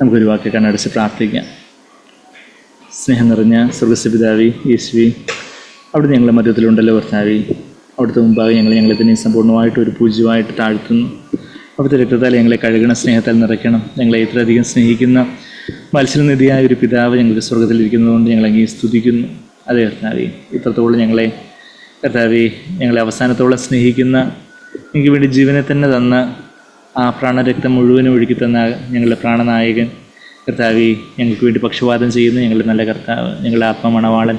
നമുക്കൊരു വാക്ക് കണ്ണടച്ച് പ്രാർത്ഥിക്കാം. സ്നേഹം നിറഞ്ഞ സ്വർഗ്ഗസ്ഥപിതാവേ, യേശുവേ, അവിടെ ഞങ്ങളുടെ മധ്യത്തിലുണ്ടല്ലോ കർത്താവേ. അവിടുത്തെ മുമ്പാകെ ഞങ്ങളെ തന്നെ സമ്പൂർണ്ണമായിട്ട് ഒരു പൂജ്യമായിട്ട് താഴ്ത്തുന്നു. അവിടുത്തെ രക്തത്താൽ ഞങ്ങളെ കഴുകണ, സ്നേഹത്താൽ നിറയ്ക്കണം. ഞങ്ങളെ ഇത്രയധികം സ്നേഹിക്കുന്ന മത്സരനിധിയായ ഒരു പിതാവ് ഞങ്ങൾക്ക് സ്വർഗ്ഗത്തിലിരിക്കുന്നതുകൊണ്ട് ഞങ്ങൾ അങ്ങേ സ്തുതിക്കുന്നു. അതെ കർത്താവേ, ഇത്രത്തോളം ഞങ്ങളെ കർത്താവേ, ഞങ്ങളെ അവസാനത്തോളം സ്നേഹിക്കുന്ന, എനിക്ക് വേണ്ടി ജീവനെ തന്നെ തന്ന ആ പ്രാണരക്തം മുഴുവനും ഒഴുക്കി തന്ന ഞങ്ങളുടെ പ്രാണനായകൻ കർത്താവേ, ഞങ്ങൾക്ക് വേണ്ടി പക്ഷപാതം ചെയ്യുന്ന ഞങ്ങളുടെ നല്ല കർത്താവ്, ഞങ്ങളുടെ ആത്മമണവാളൻ,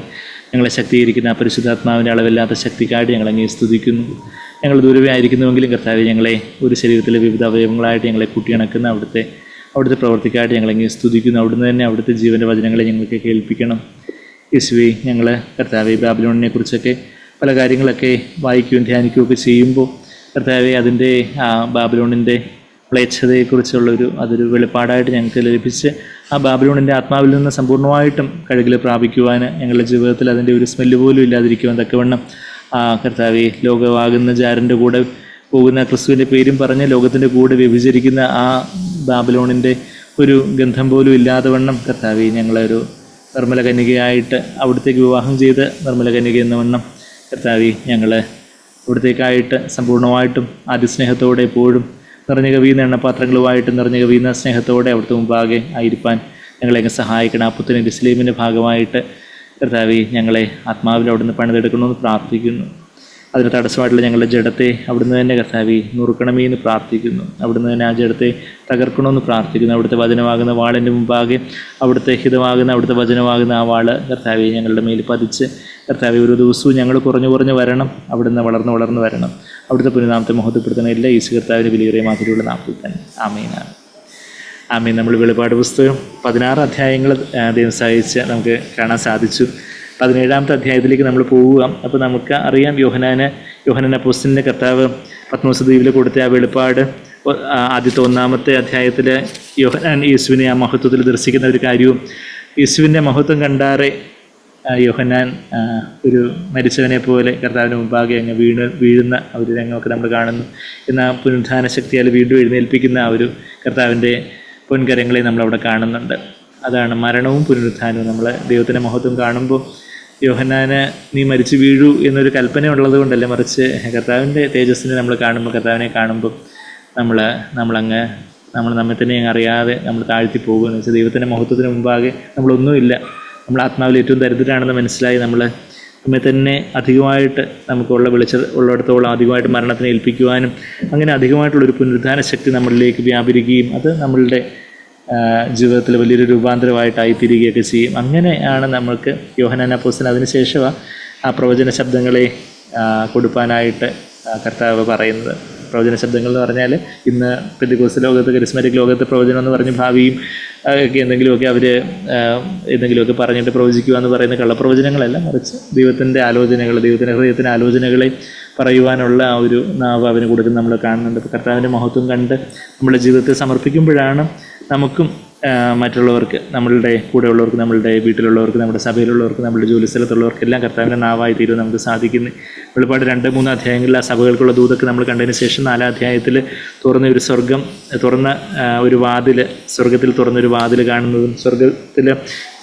ഞങ്ങളെ ശക്തീകരിക്കുന്ന ആ പരിശുദ്ധാത്മാവിൻ്റെ അളവില്ലാത്ത ശക്തിക്കായിട്ട് ഞങ്ങൾ അങ്ങേ സ്തുതിക്കുന്നു. ഞങ്ങൾ ദൂരവേ ആയിരിക്കുന്നുവെങ്കിലും കർത്താവേ, ഞങ്ങളെ ഒരു ശരീരത്തിലെ വിവിധ അവയവങ്ങളായിട്ട് ഞങ്ങളെ കൂട്ടിയിണക്കുന്ന അവിടുത്തെ പ്രവർത്തിക്കായിട്ട് ഞങ്ങൾ അങ്ങേ സ്തുതിക്കുന്നു. അവിടുന്ന് തന്നെ അവിടുത്തെ ജീവൻ്റെ വചനങ്ങളെ ഞങ്ങൾക്ക് കേൾപ്പിക്കണം. യേശുവേ, ഞങ്ങൾ കർത്താവേ ബാബിലോണിനെ കുറിച്ചൊക്കെ പല കാര്യങ്ങളൊക്കെ വായിക്കുകയും ധ്യാനിക്കുകയൊക്കെ ചെയ്യുമ്പോൾ കർത്താവേ, അതിൻ്റെ ആ ബാബിലോണിൻ്റെ മ്ലേച്ഛതയെക്കുറിച്ചുള്ളൊരു അതൊരു വെളിപ്പാടായിട്ട് ഞങ്ങൾക്ക് ലഭിച്ച് ആ ബാബിലോണിൻ്റെ ആത്മാവിൽ നിന്ന് സമ്പൂർണ്ണമായിട്ടും കഴുകൽ പ്രാപിക്കുവാൻ, ഞങ്ങളുടെ ജീവിതത്തിൽ അതിൻ്റെ ഒരു സ്മെല്ല് പോലും ഇല്ലാതിരിക്കുവാൻ തക്കവണ്ണം കർത്താവേ, ലോകമാകുന്ന ജാരൻ്റെ കൂടെ പോകുന്ന ക്രിസ്തുവിൻ്റെ പേരും പറഞ്ഞ് ലോകത്തിൻ്റെ കൂടെ വ്യഭിചരിക്കുന്ന ആ ബാബിലോണിൻ്റെ ഒരു ഗന്ധം പോലും ഇല്ലാതെ വണ്ണം കർത്താവേ, ഞങ്ങളൊരു നിർമ്മല കന്യകയായിട്ട് അവിടത്തേക്ക് വിവാഹം ചെയ്ത് നിർമ്മല കന്യക എന്ന വണ്ണം കർത്താവേ, ഞങ്ങൾ അവിടത്തേക്കായിട്ട് സമ്പൂർണ്ണമായിട്ടും അതിസ്നേഹത്തോടെ എപ്പോഴും നിറഞ്ഞു കവിയുന്ന എണ്ണപാത്രങ്ങളുമായിട്ട് നിറഞ്ഞു കവിയുന്ന സ്നേഹത്തോടെ അവിടുത്തെ മുമ്പാകെ ആയിരിക്കാൻ ഞങ്ങളെ സഹായിക്കണം. ആ പുത്തൻ യെരൂശലേമിൻ്റെ ഭാഗമായിട്ട് കർത്താവേ, ഞങ്ങളെ ആത്മാവിൽ അവിടുന്ന് പണിതെടുക്കണമെന്ന് പ്രാർത്ഥിക്കുന്നു. അതിന് തടസ്സമായിട്ടുള്ള ഞങ്ങളുടെ ജഡത്തെ അവിടുന്ന് തന്നെ കർത്താവേ നുറുക്കണമേ എന്ന് പ്രാർത്ഥിക്കുന്നു. അവിടുന്ന് തന്നെ ആ ജഡത്തെ തകർക്കണമെന്ന് പ്രാർത്ഥിക്കുന്നു. അവിടുത്തെ വചനമാകുന്ന വാളിൻ്റെ മുമ്പാകെ അവിടുത്തെ ഹിതമാകുന്ന അവിടുത്തെ വചനമാകുന്ന ആ വാള് കർത്താവേ ഞങ്ങളുടെ മേൽ പതിച്ച് കർത്താവേ, ഒരു ദിവസവും ഞങ്ങൾ കുറഞ്ഞു വരണം. അവിടുന്ന് വളർന്ന് വരണം. അവിടുത്തെ പുനഃനാമത്തെ മഹത്വപ്പെടുത്തുന്ന എല്ലാ യേശു കർത്താവിൻ്റെ വിലയേറിയ മാതിരിയുള്ള നാമത്തിൽ തന്നെ ആമേനാണ്. ആമേൻ. നമ്മൾ വെളിപ്പാട് പുസ്തകം 16 അധ്യായങ്ങൾ ദൈവം സഹായിച്ച് നമുക്ക് കാണാൻ സാധിച്ചു. 17ാമത്തെ അധ്യായത്തിലേക്ക് നമ്മൾ പോവുക. അപ്പോൾ നമുക്ക് അറിയാം, യോഹന്നാൻ അപ്പോസ്തലൻ്റെ കർത്താവ് പത്മോസ് ദ്വീപിൽ കൊടുത്ത ആ വെളിപ്പാട് ആദ്യത്തെ 1ാമത്തെ അധ്യായത്തിൽ യോഹന്നാൻ യേശുവിനെ ആ മഹത്വത്തിൽ ദർശിക്കുന്ന ഒരു കാര്യവും, യേശുവിൻ്റെ മഹത്വം കണ്ടാറെ യോഹന്നാൻ ഒരു മരിച്ചവനെ പോലെ കർത്താവിന് മുമ്പാകെ അങ്ങ് വീഴുന്ന ഒരു രംഗമൊക്കെ നമ്മൾ കാണുന്നു. എന്നാൽ പുനരുത്ഥാന ശക്തിയാൽ വീണ്ടും എഴുന്നേൽപ്പിക്കുന്ന ആ ഒരു കർത്താവിൻ്റെ പൊൻകരങ്ങളെ നമ്മളവിടെ കാണുന്നുണ്ട്. അതാണ് മരണവും പുനരുത്ഥാനവും. നമ്മൾ ദൈവത്തിൻ്റെ മഹത്വം കാണുമ്പോൾ യോഹന്നാന് നീ മരിച്ചു വീഴൂ എന്നൊരു കൽപ്പന ഉള്ളത് കൊണ്ടല്ല, മറിച്ച് കർത്താവിൻ്റെ തേജസ്സിനെ നമ്മൾ കാണുമ്പോൾ, കർത്താവിനെ കാണുമ്പോൾ നമ്മൾ നമ്മെ തന്നെ അറിയാതെ നമ്മൾ താഴ്ത്തി പോകുകയെന്ന് വെച്ചാൽ ദൈവത്തിൻ്റെ മഹത്വത്തിന് മുമ്പാകെ നമ്മളൊന്നുമില്ല. നമ്മൾ ആത്മാവിൽ ഏറ്റവും ദരിദ്രരാണെന്ന് മനസ്സിലായി നമ്മൾ നമ്മെ തന്നെ അധികമായിട്ട് നമുക്കുള്ള ഉള്ളിടത്തോളം അധികമായിട്ട് മരണത്തിനെ ഏൽപ്പിക്കുവാനും അങ്ങനെ അധികമായിട്ടുള്ളൊരു പുനരുദ്ധാന ശക്തി നമ്മളിലേക്ക് വ്യാപരിക്കുകയും അത് നമ്മളുടെ ജീവിതത്തിൽ വലിയൊരു രൂപാന്തരമായിട്ടായിത്തീരുകയൊക്കെ ചെയ്യും. അങ്ങനെയാണ് നമ്മൾക്ക് യോഹന്നാൻ അപ്പോസ്തലൻ അതിനുശേഷം ആ പ്രവചന ശബ്ദങ്ങളെ കൊടുക്കാനായിട്ട് കർത്താവ് പറയുന്നത്. പ്രവചന ശബ്ദങ്ങൾ എന്ന് പറഞ്ഞാൽ ഇന്ന് പെന്തക്കോസ്ത് ലോകത്ത്, കരിസ്മാറ്റിക് ലോകത്ത് പ്രവചനം എന്ന് പറഞ്ഞ് ഭാവിയും ഒക്കെ എന്തെങ്കിലുമൊക്കെ പറഞ്ഞിട്ട് പ്രവചിക്കുക എന്ന് പറയുന്ന കള്ളപ്രവചനങ്ങളല്ല, മറിച്ച് ദൈവത്തിൻ്റെ ആലോചനകൾ, ദൈവത്തിൻ്റെ ഹൃദയത്തിൻ്റെ ആലോചനകളെ പറയുവാനുള്ള ആ ഒരു നാവ് അവന് കൊടുക്കുന്ന നമ്മൾ കാണുന്നുണ്ട്. അപ്പോൾ കർത്താവിൻ്റെ മഹത്വം കണ്ട് നമ്മുടെ ജീവിതത്തെ സമർപ്പിക്കുമ്പോഴാണ് നമുക്കും മറ്റുള്ളവർക്ക്, നമ്മളുടെ കൂടെയുള്ളവർക്ക്, നമ്മളുടെ വീട്ടിലുള്ളവർക്ക്, നമ്മുടെ സഭയിലുള്ളവർക്ക്, നമ്മുടെ ജോലി സ്ഥലത്തുള്ളവർക്കെല്ലാം കർത്താവിൻ്റെ നാവായി തീരുവാൻ നമുക്ക് സാധിക്കുന്നത്. വെളിപ്പാട് 2-3 അധ്യായങ്ങളിൽ ആ സഭകൾക്കുള്ള ദൂതൊക്കെ നമ്മൾ കണ്ടതിന് ശേഷം 4-ാം അധ്യായത്തിൽ തുറന്ന ഒരു വാതിൽ, സ്വർഗത്തിൽ തുറന്നൊരു വാതിൽ കാണുന്നതും, സ്വർഗത്തിൽ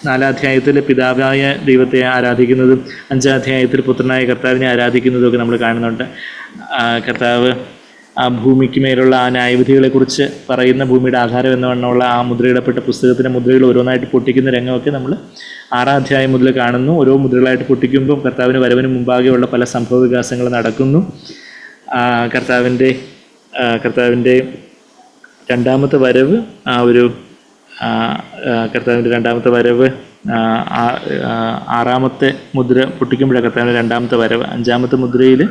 4-ാം അധ്യായത്തിൽ പിതാവായ ദൈവത്തെ ആരാധിക്കുന്നതും 5-ാം അധ്യായത്തിൽ പുത്രനായ കർത്താവിനെ ആരാധിക്കുന്നതും ഒക്കെ നമ്മൾ കാണുന്നുണ്ട്. കർത്താവ് ആ ഭൂമിക്ക് മേലുള്ള ആ ന്യായവിധികളെക്കുറിച്ച് പറയുന്ന, ഭൂമിയുടെ ആധാരം എന്നവണ്ണമുള്ള ആ മുദ്രയിടപ്പെട്ട പുസ്തകത്തിൻ്റെ മുദ്രകൾ ഓരോന്നായിട്ട് പൊട്ടിക്കുന്ന രംഗമൊക്കെ നമ്മൾ 6-ാം അധ്യായം മുതൽ കാണുന്നു. ഓരോ മുദ്രകളായിട്ട് പൊട്ടിക്കുമ്പം കർത്താവിന് വരവിന് മുമ്പാകെയുള്ള പല സംഭവ വികാസങ്ങൾ നടക്കുന്നു. കർത്താവിൻ്റെ 2ാമത്തെ വരവ്, കർത്താവിൻ്റെ 2ാമത്തെ വരവ് 6ാമത്തെ മുദ്ര പൊട്ടിക്കുമ്പോഴാണ് കർത്താവിൻ്റെ 2ാമത്തെ വരവ്. 5ാമത്തെ മുദ്രയിൽ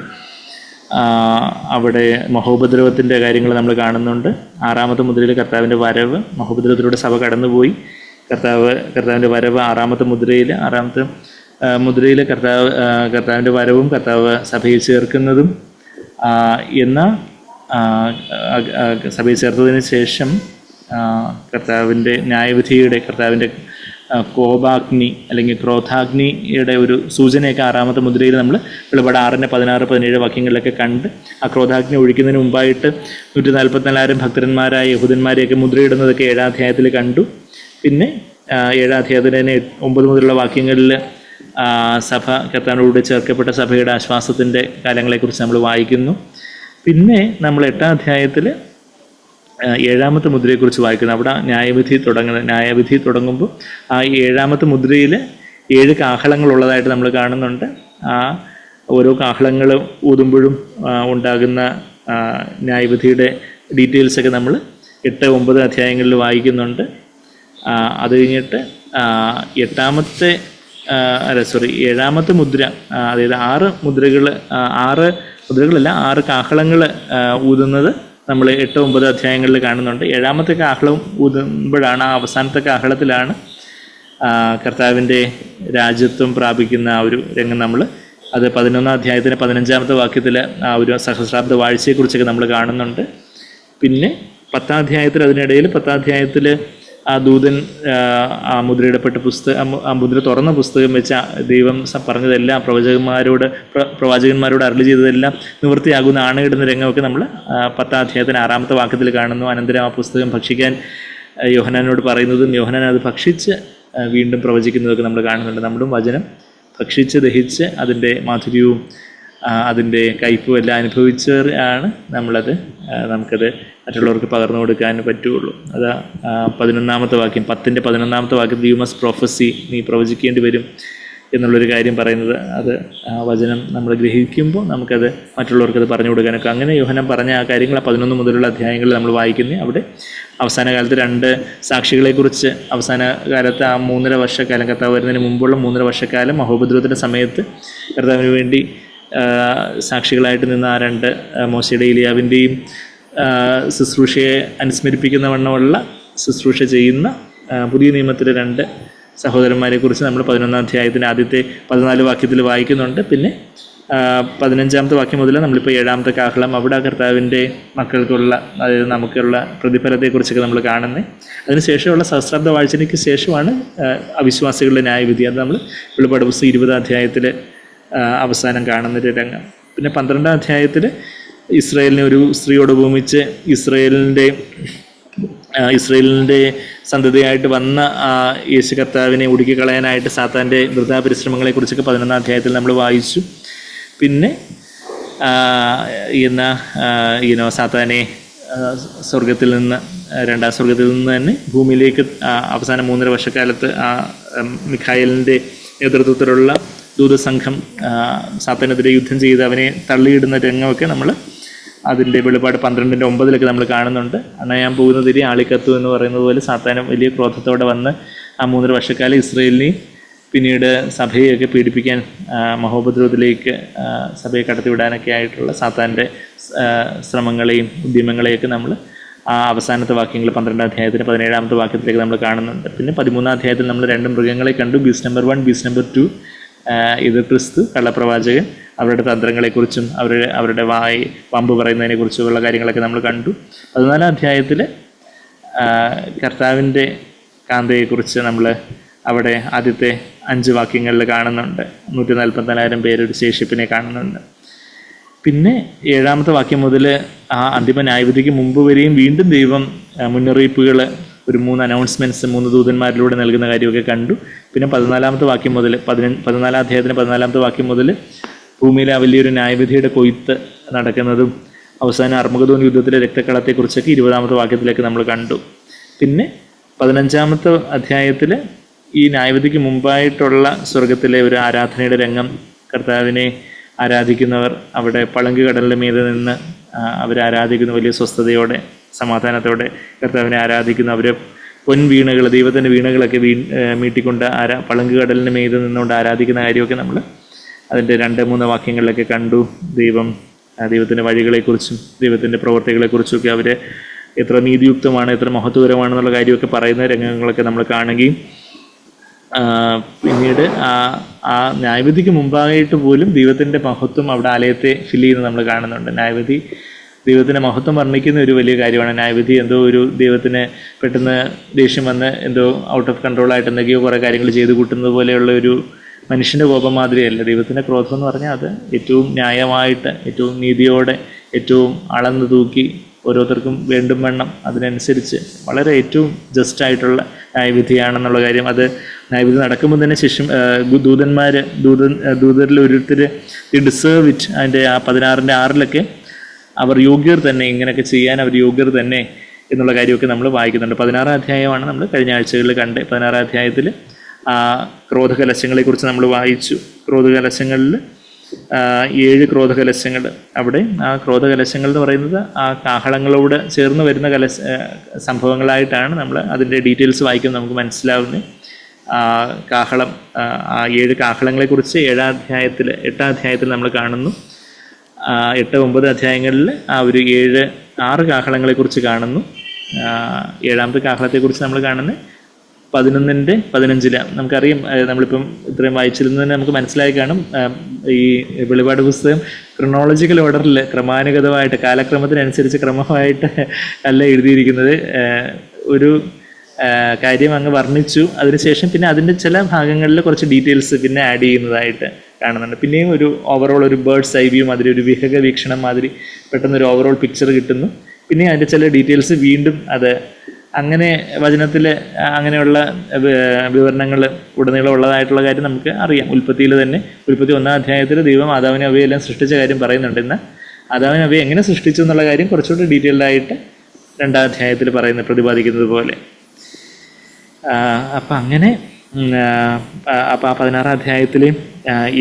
അവിടെ മഹോപദ്രവത്തിൻ്റെ കാര്യങ്ങൾ നമ്മൾ കാണുന്നുണ്ട്. 6ാമത്തെ മുദ്രയിൽ കർത്താവിൻ്റെ വരവ്, മഹോപദ്രവത്തിലൂടെ സഭ കടന്നുപോയി. കർത്താവിൻ്റെ വരവ് 6ാമത്തെ മുദ്രയിൽ കർത്താവിൻ്റെ വരവും കർത്താവ് സഭയിൽ ചേർക്കുന്നതും, സഭയിൽ ചേർത്തതിന് ശേഷം കർത്താവിൻ്റെ ന്യായവിധിയുടെ, കർത്താവിൻ്റെ കോപാഗ്നി അല്ലെങ്കിൽ ക്രോധാഗ്നിയുടെ ഒരു സൂചനയൊക്കെ 6ാമത്തെ മുദ്രയിൽ നമ്മൾ വെളിപാട് 6, 16, 17 വാക്യങ്ങളിലൊക്കെ കണ്ട് ആ ക്രോധാഗ്നി ഒഴിക്കുന്നതിന് മുമ്പായിട്ട് 144,000 ഭക്തന്മാരായ യഹൂദന്മാരെയൊക്കെ മുദ്രയിടുന്നതൊക്കെ 7ാം അധ്യായത്തിൽ കണ്ടു. പിന്നെ 7ാം അധ്യായത്തിന് 9 മുതലുള്ള വാക്യങ്ങളിൽ സഭ കർത്താവിനോട് ചേർക്കപ്പെട്ട സഭയുടെ ആശ്വാസത്തിൻ്റെ കാലങ്ങളെക്കുറിച്ച് നമ്മൾ വായിക്കുന്നു. പിന്നെ നമ്മൾ 8ാം അധ്യായത്തിൽ 7ാമത്തെ മുദ്രയെക്കുറിച്ച് വായിക്കുന്നു. അവിടെ ന്യായവിധി തുടങ്ങുമ്പോൾ ആ 7ാമത്തെ മുദ്രയിൽ 7 കാഹളങ്ങളുള്ളതായിട്ട് നമ്മൾ കാണുന്നുണ്ട്. ആ ഓരോ കാഹളങ്ങൾ ഊതുമ്പോഴും ഉണ്ടാകുന്ന ന്യായവിധിയുടെ ഡീറ്റെയിൽസൊക്കെ നമ്മൾ 8, 9 അധ്യായങ്ങളിൽ വായിക്കുന്നുണ്ട്. അത് കഴിഞ്ഞിട്ട് 7ാമത്തെ മുദ്ര, അതായത് 6 മുദ്രകളല്ല 6 കാഹളങ്ങൾ ഊതുന്നത് നമ്മൾ 8, 9 അധ്യായങ്ങളിൽ കാണുന്നുണ്ട്. 7ാമത്തെ കാഹളം ഊതുമ്പോഴാണ്, ആ അവസാനത്തെ കാഹളത്തിലാണ് കർത്താവിൻ്റെ രാജ്യത്വം പ്രാപിക്കുന്ന ആ ഒരു രംഗം. അത് 11ാം അധ്യായത്തിന് 15ാമത്തെ വാക്യത്തിൽ ആ ഒരു സഹസ്രാബ്ദ വാഴ്ചയെക്കുറിച്ചൊക്കെ നമ്മൾ കാണുന്നുണ്ട്. പിന്നെ 10ാം അധ്യായത്തിൽ, അതിനിടയിൽ 10ാം അധ്യായത്തിൽ ആ ദൂതൻ ആ മുദ്രയിടപ്പെട്ട ആ മുദ്ര തുറന്ന പുസ്തകം വെച്ച് ദൈവം പറഞ്ഞതെല്ലാം പ്രവാചകന്മാരോട് അരുളി ചെയ്തതെല്ലാം നിവൃത്തിയാകുന്ന ആണയിടുന്ന രംഗമൊക്കെ നമ്മൾ 10ാം അധ്യായത്തിന് 6ാമത്തെ വാക്യത്തിൽ കാണുന്നു. അനന്തരം ആ പുസ്തകം ഭക്ഷിക്കാൻ യോഹന്നാനോട് പറയുന്നതും യോഹന്നാൻ അത് ഭക്ഷിച്ച് വീണ്ടും പ്രവചിക്കുന്നതൊക്കെ നമ്മൾ കാണുന്നുണ്ട്. നമ്മളും വചനം ഭക്ഷിച്ച് ദഹിച്ച് അതിൻ്റെ മാധുര്യവും അതിൻ്റെ കയ്പും എല്ലാം അനുഭവിച്ചാണ് നമുക്കത് മറ്റുള്ളവർക്ക് പകർന്നു കൊടുക്കാൻ പറ്റുള്ളൂ. അത് 11ാമത്തെ വാക്യം, 10ൻ്റെ 11ാമത്തെ വാക്യത്തിൽ യു മസ്റ്റ് പ്രൊഫസി, നീ പ്രവചിക്കേണ്ടി വരും എന്നുള്ളൊരു കാര്യം പറയുന്നത്. അത് വചനം നമ്മൾ ഗ്രഹിക്കുമ്പോൾ നമുക്കത് മറ്റുള്ളവർക്കത് പറഞ്ഞു കൊടുക്കാനൊക്കെ, അങ്ങനെ യോഹന്നാൻ പറഞ്ഞ ആ കാര്യങ്ങൾ 11 മുതലുള്ള അധ്യായങ്ങളിൽ നമ്മൾ വായിക്കുന്നത്. അവിടെ അവസാന കാലത്ത് 2 സാക്ഷികളെക്കുറിച്ച്, അവസാന കാലത്ത് ആ 3.5 വർഷക്കാലം, കർത്താവ് വരുന്നതിന് മുമ്പുള്ള 3.5 വർഷക്കാലം മഹോപദ്രവത്തിൻ്റെ സമയത്ത് കർത്താവിന് വേണ്ടി സാക്ഷികളായിട്ട് നിന്ന ആ 2 മോശയുടെ ഏലിയാവിൻ്റെയും ശുശ്രൂഷയെ അനുസ്മരിപ്പിക്കുന്ന വണ്ണമുള്ള ശുശ്രൂഷ ചെയ്യുന്ന പുതിയ നിയമത്തിലെ 2 സഹോദരന്മാരെ കുറിച്ച് നമ്മൾ 11ാം അധ്യായത്തിൻ്റെ ആദ്യത്തെ 14 വാക്യത്തിൽ വായിക്കുന്നുണ്ട്. പിന്നെ 15ാമത്തെ വാക്യം മുതൽ നമ്മളിപ്പോൾ 7ാമത്തെ കാഹളം, അവിടെ കർത്താവിൻ്റെ മക്കൾക്കുള്ള, അതായത് നമുക്കുള്ള പ്രതിഫലത്തെക്കുറിച്ചൊക്കെ നമ്മൾ കാണുന്നത്. അതിനുശേഷമുള്ള സഹസ്രാബ്ദ വാഴ്ചയ്ക്ക് ശേഷമാണ് അവിശ്വാസികളുടെ ന്യായവിധി. അത് നമ്മൾ വെളിപ്പാട് പുസ്തകം 20ാം അധ്യായത്തിൽ അവസാനം കാണുന്നൊരു രംഗം. പിന്നെ 12ാം അധ്യായത്തിൽ ഇസ്രായേലിനെ ഒരു സ്ത്രീയോട് ഉപമിച്ച് ഇസ്രായേലിൻ്റെ സന്തതിയായിട്ട് വന്ന യേശു കർത്താവിനെ ഒടുക്കിക്കളയാനായിട്ട് സാത്താൻ്റെ വൃഥാ പരിശ്രമങ്ങളെക്കുറിച്ചൊക്കെ 11ാം അധ്യായത്തിൽ നമ്മൾ വായിച്ചു. പിന്നെ സാത്താനെ സ്വർഗത്തിൽ നിന്ന്, 2ാം സ്വർഗത്തിൽ നിന്ന് തന്നെ ഭൂമിയിലേക്ക് അവസാന 3.5 വർഷക്കാലത്ത് മിഖായേലിൻ്റെ നേതൃത്വത്തിലുള്ള ദൂതസംഘം സാത്താനെതിരെ യുദ്ധം ചെയ്ത് അവനെ തള്ളിയിടുന്ന രംഗമൊക്കെ നമ്മൾ അതിൻ്റെ വെളിപ്പാട് 12ൻ്റെ 9 നമ്മൾ കാണുന്നുണ്ട്. അണയാൻ പോകുന്ന തിരി ആളിക്കത്തു എന്ന് പറയുന്നത് പോലെ സാത്താനം വലിയ ക്രോധത്തോടെ വന്ന് ആ 3.5 വർഷക്കാലം ഇസ്രായേലിനെയും പിന്നീട് സഭയെയൊക്കെ പീഡിപ്പിക്കാൻ, മഹോപദ്രവത്തിലേക്ക് സഭയെ കടത്തിവിടാനൊക്കെ ആയിട്ടുള്ള സാത്താൻ്റെ ശ്രമങ്ങളെയും ഉദ്യമങ്ങളെയൊക്കെ നമ്മൾ ആ അവസാനത്തെ വാക്യങ്ങൾ 12ാം അധ്യായത്തിന് 17ാമത്തെ വാക്യത്തിലേക്ക് നമ്മൾ കാണുന്നുണ്ട്. പിന്നെ 13ാം അധ്യായത്തിൽ നമ്മൾ 2 മൃഗങ്ങളെ കണ്ടു. Beast number 1, beast number 2. ഇത് ക്രിസ്തു, കള്ളപ്രവാചകൻ, അവരുടെ തന്ത്രങ്ങളെക്കുറിച്ചും അവരുടെ വമ്പ് പറയുന്നതിനെക്കുറിച്ചുമുള്ള കാര്യങ്ങളൊക്കെ നമ്മൾ കണ്ടു. 14ാം അധ്യായത്തിൽ കർത്താവിൻ്റെ കാന്തയെക്കുറിച്ച് നമ്മൾ അവിടെ ആദ്യത്തെ 5 വാക്യങ്ങളിൽ കാണുന്നുണ്ട്. 144,000 പേരൊരു ശേഷിപ്പിനെ കാണുന്നുണ്ട്. പിന്നെ 7ാമത്തെ വാക്യം മുതൽ ആ അന്തിമ ന്യായവിധിക്ക് മുമ്പ് വരെയും വീണ്ടും ദൈവം മുന്നറിയിപ്പുകൾ, ഒരു 3 അനൗൺസ്മെൻറ്റ്സ് 3 ദൂതന്മാരിലൂടെ നൽകുന്ന കാര്യമൊക്കെ കണ്ടു. പിന്നെ 14ാമത്തെ വാക്യം മുതൽ 14ാം അധ്യായത്തിന് 14ാമത്തെ വാക്യം മുതൽ ഭൂമിയിലെ വലിയൊരു ന്യായവിധിയുടെ കൊയ്ത്ത് നടക്കുന്നതും അവസാനം അർമഗദോൻ യുദ്ധത്തിലെ രക്തക്കളത്തെക്കുറിച്ചൊക്കെ 20ാമത്തെ വാക്യത്തിലേക്ക് നമ്മൾ കണ്ടു. പിന്നെ 15ാമത്തെ അധ്യായത്തിൽ ഈ ന്യായവിധിക്ക് മുമ്പായിട്ടുള്ള സ്വർഗത്തിലെ ഒരു ആരാധനയുടെ രംഗം, കർത്താവിനെ ആരാധിക്കുന്നവർ അവിടെ പളുങ്ക് കടലിൻ്റെ മീതെ നിന്ന് അവരാരാധിക്കുന്ന വലിയ സ്വസ്ഥതയോടെ സമാധാനത്തോടെ കർത്താവിനെ ആരാധിക്കുന്നു. അവർ പൊൻവീണകൾ, ദൈവത്തിൻ്റെ വീണകളൊക്കെ മീട്ടിക്കൊണ്ട് പളുങ്ക് കടലിന് മീതെ നിന്നുകൊണ്ട് ആരാധിക്കുന്ന കാര്യമൊക്കെ നമ്മൾ അതിൻ്റെ 2-3 വാക്യങ്ങളിലൊക്കെ കണ്ടു. ദൈവത്തിൻ്റെ വഴികളെക്കുറിച്ചും ദൈവത്തിൻ്റെ പ്രവർത്തികളെക്കുറിച്ചുമൊക്കെ അവർ എത്ര നീതിയുക്തമാണ്, എത്ര മഹത്വകരമാണെന്നുള്ള കാര്യമൊക്കെ പറയുന്ന രംഗങ്ങളൊക്കെ നമ്മൾ കാണുകയും, പിന്നീട് ആ ന്യായവിധിക്ക് മുമ്പായിട്ട് പോലും ദൈവത്തിൻ്റെ മഹത്വം അവിടെ ആലയത്തെ ഫില്ല് ചെയ്യുന്നത് നമ്മൾ കാണുന്നുണ്ട്. ന്യായവിധി ദൈവത്തിൻ്റെ മഹത്വം വർണ്ണിക്കുന്ന ഒരു വലിയ കാര്യമാണ്. ന്യായവിധി എന്തോ ഒരു ദൈവത്തിന് പെട്ടെന്ന് ദേഷ്യം വന്ന് എന്തോ ഔട്ട് ഓഫ് കൺട്രോളായിട്ട് എന്തൊക്കെയോ കുറേ കാര്യങ്ങൾ ചെയ്ത് കൂട്ടുന്നത് പോലെയുള്ള ഒരു മനുഷ്യൻ്റെ കോപം മാതിരിയല്ല. ദൈവത്തിൻ്റെ ക്രോധം എന്ന് പറഞ്ഞാൽ അത് ഏറ്റവും ന്യായമായിട്ട്, ഏറ്റവും നീതിയോടെ, ഏറ്റവും അളന്ന് തൂക്കി ഓരോരുത്തർക്കും വേണ്ടും വണ്ണം അതിനനുസരിച്ച് വളരെ ഏറ്റവും ജസ്റ്റായിട്ടുള്ള ന്യായവിധിയാണെന്നുള്ള കാര്യം. അത് ന്യായവിധി നടക്കുമ്പോൾ തന്നെ ദൂതരിൽ ഓരോരുത്തർ ഡിസേർവ് ഇറ്റ്. അതിൻ്റെ ആ 16:6 അവർ യോഗ്യർ തന്നെ, ഇങ്ങനെയൊക്കെ ചെയ്യാൻ അവർ യോഗ്യർ തന്നെ എന്നുള്ള കാര്യമൊക്കെ നമ്മൾ വായിക്കുന്നുണ്ട്. 16-ാം അധ്യായമാണ് നമ്മൾ കഴിഞ്ഞ ആഴ്ചകളിൽ കണ്ട്. 16-ാം അധ്യായത്തിൽ ആ ക്രോധകലശങ്ങളെക്കുറിച്ച് നമ്മൾ വായിച്ചു. ക്രോധകലശങ്ങളിൽ 7 ക്രോധകലശങ്ങൾ. അവിടെ ആ ക്രോധകലശങ്ങൾ എന്ന് പറയുന്നത് ആ കാഹളങ്ങളോട് ചേർന്ന് വരുന്ന സംഭവങ്ങളായിട്ടാണ് നമ്മൾ അതിൻ്റെ ഡീറ്റെയിൽസ് വായിക്കുമ്പോൾ നമുക്ക് മനസ്സിലാവുന്നത്. കാഹളം, ആ 7 കാഹളങ്ങളെക്കുറിച്ച് 8-ാം അധ്യായത്തിൽ നമ്മൾ കാണുന്നു. 8-9 അധ്യായങ്ങളിൽ ആ ഒരു 6 കാഹളങ്ങളെക്കുറിച്ച് കാണുന്നു. 7-ാമത്തെ കാഹളത്തെക്കുറിച്ച് നമ്മൾ കാണുന്നത് 11:15. നമുക്കറിയാം, നമ്മളിപ്പം ഇത്രയും വായിച്ചിരുന്നതിന് നമുക്ക് മനസ്സിലായി കാണും. ഈ വെളിപാട് പുസ്തകം ക്രൊണോളജിക്കൽ ഓർഡറിൽ, ക്രമാനുഗതമായിട്ട്, കാലക്രമത്തിനനുസരിച്ച് ക്രമമായിട്ട് അല്ല എഴുതിയിരിക്കുന്നത്. ഒരു കാര്യം അങ്ങ് വർണ്ണിച്ചു, അതിനുശേഷം പിന്നെ അതിൻ്റെ ചില ഭാഗങ്ങളിൽ കുറച്ച് ഡീറ്റെയിൽസ് പിന്നെ ആഡ് ചെയ്യുന്നതായിട്ട് കാണുന്നുണ്ട്. പിന്നെയും ഒരു ഓവറോൾ ഒരു ബേർഡ്സ് ഐ വ്യൂ മാതിരി, ഒരു വിഹക വീക്ഷണം മാതിരി പെട്ടെന്നൊരു ഓവറോൾ പിക്ചർ കിട്ടുന്നു. പിന്നെ അതിൻ്റെ ചില ഡീറ്റെയിൽസ് വീണ്ടും അത് അങ്ങനെ വചനത്തിൽ അങ്ങനെയുള്ള വിവരണങ്ങൾ ഉടനീളം ഉള്ളതായിട്ടുള്ള കാര്യം നമുക്ക് അറിയാം. ഉൽപ്പത്തിയിൽ തന്നെ, ഉൽപ്പത്തി 1-ാം അധ്യായത്തിൽ ദൈവം ആദാമിനെ അവയെല്ലാം സൃഷ്ടിച്ച കാര്യം പറയുന്നുണ്ട്. എന്നാൽ ആദാമിനെ അവയെ എങ്ങനെ സൃഷ്ടിച്ചു എന്നുള്ള കാര്യം കുറച്ചുകൂടി ഡീറ്റെയിൽഡായിട്ട് 2-ാം അധ്യായത്തിൽ പ്രതിപാദിക്കുന്നത് പോലെ. അപ്പം അങ്ങനെ അപ്പം ആ 16-ാം അധ്യായത്തിൽ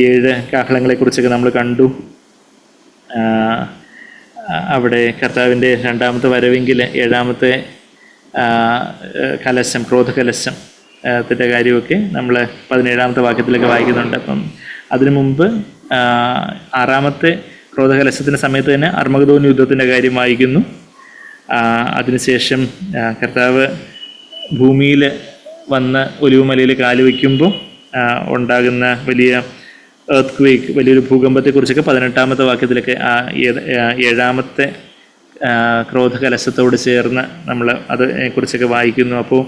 7 കാഹളങ്ങളെക്കുറിച്ചൊക്കെ നമ്മൾ കണ്ടു. അവിടെ കർത്താവിൻ്റെ 2-ാമത്തെ വരവെങ്കിൽ 7-ാമത്തെ കലശം, ക്രോധകലശം ത്തിൻ്റെ കാര്യമൊക്കെ നമ്മൾ 17-ാമത്തെ വാക്യത്തിലൊക്കെ വായിക്കുന്നുണ്ട്. അപ്പം അതിനു മുമ്പ് 6-ാമത്തെ ക്രോധകലശത്തിൻ്റെ സമയത്ത് തന്നെ അർമഗദോൻ യുദ്ധത്തിൻ്റെ കാര്യം വായിക്കുന്നു. അതിനുശേഷം കർത്താവ് ഭൂമിയിൽ വന്ന് ഒലിവുമലയിൽ കാല് വയ്ക്കുമ്പോൾ ഉണ്ടാകുന്ന വലിയ എർത്ത് ക്വേക്ക്, വലിയൊരു ഭൂകമ്പത്തെക്കുറിച്ചൊക്കെ 18-ാമത്തെ വാക്യത്തിലൊക്കെ 7-ാമത്തെ ക്രോധകലശത്തോട് ചേർന്ന് നമ്മൾ അതിനെക്കുറിച്ചൊക്കെ വായിക്കുന്നു. അപ്പോൾ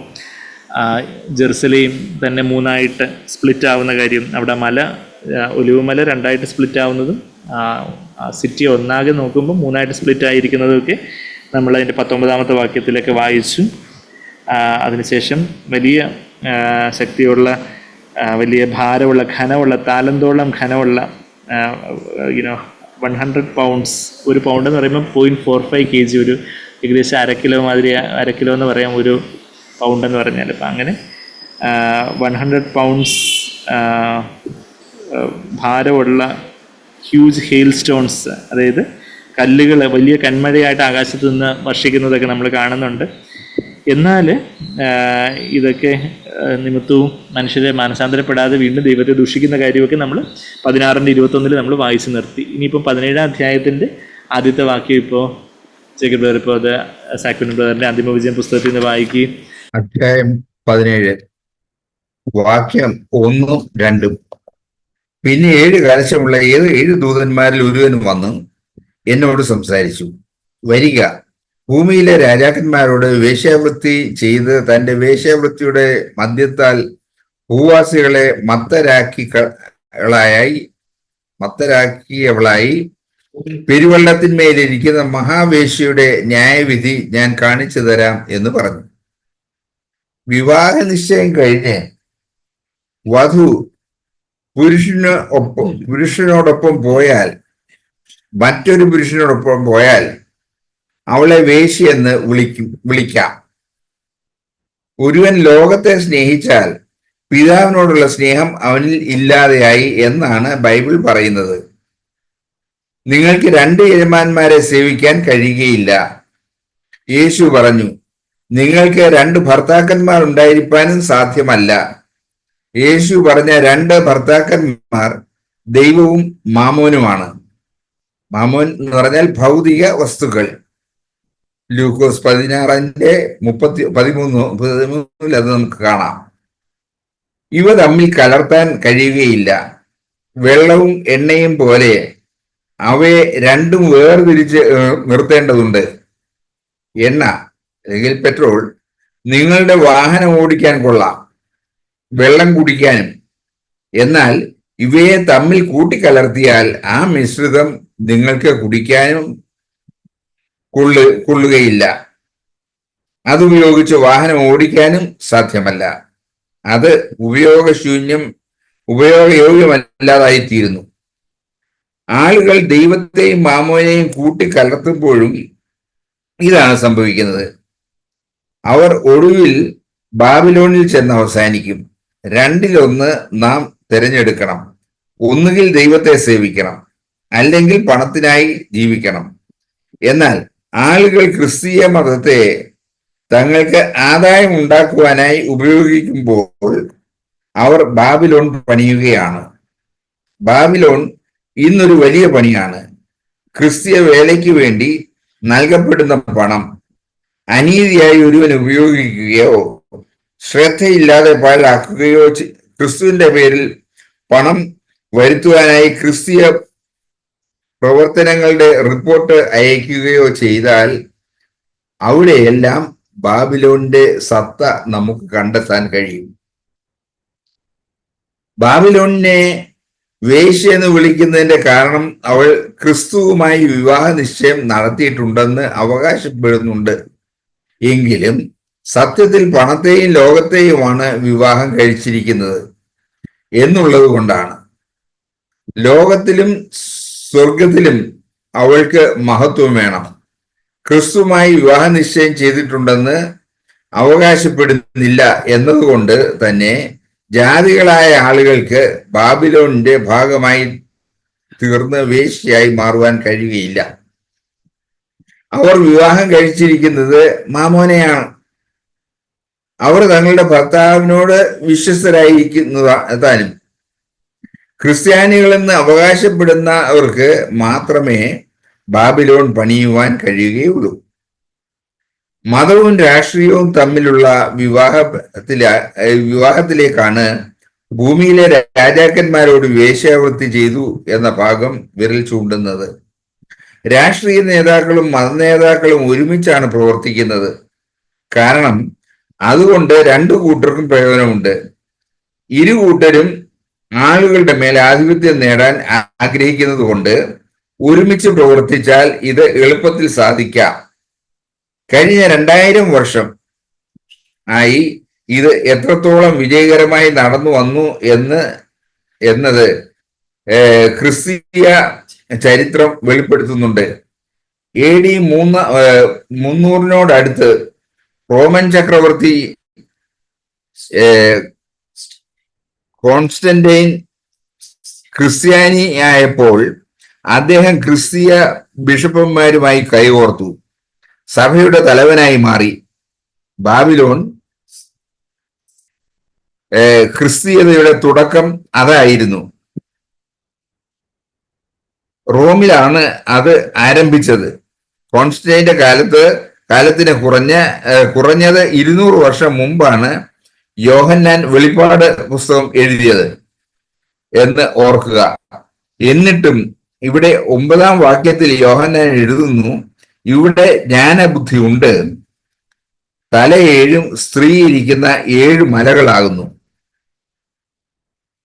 ജെറുസലേം തന്നെ 3ആയിട്ട് സ്പ്ലിറ്റ് ആവുന്ന കാര്യം, അവിടെ ഒലിവുമല 2ആയിട്ട് സ്പ്ലിറ്റ് ആവുന്നതും സിറ്റി ഒന്നാകെ നോക്കുമ്പോൾ 3ആയിട്ട് സ്പ്ലിറ്റ് ആയിരിക്കുന്നതൊക്കെ നമ്മൾ അതിൻ്റെ 19-ാമത്തെ വാക്യത്തിലൊക്കെ വായിച്ചു. അതിനുശേഷം വലിയ ശക്തിയുള്ള, വലിയ ഭാരമുള്ള, ഘനമുള്ള, താലന്തോളം ഘനമുള്ള 100 പൗണ്ട്സ്, ഒരു പൗണ്ട് എന്ന് പറയുമ്പോൾ 0.45 kg, ഒരു ഏകദേശം 1/2 കിലോ മാതിരി, 1/2 കിലോ എന്ന് പറയാം ഒരു പൗണ്ട് എന്ന് പറഞ്ഞാൽ. അപ്പം അങ്ങനെ 100 പൗണ്ട്സ് ഭാരമുള്ള ഹ്യൂജ് ഹെയിൽ സ്റ്റോൺസ്, അതായത് കല്ലുകൾ വലിയ കന്മഴയായിട്ട് ആകാശത്ത് നിന്ന് വർഷിക്കുന്നതൊക്കെ നമ്മൾ കാണുന്നുണ്ട്. എന്നാൽ ഇതൊക്കെ നിമിത്തവും മനുഷ്യരെ മാനസാന്തരപ്പെടാതെ വീണ്ടും ദൈവത്തെ ദൂഷിക്കുന്ന കാര്യമൊക്കെ നമ്മൾ 16:21 നമ്മൾ വായിച്ചു നിർത്തി. ഇനിയിപ്പം 17-ാം അധ്യായത്തിൻ്റെ ആദ്യത്തെ വാക്യം ഇപ്പോൾ ജേക്കബ് ബ്രദർ, ഇപ്പോൾ അത് സാക്വിൻ ബ്രദറിൻ്റെ അന്തിമ വിജയം പുസ്തകത്തിൽ നിന്ന് വായിക്കുകയും. അധ്യായം 17 വാക്യം 1-2. പിന്നെ 7 കലശമുള്ള 7 ദൂതന്മാരിൽ ഒരുവൻ വന്ന് എന്നോട് സംസാരിച്ചു, വരിക, ഭൂമിയിലെ രാജാക്കന്മാരോട് വേശ്യാവൃത്തി ചെയ്ത് തന്റെ വേശ്യാവൃത്തിയുടെ മദ്യത്താൽ ഭൂവാസികളെ മത്തരാക്കിയവളായി പെരുവെള്ളത്തിന്മേലിരിക്കുന്ന മഹാവേശ്യയുടെ ന്യായവിധി ഞാൻ കാണിച്ചു തരാം എന്ന് പറഞ്ഞു. വിവാഹ നിശ്ചയം കഴിഞ്ഞ് വധു പുരുഷനോടൊപ്പം പോയാൽ, മറ്റൊരു പുരുഷനോടൊപ്പം പോയാൽ അവളെ വേശ്യയെന്ന് വിളിക്കാം. ഒരുവൻ ലോകത്തെ സ്നേഹിച്ചാൽ പിതാവിനോടുള്ള സ്നേഹം അവനിൽ ഇല്ലാതെയായി എന്നാണ് ബൈബിൾ പറയുന്നത്. നിങ്ങൾക്ക് 2 യജമാനന്മാരെ സേവിക്കാൻ കഴിയുകയില്ല. യേശു പറഞ്ഞു, നിങ്ങൾക്ക് 2 ഭർത്താക്കന്മാർ ഉണ്ടായിരിക്കാനും സാധ്യമല്ല. യേശു പറഞ്ഞ 2 ഭർത്താക്കന്മാർ ദൈവവും മാമോനുമാണ്. മാമോൻ എന്ന് പറഞ്ഞാൽ ഭൗതിക വസ്തുക്കൾ. ലൂക്കോസ് 16:13 അത് നമുക്ക് കാണാം. ഇവ തമ്മിൽ കലർത്താൻ കഴിയുകയില്ല. വെള്ളവും എണ്ണയും പോലെ അവയെ രണ്ടും വേർതിരിച്ച് നിർത്തേണ്ടതുണ്ട്. എണ്ണ അല്ലെങ്കിൽ പെട്രോൾ നിങ്ങളുടെ വാഹനം ഓടിക്കാൻ കൊള്ളാം, വെള്ളം കുടിക്കാനും. എന്നാൽ ഇവയെ തമ്മിൽ കൂട്ടിക്കലർത്തിയാൽ ആ മിശ്രിതം നിങ്ങൾക്ക് കുടിക്കാനും കൊള്ളുകയില്ല. അതുപയോഗിച്ച് വാഹനം ഓടിക്കാനും സാധ്യമല്ല. അത് ഉപയോഗയോഗ്യമല്ലാതായിത്തീരുന്നു. ആളുകൾ ദൈവത്തെയും മാമോനെയും കൂട്ടിക്കലർത്തുമ്പോഴും ഇതാണ് സംഭവിക്കുന്നത്. അവർ ഒടുവിൽ ബാബിലോണിൽ ചെന്ന് അവസാനിക്കും. രണ്ടിലൊന്ന് നാം തിരഞ്ഞെടുക്കണം. ഒന്നുകിൽ ദൈവത്തെ സേവിക്കണം, അല്ലെങ്കിൽ പണത്തിനായി ജീവിക്കണം. എന്നാൽ ആളുകൾ ക്രിസ്തീയ മതത്തെ തങ്ങൾക്ക് ആദായം ഉണ്ടാക്കുവാനായി ഉപയോഗിക്കുമ്പോൾ അവർ ബാബിലോൺ പണിയുകയാണ്. ബാബിലോൺ ഇന്നൊരു വലിയ പണിയാണ്. ക്രിസ്തീയ വേലയ്ക്ക് വേണ്ടി നൽകപ്പെടുന്ന പണം അനീതിയായി ഒരുവൻ ഉപയോഗിക്കുകയോ ശ്രദ്ധയില്ലാതെ പാഴാക്കുകയോ ക്രിസ്തുവിന്റെ പേരിൽ പണം വരുത്തുവാനായി ക്രിസ്തീയ പ്രവർത്തനങ്ങളുടെ റിപ്പോർട്ട് അയക്കുകയോ ചെയ്താൽ അവിടെയെല്ലാം ബാബിലോണിന്റെ സത്ത നമുക്ക് കണ്ടെത്താൻ കഴിയും. ബാബിലോണിനെ വേശ്യ എന്ന് വിളിക്കുന്നതിന്റെ കാരണം അവൾ ക്രിസ്തുവുമായി വിവാഹ നിശ്ചയം നടത്തിയിട്ടുണ്ടെന്ന് അവകാശപ്പെടുന്നുണ്ട്. എങ്കിലും സത്യത്തിൽ പണത്തെയും ലോകത്തെയുമാണ് വിവാഹം കഴിച്ചിരിക്കുന്നത് എന്നുള്ളത് കൊണ്ടാണ്. ലോകത്തിലും സ്വർഗത്തിലും അവൾക്ക് മഹത്വം വേണം. ക്രിസ്തുവുമായി വിവാഹ നിശ്ചയം ചെയ്തിട്ടുണ്ടെന്ന് അവകാശപ്പെടുന്നില്ല എന്നതുകൊണ്ട് തന്നെ ജാതികളായ ആളുകൾക്ക് ബാബിലോണിന്റെ ഭാഗമായി തീർന്ന് വേശ്യയായി മാറുവാൻ കഴിയുകയില്ല. അവർ വിവാഹം കഴിച്ചിരിക്കുന്നത് മാമോനെയാണ്. അവർ തങ്ങളുടെ ഭർത്താവിനോട് വിശ്വസ്തരായിരിക്കുന്നതാനും. ക്രിസ്ത്യാനികളെന്ന് അവകാശപ്പെടുന്നവർക്ക് മാത്രമേ ബാബിലോൺ പണിയുവാൻ കഴിയുകയുള്ളൂ. മതവും രാഷ്ട്രീയവും തമ്മിലുള്ള വിവാഹത്തിലേക്കാണ് ഭൂമിയിലെ രാജാക്കന്മാരോട് വേശ്യാവൃത്തി ചെയ്തു എന്ന ഭാഗം വിരൽ ചൂണ്ടുന്നത്. രാഷ്ട്രീയ നേതാക്കളും മതനേതാക്കളും ഒരുമിച്ചാണ് പ്രവർത്തിക്കുന്നത്. കാരണം അതുകൊണ്ട് രണ്ടു കൂട്ടർക്കും പ്രയോജനമുണ്ട്. ഇരു കൂട്ടരും ആളുകളുടെ മേൽ ആധിപത്യം നേടാൻ ആഗ്രഹിക്കുന്നത് കൊണ്ട് ഒരുമിച്ച് പ്രവർത്തിച്ചാൽ ഇത് എളുപ്പത്തിൽ സാധിക്കാം. കഴിഞ്ഞ 2000 വർഷം ആയി ഇത് എത്രത്തോളം വിജയകരമായി നടന്നു വന്നു എന്നത് ക്രിസ്തീയ ചരിത്രം വെളിപ്പെടുത്തുന്നുണ്ട്. AD 300 റോമൻ ചക്രവർത്തി കോൺസ്റ്റന്റൈൻ ക്രിസ്ത്യാനിയായപ്പോൾ അദ്ദേഹം ക്രിസ്തീയ ബിഷപ്പന്മാരുമായി കൈകോർത്തു സഭയുടെ തലവനായി മാറി. ബാബിലോൺ ക്രിസ്തീയതയുടെ തുടക്കം അതായിരുന്നു. റോമിലാണ് അത് ആരംഭിച്ചത്. കോൺസ്റ്റന്റൈന്റെ കാലത്തിന് കുറഞ്ഞത് 200 വർഷം മുമ്പാണ് യോഹന്നാൻ വെളിപ്പാട് പുസ്തകം എഴുതിയത് എന്ന് ഓർക്കുക. എന്നിട്ടും ഇവിടെ 9-ാം വാക്യത്തിൽ യോഹന്നാൻ എഴുതുന്നു, ഇവിടെ ജ്ഞാനബുദ്ധി ഉണ്ട്. തല 7 സ്ത്രീ ഇരിക്കുന്ന 7 മലകളാകുന്നു.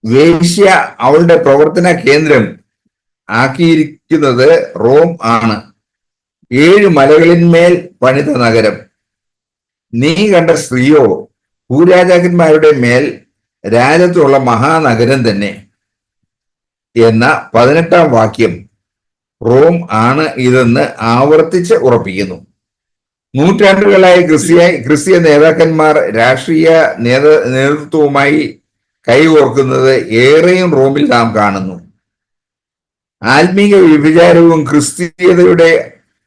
വേശ്യ അവളുടെ പ്രവർത്തന കേന്ദ്രം ആക്കിയിരിക്കുന്നത് റോം ആണ്. 7 മലകളിന്മേൽ പണിത നഗരം. നീ കണ്ട സ്ത്രീയോ ഭൂരാജാക്കന്മാരുടെ മേൽ രാജത്വമുള്ള മഹാനഗരം തന്നെ എന്ന 18-ാം വാക്യം റോം ആണ് ഇതെന്ന് ആവർത്തിച്ച് ഉറപ്പിക്കുന്നു. നൂറ്റാണ്ടുകളായി ക്രിസ്തീയ നേതാക്കന്മാർ രാഷ്ട്രീയ നേതൃത്വവുമായി കൈകോർക്കുന്നത് ഏറെയും റോമിൽ നാം കാണുന്നു. ആത്മീക വ്യഭിചാരവും ക്രിസ്തീയതയുടെ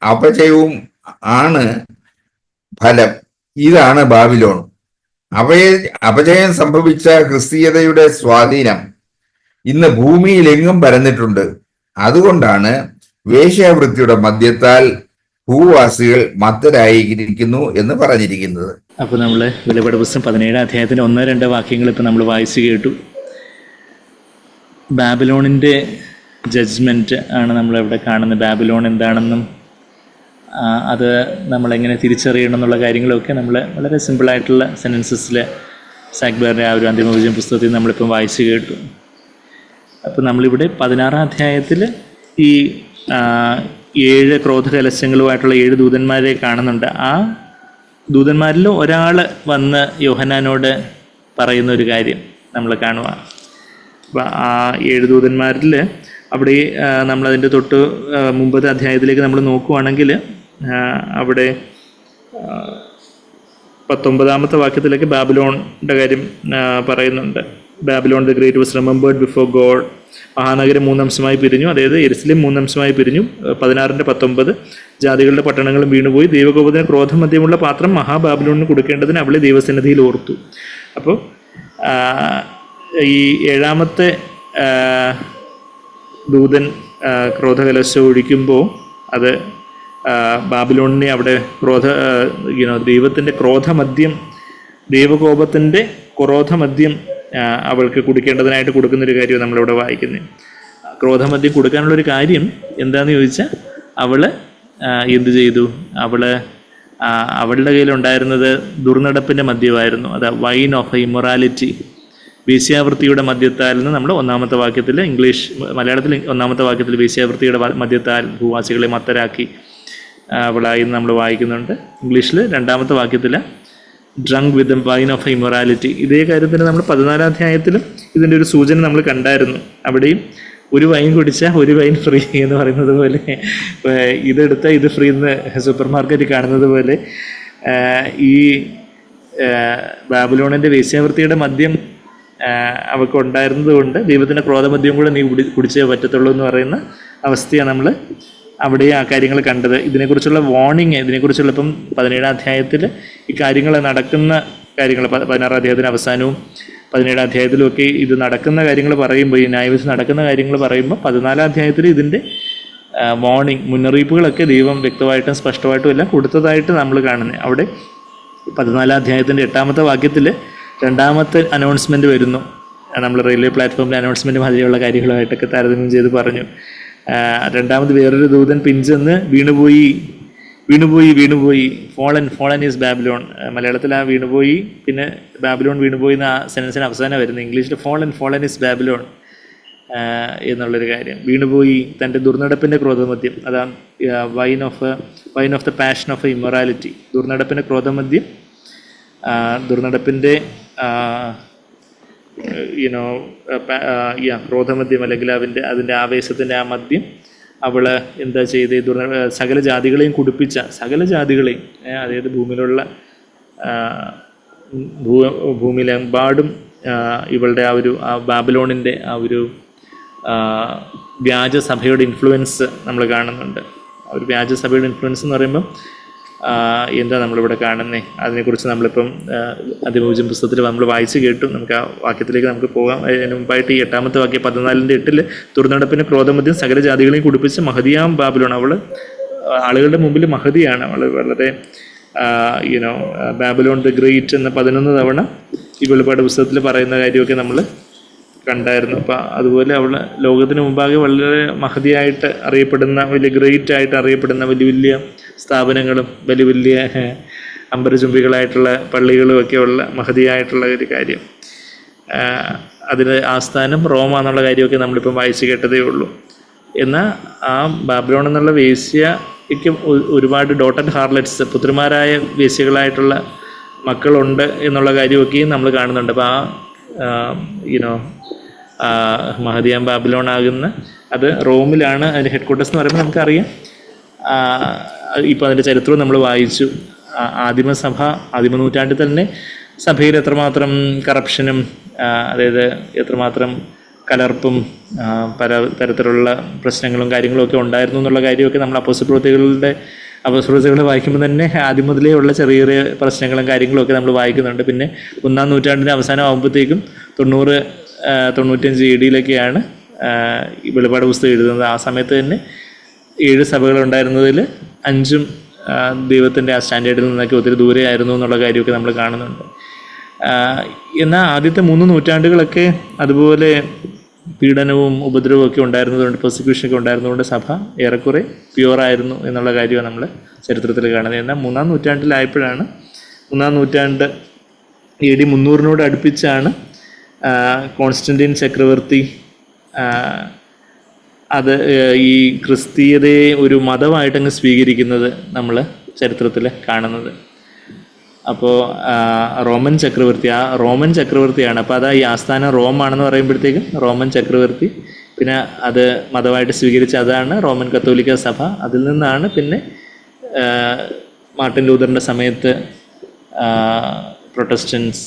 അപചയവും ആണ് ഫലം. ഇതാണ് ബാബിലോൺ. അപജയം സംഭവിച്ച ക്രിസ്തീയതയുടെ സ്വാധീനം ഇന്ന് ഭൂമിയിലെങ്ങും പരന്നിട്ടുണ്ട്. അതുകൊണ്ടാണ് വേശ്യാവൃത്തിയുടെ മധ്യത്താൽ ഭൂവാസികൾ മത്തരായിരിക്കുന്നു എന്ന് പറഞ്ഞിരിക്കുന്നത്. അപ്പോൾ നമ്മൾ വെളിപാട് പുസ്തകം 17-ാം അധ്യായത്തിൻ്റെ 1-2 വാക്യങ്ങൾ ഇപ്പം നമ്മൾ വായിച്ചു കേട്ടു. ബാബിലോണിൻ്റെ ജഡ്ജ്മെൻറ്റ് ആണ് നമ്മളിവിടെ കാണുന്നത്. ബാബിലോൺ എന്താണെന്നും അത് നമ്മളെങ്ങനെ തിരിച്ചറിയണം എന്നുള്ള കാര്യങ്ങളൊക്കെ നമ്മൾ വളരെ സിമ്പിളായിട്ടുള്ള സെൻറ്റൻസസിൽ സാക്ബറിൻ്റെ ആ ഒരു അന്തിമ വിജയം പുസ്തകത്തിൽ നമ്മളിപ്പം വായിച്ച് കേട്ടു. അപ്പോൾ നമ്മളിവിടെ 16-ാം അധ്യായത്തിൽ ഈ 7 ക്രോധകലശങ്ങളുമായിട്ടുള്ള 7 ദൂതന്മാരെ കാണുന്നുണ്ട്. ആ ദൂതന്മാരിൽ ഒരാൾ വന്ന് യോഹന്നാനോട് പറയുന്ന ഒരു കാര്യം നമ്മൾ കാണുക. അപ്പോൾ ആ 7 ദൂതന്മാരിൽ അവിടെ നമ്മളതിൻ്റെ തൊട്ട് മുമ്പത്തെ അധ്യായത്തിലേക്ക് നമ്മൾ നോക്കുകയാണെങ്കിൽ അവിടെ 19-ാമത്തെ വാക്യത്തിലേക്ക് ബാബിലോണിൻ്റെ കാര്യം പറയുന്നുണ്ട്. Babylon the great was remembered before God. മഹാനഗരം 3 അംശമായി പിരിഞ്ഞു, അതായത് യെരുസലേം 3 അംശമായി പിരിഞ്ഞു. 16-19 ജാതികളുടെ പട്ടണങ്ങളും വീണുപോയി. ദൈവകോപത്തിന് ക്രോധമധ്യമുള്ള പാത്രം മഹാബാബിലോണിന് കൊടുക്കേണ്ടതിന് അവളെ ദൈവസന്നിധിയിൽ ഓർത്തു. അപ്പോൾ ഈ 7-ാമത്തെ ദൂതൻ ക്രോധകലശം ഒഴിക്കുമ്പോൾ അത് ബാബിലോണിനെ അവിടെ ദൈവത്തിൻ്റെ ക്രോധമദ്യം, ദൈവകോപത്തിൻ്റെ ക്രോധമദ്യം അവൾക്ക് കുടിക്കേണ്ടതിനായിട്ട് കൊടുക്കുന്നൊരു കാര്യം നമ്മളിവിടെ വായിക്കുന്നത്. ക്രോധമദ്യം കൊടുക്കാനുള്ളൊരു കാര്യം എന്താണെന്ന് ചോദിച്ചാൽ അവൾ എന്ത് ചെയ്തു? അവളുടെ കയ്യിലുണ്ടായിരുന്നത് ദുർനടപ്പിൻ്റെ മദ്യമായിരുന്നു. അത് വൈൻ ഓഫ് ഇമ്മൊറാലിറ്റി, വേശ്യാവൃത്തിയുടെ മദ്യത്താൽ നിന്ന് നമ്മൾ 1-ാമത്തെ വാക്യത്തിൽ മലയാളത്തിൽ 1-ാമത്തെ വാക്യത്തിൽ വേശ്യാവൃത്തിയുടെ മദ്യത്താൽ ഭൂവാസികളെ മത്തരാക്കി അവളായി നമ്മൾ വായിക്കുന്നുണ്ട്. ഇംഗ്ലീഷിൽ 2-ാമത്തെ വാക്യത്തിൽ drunk with wine of immorality. ഇതേ കാര്യത്തിന് നമ്മൾ 14-ാം അധ്യായത്തിലും ഇതിൻ്റെ ഒരു സൂചന നമ്മൾ കണ്ടായിരുന്നു. അവിടെയും ഒരു വൈൻ കുടിച്ചാൽ ഒരു വൈൻ ഫ്രീ എന്ന് പറയുന്നത് പോലെ, ഇതെടുത്താൽ ഇത് ഫ്രീ എന്ന് സൂപ്പർ മാർക്കറ്റിൽ കാണുന്നത് പോലെ ഈ ബാബിലോണിൻ്റെ വേശ്യാവൃത്തിയുടെ മദ്യം അവൾക്ക് ഉണ്ടായിരുന്നത് കൊണ്ട് ദൈവത്തിൻ്റെ ക്രോധമദ്യം കൂടെ നീ കുടിച്ചേ പറ്റത്തുള്ളൂ എന്ന് പറയുന്ന അവസ്ഥയാണ് നമ്മൾ അവിടെ ആ കാര്യങ്ങൾ കണ്ടത്. ഇതിനെക്കുറിച്ചുള്ള വാർണിങ്, ഇതിനെക്കുറിച്ചുള്ള ഇപ്പം 17-ാം അധ്യായത്തിൽ ഈ കാര്യങ്ങൾ നടക്കുന്ന കാര്യങ്ങൾ, 16-ാം അധ്യായത്തിന് അവസാനവും 17-ാം അധ്യായത്തിലും ഒക്കെ ഇത് നടക്കുന്ന കാര്യങ്ങൾ പറയുമ്പോൾ, ഈ ന്യായവിധി നടക്കുന്ന കാര്യങ്ങൾ പറയുമ്പോൾ 14-ാം അധ്യായത്തിൽ ഇതിൻ്റെ വാർണിംഗ്, മുന്നറിയിപ്പുകളൊക്കെ ദൈവം വ്യക്തമായിട്ടും സ്പഷ്ടമായിട്ടും എല്ലാം കൊടുത്തതായിട്ട് നമ്മൾ കാണുന്നത്. അവിടെ 14-ാം അധ്യായത്തിൻ്റെ 8-ാമത്തെ വാക്യത്തിൽ 2-ാമത്തെ അനൗൺസ്മെൻറ്റ് വരുന്നു. നമ്മൾ റെയിൽവേ പ്ലാറ്റ്ഫോമിലെ അനൗൺസ്മെൻറ്റ് മാതിരിയുള്ള കാര്യങ്ങളുമായിട്ടൊക്കെ താരതമ്യം ചെയ്ത് പറഞ്ഞു. 2-ാമത് വേറൊരു ദൂതൻ പിഞ്ചെന്ന് വീണുപോയി ഫോളൻ ഈസ് ബാബിലോൺ. മലയാളത്തിൽ ആ വീണുപോയി, പിന്നെ ബാബിലോൺ വീണുപോയി എന്ന ആ സെൻറ്റൻസിന് അവസാനം വരുന്നത്. ഇംഗ്ലീഷിൽ ഫോളൻ ഈസ് ബാബിലോൺ എന്നുള്ളൊരു കാര്യം. വീണുപോയി, തൻ്റെ ദുർനടപ്പിൻ്റെ ക്രോധമദ്യം, അതാ wine of the passion of immorality. ദുർനടപ്പിൻ്റെ ക്രോധമദ്യം, ദുർനടപ്പിൻ്റെ ക്രോധമദ്യം, അല്ലെങ്കിൽ അതിൻ്റെ ആവേശത്തിൻ്റെ ആ മദ്യം അവൾ എന്താ ചെയ്ത് സകല ജാതികളെയും കുടിപ്പിച്ച, സകല ജാതികളെയും, അതായത് ഭൂമിയിലെമ്പാടും ഇവളുടെ ആ ബാബിലോണിൻ്റെ ആ ഒരു വ്യാജസഭയുടെ ഇൻഫ്ലുവൻസ് നമ്മൾ കാണുന്നുണ്ട്. ആ ഒരു വ്യാജസഭയുടെ ഇൻഫ്ലുവൻസ് എന്ന് പറയുമ്പം എന്താ നമ്മളിവിടെ കാണുന്നത്? അതിനെക്കുറിച്ച് നമ്മളിപ്പം അതിമോചന പുസ്തകത്തിൽ നമ്മൾ വായിച്ച് കേട്ടു. നമുക്ക് ആ വാക്യത്തിലേക്ക് നമുക്ക് പോകാം. അതിന് മുമ്പായിട്ട് ഈ 8-ാമത്തെ വാക്യം 14-ന്റെ 8 ദുർനടപ്പിന് ക്രോധമദ്യം സകല ജാതികളെയും കുടിപ്പിച്ച് മഹതിയാം ബാബിലോൺ. അവൾ ആളുകളുടെ മുമ്പിൽ മഹതിയാണ്. അവൾ വളരെ ബാബിലോൺ ദ ഗ്രേറ്റ് എന്ന് 11 തവണ ഈ വെളിപ്പാട് പുസ്തകത്തിൽ പറയുന്ന കാര്യമൊക്കെ നമ്മൾ കണ്ടായിരുന്നു. അപ്പം അതുപോലെ അവൾ ലോകത്തിന് മുമ്പാകെ വളരെ മഹതിയായിട്ട് അറിയപ്പെടുന്ന, വലിയ ഗ്രേറ്റ് ആയിട്ട് അറിയപ്പെടുന്ന വലിയ വലിയ സ്ഥാപനങ്ങളും വലിയ വലിയ അമ്പരചുംബികളായിട്ടുള്ള പള്ളികളും ഒക്കെ ഉള്ള മഹതിയായിട്ടുള്ള ഒരു കാര്യം. അതിന് ആസ്ഥാനം റോമ എന്നുള്ള കാര്യമൊക്കെ നമ്മളിപ്പം വായിച്ച് കേട്ടതേ ഉള്ളൂ. എന്നാൽ ആ ബാബിലോൺ എന്നുള്ള വേശ്യയ്ക്ക് ഒരുപാട് ഡോട്ടഡ് ഹാർലറ്റ്സ്, പുത്രിമാരായ വേശ്യകളായിട്ടുള്ള മക്കളുണ്ട് എന്നുള്ള കാര്യമൊക്കെയും നമ്മൾ കാണുന്നുണ്ട്. അപ്പോൾ മഹദിയാം ബാബിലോൺ ആകുന്ന അത് റോമിലാണ് അതിൻ്റെ ഹെഡ് ക്വാർട്ടേഴ്സ് എന്ന് പറയുമ്പോൾ നമുക്കറിയാം. ഇപ്പോൾ അതിൻ്റെ ചരിത്രവും നമ്മൾ വായിച്ചു. ആദിമസഭ, ആദിമ നൂറ്റാണ്ടിൽ തന്നെ സഭയിൽ എത്രമാത്രം കറപ്ഷനും, അതായത് എത്രമാത്രം കലർപ്പും പല തരത്തിലുള്ള പ്രശ്നങ്ങളും കാര്യങ്ങളും ഒക്കെ ഉണ്ടായിരുന്നു എന്നുള്ള കാര്യമൊക്കെ നമ്മൾ അപ്പോസ്തലപ്രവൃത്തികൾ വായിക്കുമ്പോൾ തന്നെ ആദ്യം മുതലേ ഉള്ള ചെറിയ ചെറിയ പ്രശ്നങ്ങളും കാര്യങ്ങളും ഒക്കെ നമ്മൾ വായിക്കുന്നുണ്ട്. പിന്നെ 1-ാം നൂറ്റാണ്ടിൻ്റെ അവസാനം ആകുമ്പോഴത്തേക്കും 90-95 AD ഈ വെളിപ്പാട് പുസ്തകം എഴുതുന്നത്. ആ സമയത്ത് തന്നെ 7 സഭകളുണ്ടായിരുന്നതിൽ 5ഉം ദൈവത്തിൻ്റെ ആ സ്റ്റാൻഡേർഡിൽ നിന്നൊക്കെ ഒത്തിരി ദൂരെയായിരുന്നു എന്നുള്ള കാര്യമൊക്കെ നമ്മൾ കാണുന്നുണ്ട്. എന്നാൽ ആദ്യത്തെ 3 നൂറ്റാണ്ടുകളൊക്കെ അതുപോലെ പീഡനവും ഉപദ്രവവും ഒക്കെ ഉണ്ടായിരുന്നതുകൊണ്ട്, പ്രോസിക്യൂഷനൊക്കെ ഉണ്ടായിരുന്നതുകൊണ്ട് സഭ ഏറെക്കുറെ പ്യുവറായിരുന്നു എന്നുള്ള കാര്യമാണ് നമ്മൾ ചരിത്രത്തിൽ കാണുന്നത്. എന്നാൽ 3-ാം നൂറ്റാണ്ടിലായപ്പോഴാണ്, 3-ാം നൂറ്റാണ്ട് AD 300-നോട് അടുപ്പിച്ചാണ് കോൺസ്റ്റന്റീൻ ചക്രവർത്തി അത് ഈ ക്രിസ്തീയതയെ ഒരു മതമായിട്ടങ്ങ് സ്വീകരിക്കുന്നത് നമ്മൾ ചരിത്രത്തിൽ കാണുന്നത്. അപ്പോൾ റോമൻ ചക്രവർത്തിയാണ്. അപ്പോൾ അതാ ഈ ആസ്ഥാനം റോമാണെന്ന് പറയുമ്പോഴത്തേക്കും റോമൻ ചക്രവർത്തി, പിന്നെ അത് മതമായിട്ട് സ്വീകരിച്ച അതാണ് റോമൻ കത്തോലിക്ക സഭ. അതിൽ നിന്നാണ് പിന്നെ മാർട്ടിൻ ലൂതറിൻ്റെ സമയത്ത് പ്രൊട്ടസ്റ്റൻസ്,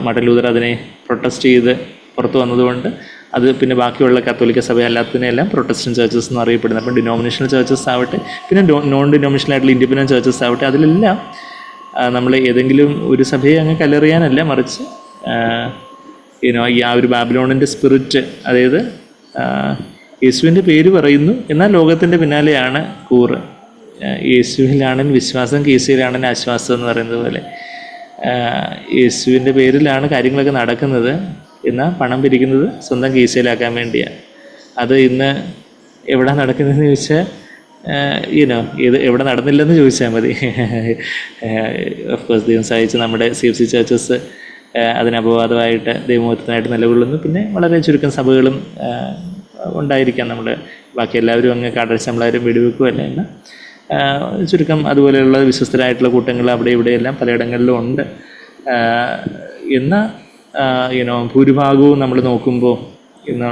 മാർട്ടിൻ ലൂതർ അതിനെ പ്രൊട്ടസ്റ്റ് ചെയ്ത് പുറത്തു വന്നതുകൊണ്ട് അത് പിന്നെ ബാക്കിയുള്ള കത്തോലിക്ക സഭ അല്ലാത്തതിനെല്ലാം പ്രൊട്ടസ്റ്റന്റ് ചേർച്ചസ് എന്ന് അറിയപ്പെടുന്നത്. അപ്പം ഡിനോമിനേഷണൽ ചേർച്ചസ് ആവട്ടെ, പിന്നെ നോൺ ഡിനോമിനേഷണൽ ആയിട്ടുള്ള ഇൻഡിപെൻഡൻറ്റ് ചേർച്ചസ് ആവട്ടെ, അതിലെല്ലാം നമ്മൾ ഏതെങ്കിലും ഒരു സഭയെ അങ്ങ് കല്ലെറിയാനല്ല, മറിച്ച് ഈ ആ ഒരു ബാബിലോണിൻ്റെ സ്പിരിറ്റ്, അതായത് യേശുവിൻ്റെ പേര് പറയുന്നു എന്നാൽ ലോകത്തിൻ്റെ പിന്നാലെയാണ് കൂറ്. യേശുവിലാണ് വിശ്വാസം, കേസിയിലാണ് ആശ്വാസം എന്ന് പറയുന്നത് പോലെ യേശുവിൻ്റെ പേരിലാണ് കാര്യങ്ങളൊക്കെ നടക്കുന്നത്, എന്നാൽ പണം പിരിക്കുന്നത് സ്വന്തം കീശയിലാക്കാൻ വേണ്ടിയാണ്. അത് ഇന്ന് എവിടെ നടക്കുന്നതെന്ന് ചോദിച്ചാൽ ഇത് എവിടെ നടന്നില്ലെന്ന് ചോദിച്ചാൽ മതി. ഓഫ് കോഴ്സ് ദൈവം സഹായിച്ച് നമ്മുടെ CFC ചേർച്ചസ് അതിന് അപവാദമായിട്ട് ദൈവമഹത്വത്തിനായിട്ട് നിലകൊള്ളുന്നു. പിന്നെ വളരെ ചുരുക്കം സഭകളും ഉണ്ടായിരിക്കാം. നമ്മുടെ ബാക്കി എല്ലാവരും അങ്ങ് കാടടിച്ചമ്പളാരും വെടിവെക്കുകയല്ല, എന്നാൽ ചുരുക്കം അതുപോലെയുള്ള വിശ്വസ്തരായിട്ടുള്ള കൂട്ടങ്ങൾ അവിടെ ഇവിടെയെല്ലാം പലയിടങ്ങളിലും ഉണ്ട്. എന്നാൽ ഭൂരിഭാഗവും നമ്മൾ നോക്കുമ്പോൾ ഇന്ന്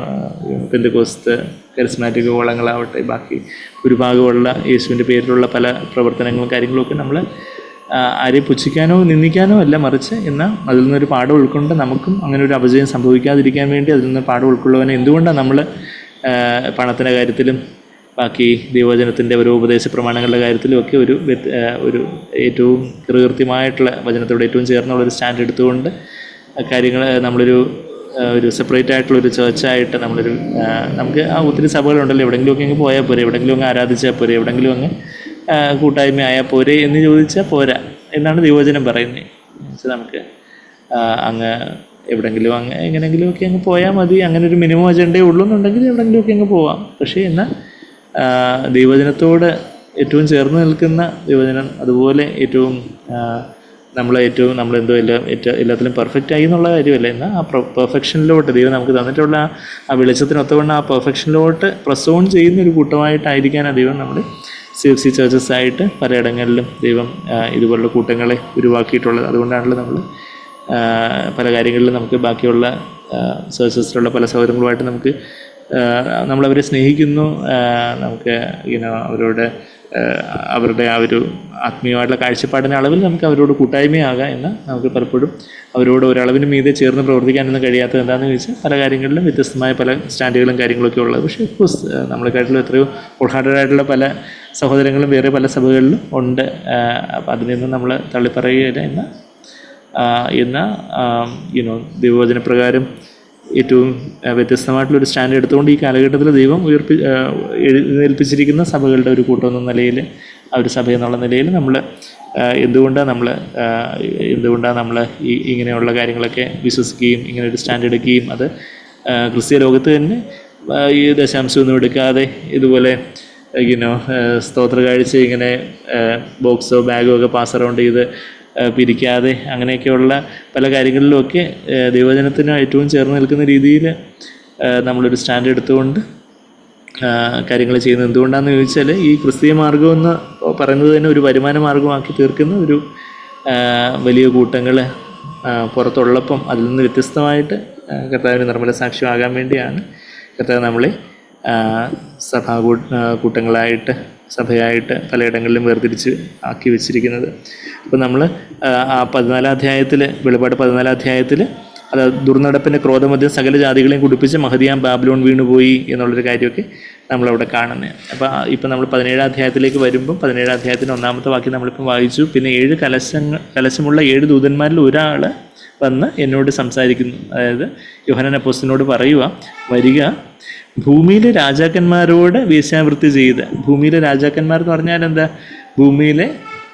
പെന്തക്കോസ്ത്, കരിസ്മാറ്റിക് കോളങ്ങളാവട്ടെ, ബാക്കി ഭൂരിഭാഗമുള്ള യേശുവിൻ്റെ പേരിലുള്ള പല പ്രവർത്തനങ്ങളും കാര്യങ്ങളുമൊക്കെ നമ്മൾ ആരെയും പുച്ഛിക്കാനോ നിന്ദിക്കാനോ അല്ല, മറിച്ച് എന്നാൽ അതിൽ നിന്നൊരു പാഠം ഉൾക്കൊണ്ട് നമുക്കും അങ്ങനെ ഒരു അപജയം സംഭവിക്കാതിരിക്കാൻ വേണ്ടി അതിൽ നിന്ന് പാഠം ഉൾക്കൊള്ളുവാൻ എന്തുകൊണ്ടാണ് നമ്മൾ പണത്തിൻ്റെ കാര്യത്തിലും ബാക്കി ദൈവവചനത്തിൻ്റെ ഓരോ ഉപദേശ പ്രമാണങ്ങളുടെ കാര്യത്തിലും ഒക്കെ ഒരു ഏറ്റവും കൃത്യമായിട്ടുള്ള വചനത്തോട് ഏറ്റവും ചേർന്നുള്ളൊരു സ്റ്റാൻഡ് എടുത്തുകൊണ്ട് കാര്യങ്ങൾ നമ്മളൊരു സെപ്പറേറ്റ് ആയിട്ടുള്ളൊരു ചേർച്ചായിട്ട് നമുക്ക് ഒത്തിരി സഭകളുണ്ടല്ലോ, എവിടെയെങ്കിലുമൊക്കെ അങ്ങ് പോയാൽ പോരെ, എവിടെയെങ്കിലും അങ്ങ് ആരാധിച്ചാൽ പോരെ, എവിടെയെങ്കിലും അങ്ങ് കൂട്ടായ്മ ആയാൽ പോരെ എന്ന് ചോദിച്ചാൽ പോരാ എന്നാണ് ദൈവവചനം പറയുന്നത്. നമുക്ക് അങ്ങ് എവിടെയെങ്കിലും അങ്ങ് എങ്ങനെയെങ്കിലുമൊക്കെ അങ്ങ് പോയാൽ മതി, അങ്ങനെ ഒരു മിനിമം അജണ്ടേ ഉള്ളൂ എന്നുണ്ടെങ്കിൽ എവിടെയെങ്കിലുമൊക്കെ അങ്ങ് പോവാം. പക്ഷേ എന്നാൽ ദൈവവചനത്തോട് ഏറ്റവും ചേർന്ന് നിൽക്കുന്ന ദൈവവചനം, അതുപോലെ ഏറ്റവും നമ്മളെന്തോ എല്ലാത്തിലും പെർഫെക്റ്റ് ആയി എന്നുള്ള കാര്യമല്ല, എന്നാൽ ആ പെർഫെക്ഷനിലോട്ട് ദൈവം നമുക്ക് തന്നിട്ടുള്ള ആ വെളിച്ചത്തിനൊത്തവണ്ണം ആ പെർഫെക്ഷനിലോട്ട് പ്രസ് ഓൺ ചെയ്യുന്ന ഒരു കൂട്ടമായിട്ടായിരിക്കാനാണ് ദൈവം നമ്മുടെ CFC ചേർച്ചസ് ആയിട്ട് പലയിടങ്ങളിലും ദൈവം ഇതുപോലുള്ള കൂട്ടങ്ങളെ ഉരുവാക്കിയിട്ടുള്ളത്. അതുകൊണ്ടാണല്ലോ നമ്മൾ പല കാര്യങ്ങളിലും നമുക്ക് ബാക്കിയുള്ള ചേർച്ചസിലുള്ള പല സൗകര്യങ്ങളുമായിട്ട് നമ്മളവരെ സ്നേഹിക്കുന്നു, നമുക്ക് അവരുടെ ആ ഒരു ആത്മീയമായിട്ടുള്ള കാഴ്ചപ്പാടിൻ്റെ അളവിൽ നമുക്ക് അവരോട് കൂട്ടായ്മയാകാം. എന്നാൽ നമുക്ക് പലപ്പോഴും അവരോട് ഒരളവിന് മീതെ ചേർന്ന് പ്രവർത്തിക്കാനൊന്നും കഴിയാത്തത് എന്താണെന്ന് ചോദിച്ചാൽ പല കാര്യങ്ങളിലും വ്യത്യസ്തമായ പല സ്റ്റാൻഡുകളും കാര്യങ്ങളൊക്കെ ഉള്ളത്. പക്ഷേ ഓഫ്കോഴ്സ് നമ്മളെക്കാട്ടിലും എത്രയോ ഹോൾഹാർട്ടഡായിട്ടുള്ള പല സഹോദരങ്ങളും വേറെ പല സഭകളിലും ഉണ്ട്. അപ്പോൾ അതിനൊന്നും നമ്മൾ തള്ളിപ്പറയുകയില്ല. എന്നാൽ ദൈവവചനപ്രകാരം ഏറ്റവും വ്യത്യസ്തമായിട്ടുള്ളൊരു സ്റ്റാൻഡ് എടുത്തുകൊണ്ട് ഈ കാലഘട്ടത്തിൽ ദൈവം എഴുന്നേൽപ്പിച്ചിരിക്കുന്ന സഭകളുടെ ഒരു കൂട്ടം എന്ന നിലയിൽ, ആ ഒരു സഭ എന്നുള്ള നിലയിൽ എന്തുകൊണ്ടാണ് നമ്മൾ ഇങ്ങനെയുള്ള കാര്യങ്ങളൊക്കെ വിശ്വസിക്കുകയും ഇങ്ങനെ ഒരു സ്റ്റാൻഡ് എടുക്കുകയും അത് ക്രിസ്തീയ ലോകത്ത് തന്നെ ഈ ദശാംശമൊന്നും എടുക്കാതെ ഇതുപോലെ സ്തോത്ര കാഴ്ച ഇങ്ങനെ ബോക്സോ ബാഗോ ഒക്കെ പാസ് അറൗണ്ട് ചെയ്ത് പിരിക്കാതെ അങ്ങനെയൊക്കെയുള്ള പല കാര്യങ്ങളിലുമൊക്കെ ദൈവവചനത്തിന് ഏറ്റവും ചേർന്ന് നിൽക്കുന്ന രീതിയിൽ നമ്മളൊരു സ്റ്റാൻഡ് എടുത്തുകൊണ്ട് കാര്യങ്ങൾ ചെയ്യുന്നത് എന്തുകൊണ്ടാണെന്ന് ചോദിച്ചാൽ ഈ ക്രിസ്തീയ മാർഗം എന്ന് പറയുന്നത് തന്നെ ഒരു വരുമാന മാർഗമാക്കി തീർക്കുന്ന ഒരു വലിയ കൂട്ടങ്ങൾ പുറത്തുള്ളപ്പം അതിൽ നിന്ന് വ്യത്യസ്തമായിട്ട് കർത്താവിന് നിർമ്മല സാക്ഷ്യമാകാൻ വേണ്ടിയാണ് കർത്താവ് നമ്മളെ കൂട്ടങ്ങളായിട്ട് സഭയായിട്ട് പലയിടങ്ങളിലും വേർതിരിച്ച് ആക്കി വെച്ചിരിക്കുന്നത്. അപ്പോൾ നമ്മൾ ആ 14-ാം അധ്യായത്തിൽ, വെളിപ്പാട് 14-ാം അധ്യായത്തിൽ അത് ദുർനടപ്പിൻ്റെ ക്രോധമധ്യം സകല ജാതികളെയും കുടിപ്പിച്ച് മഹതിയാം ബാബിലോൺ വീണുപോയി എന്നുള്ളൊരു കാര്യമൊക്കെ നമ്മളവിടെ കാണുന്നത്. അപ്പോൾ ഇപ്പം നമ്മൾ 17-ാം അധ്യായത്തിലേക്ക് വരുമ്പം 17-ാം അധ്യായത്തിൻ്റെ 1-ാമത്തെ വാക്യം നമ്മളിപ്പം വായിച്ചു. പിന്നെ 7 കലശമുള്ള 7 ദൂതന്മാരിൽ ഒരാൾ വന്ന് എന്നോട് സംസാരിക്കുന്നു. അതായത് യോഹന്നാൻ അപ്പോസ്തലനോട് പറയുക, വരിക, ഭൂമിയിലെ രാജാക്കന്മാരോട് വേശ്യാവൃത്തി ചെയ്ത്. ഭൂമിയിലെ രാജാക്കന്മാർ എന്ന് പറഞ്ഞാൽ എന്താ? ഭൂമിയിലെ